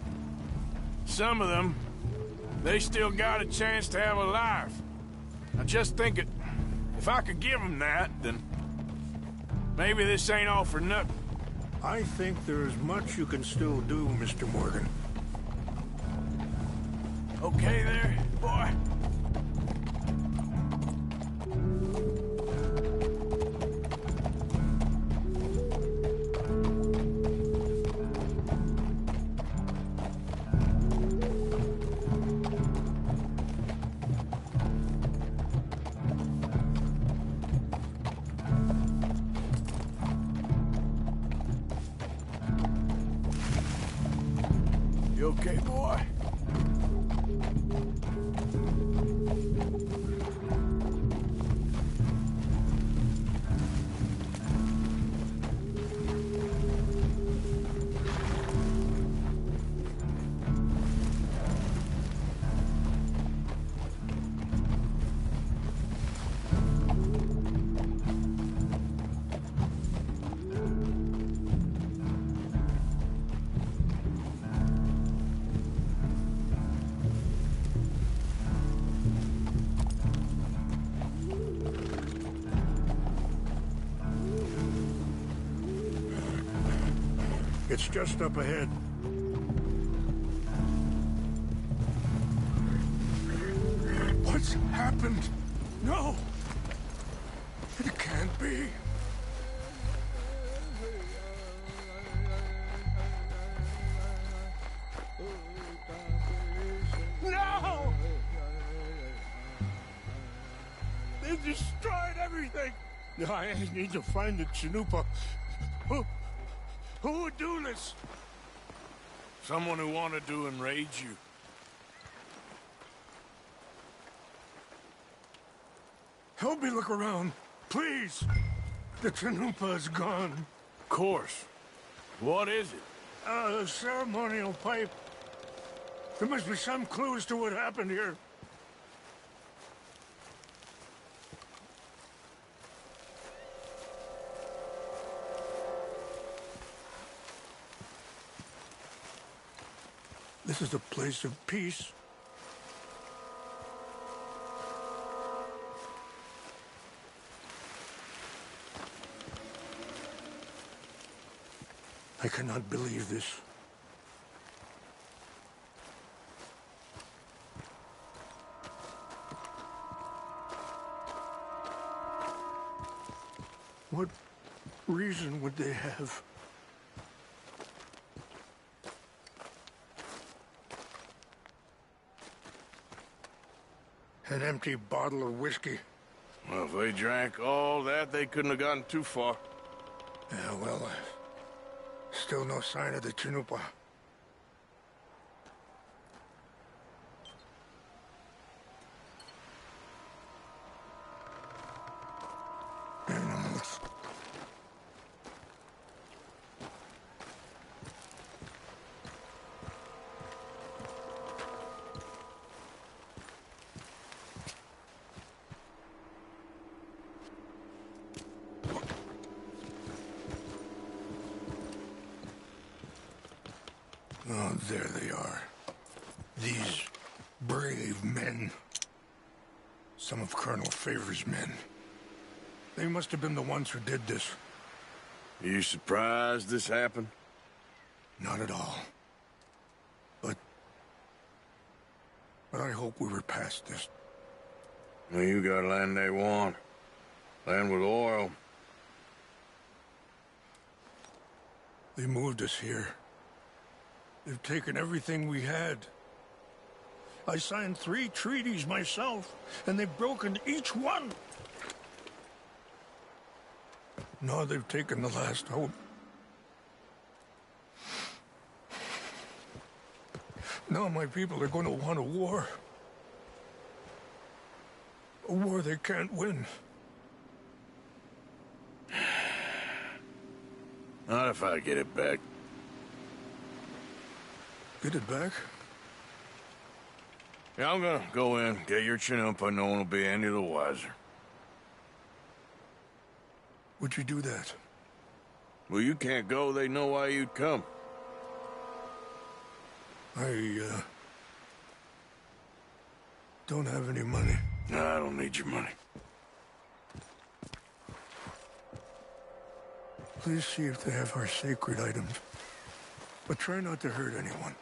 some of them, they still got a chance to have a life. I just think if I could give them that, then maybe this ain't all for nothing. I think there's much you can still do, Mr. Morgan. Okay there, boy? You okay, boy? It's just up ahead. What's happened? No! It can't be. No! They destroyed everything! I need to find the Chanupa. Who would do this? Someone who wanted to enrage you. Help me look around, please. The Chanupa is gone. Of course. What is it? A ceremonial pipe. There must be some clues to what happened here. This is a place of peace. I cannot believe this. What reason would they have? An empty bottle of whiskey. Well, if they drank all that, they couldn't have gotten too far. Yeah, well, still no sign of the Chanupa. Animals. Oh, there they are. These brave men. Some of Colonel Favor's men. They must have been the ones who did this. Are you surprised this happened? Not at all. But I hope we were past this. Well, you got land they want. Land with oil. They moved us here. They've taken everything we had. I signed 3 treaties myself, and they've broken each one. Now they've taken the last hope. Now my people are going to want a war. A war they can't win. Not if I get it back. Get it back? Yeah, I'm gonna go in, get your Chanupa, no one will be any the wiser. Would you do that? Well, you can't go, they know why you'd come. I, don't have any money. No, I don't need your money. Please see if they have our sacred items. But try not to hurt anyone.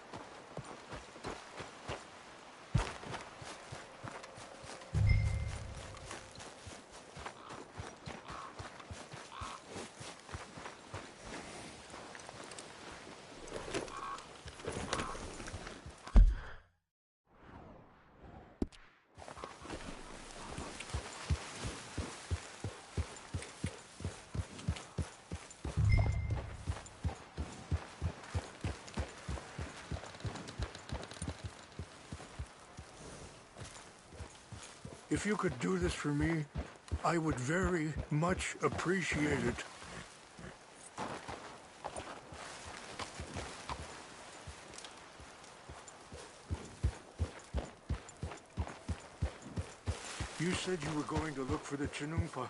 If you could do this for me, I would very much appreciate it. You said you were going to look for the Chanupa.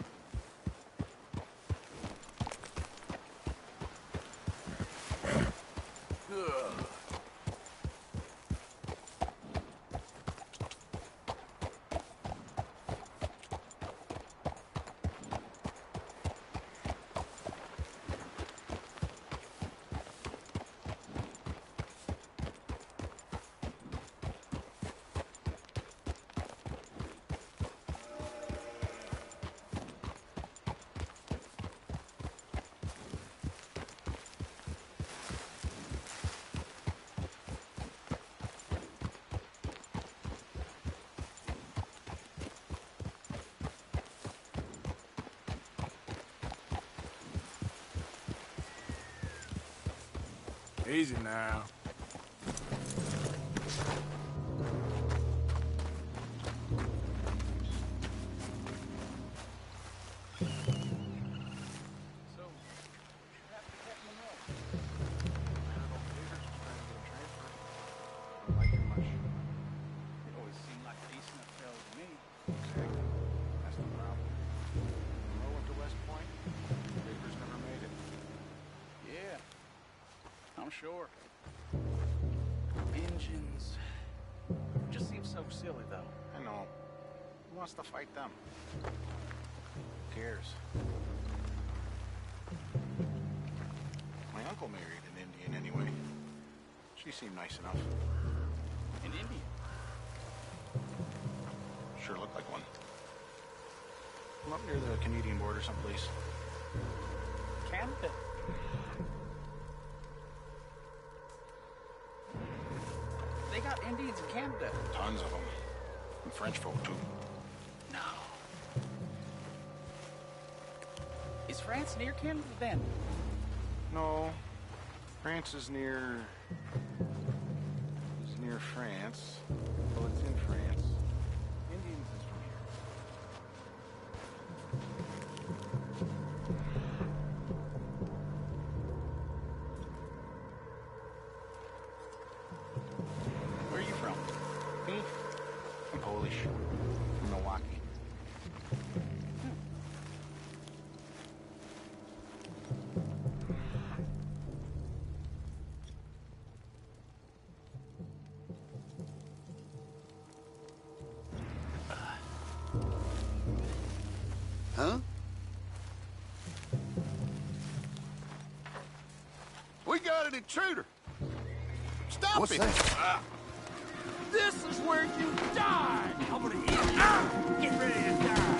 Easy now. Sure. Engines. Just seems so silly, though. I know. Who wants to fight them? Who cares? My uncle married an Indian anyway. She seemed nice enough. An Indian? Sure looked like one. I'm up near the Canadian border someplace. Canada. They got Indians in Canada. Tons of them. And French folk, too. No. Is France near Canada then? No. France is near... France. Well, it's in France. Indians is from here. Where are you from? Me? I'm Polish. From Milwaukee. Huh? We got an intruder. Stop What's it! that? This is where you die! I'm gonna eat it. Get ready to die!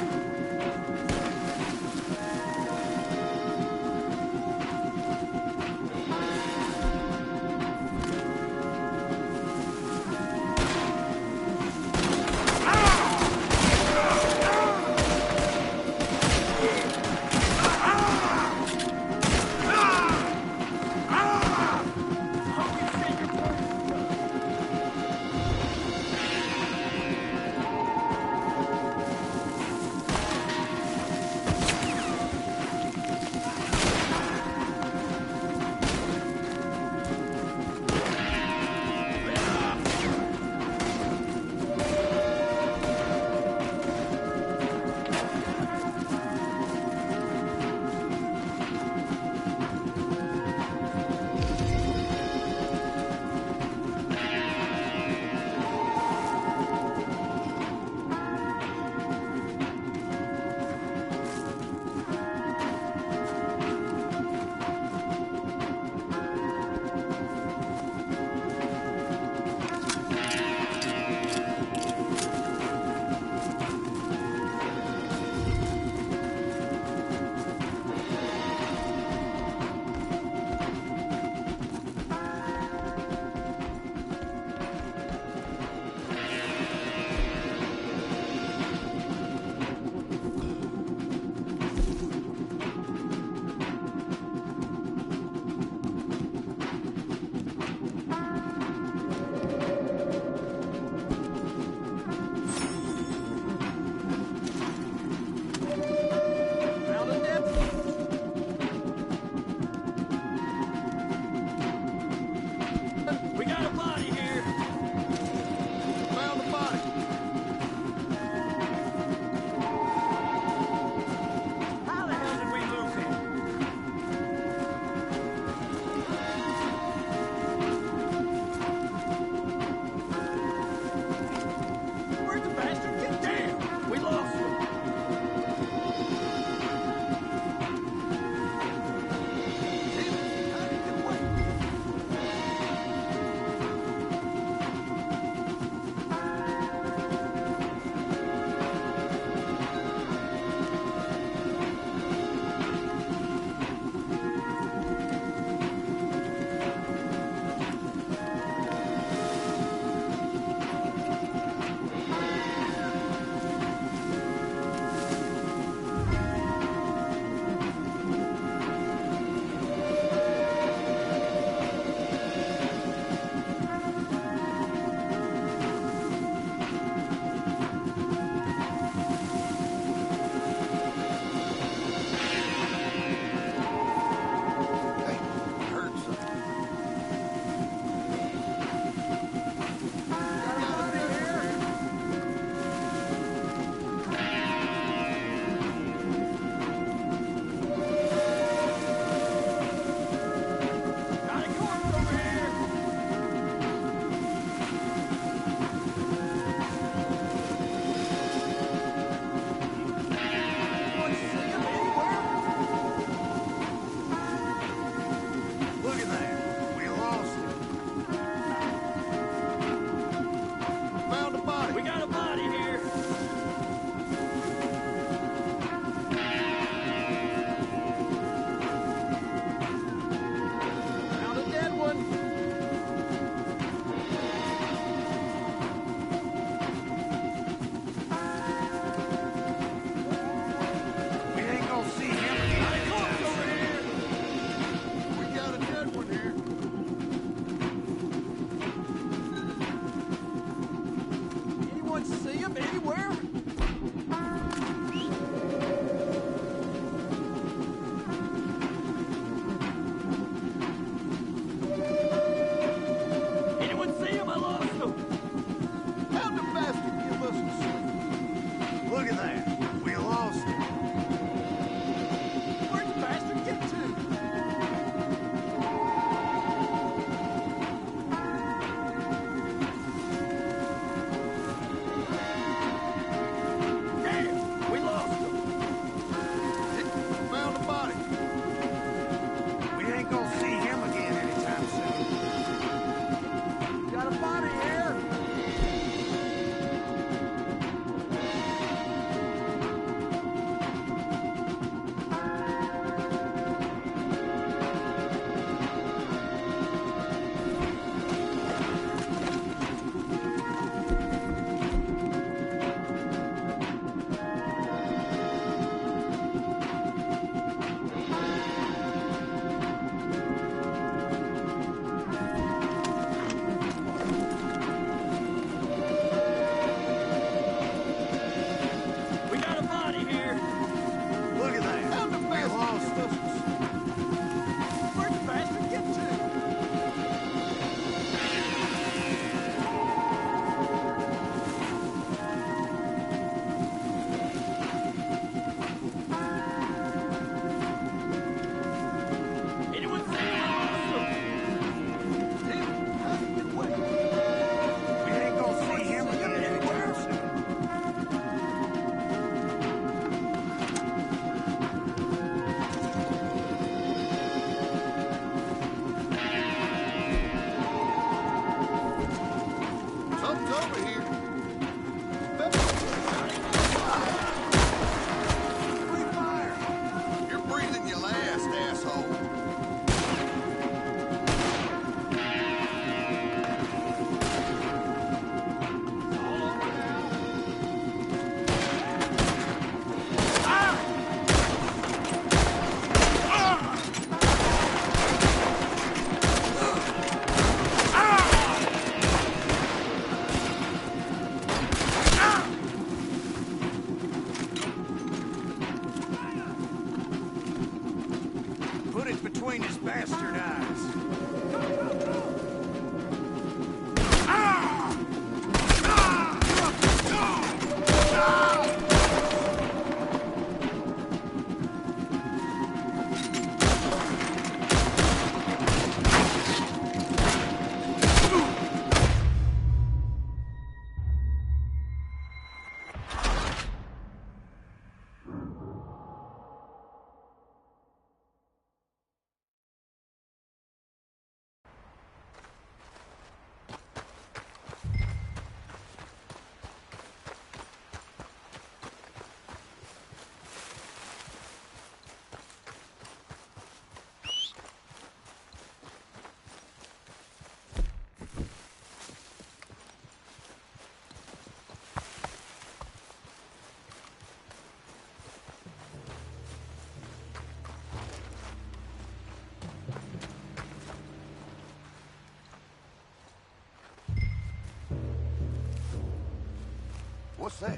What's that?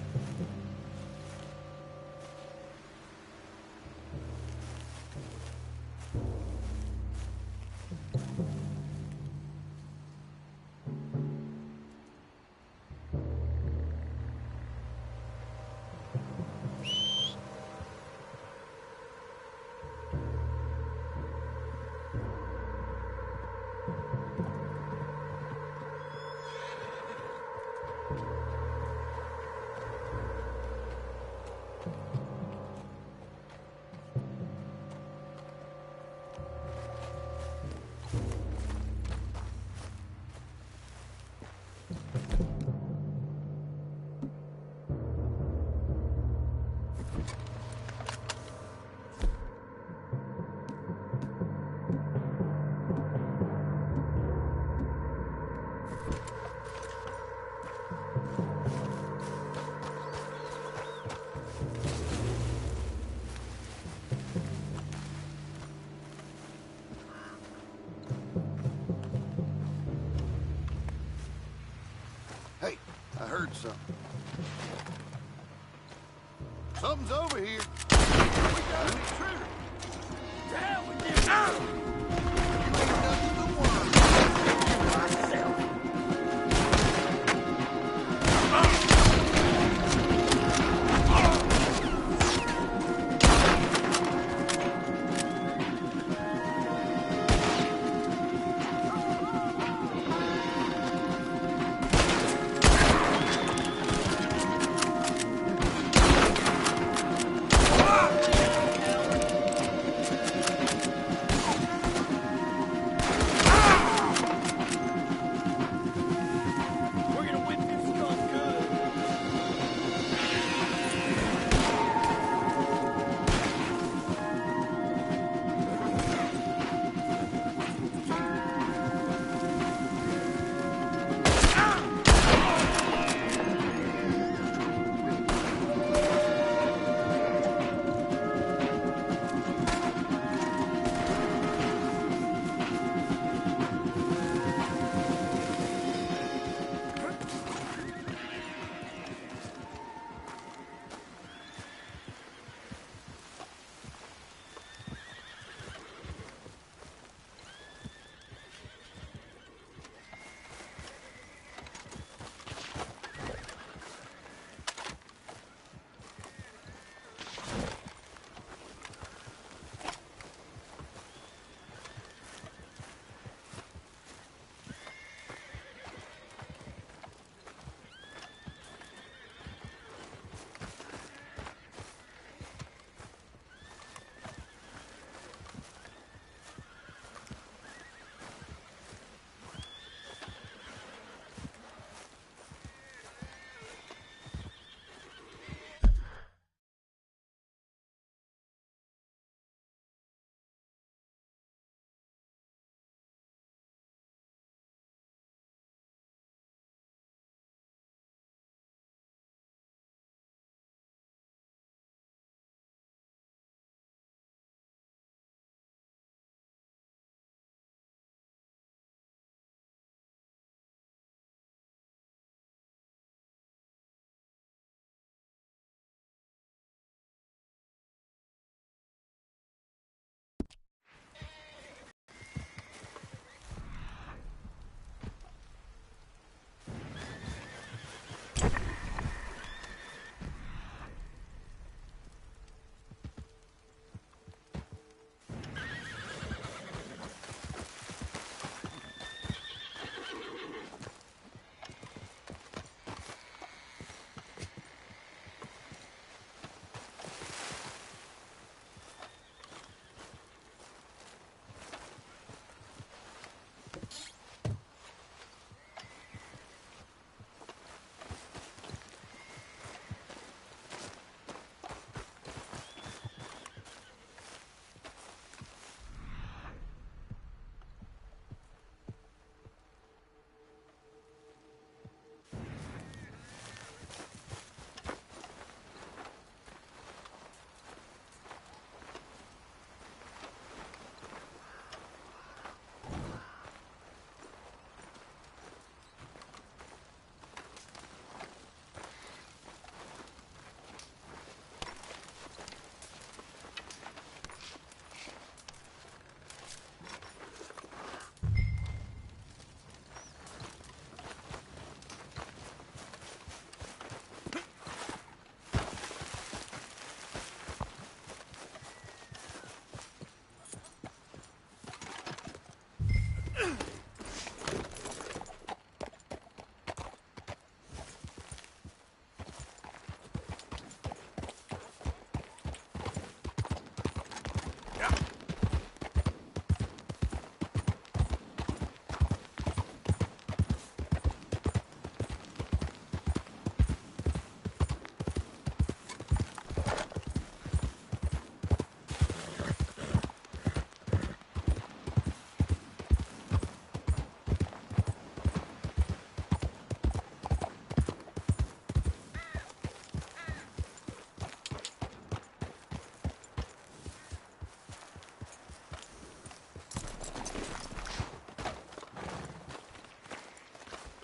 Hey, I heard something. Something's over here. We got an intruder. Down with you. You ain't nothing but worm. Myself.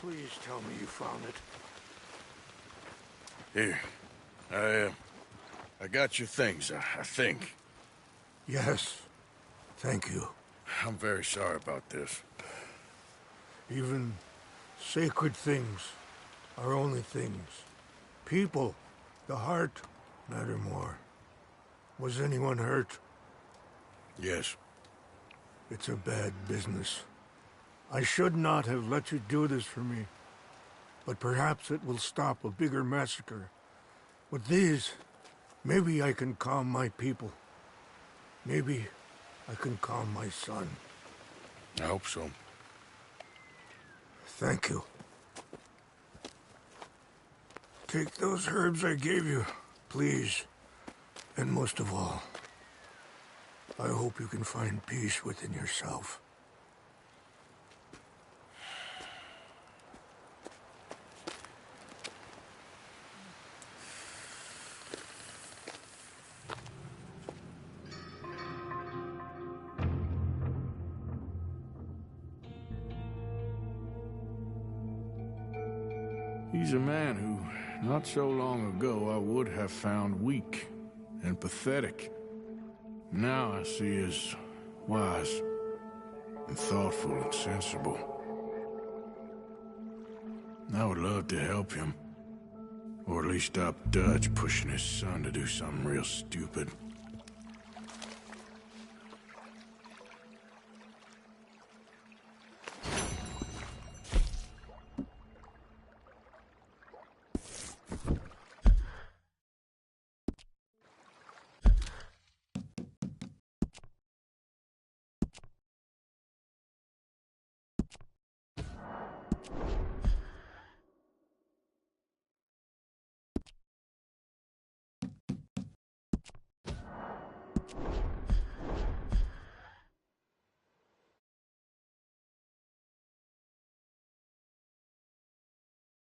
Please tell me you found it. Here. I got your things, I think. Yes. Thank you. I'm very sorry about this. Even sacred things are only things. People, the heart, matter more. Was anyone hurt? Yes. It's a bad business. I should not have let you do this for me. But perhaps it will stop a bigger massacre. With these, maybe I can calm my people. Maybe I can calm my son. I hope so. Thank you. Take those herbs I gave you, please. And most of all, I hope you can find peace within yourself. He's a man who, not so long ago, I would have found weak and pathetic. Now I see as wise and thoughtful and sensible. I would love to help him. Or at least stop Dutch pushing his son to do something real stupid.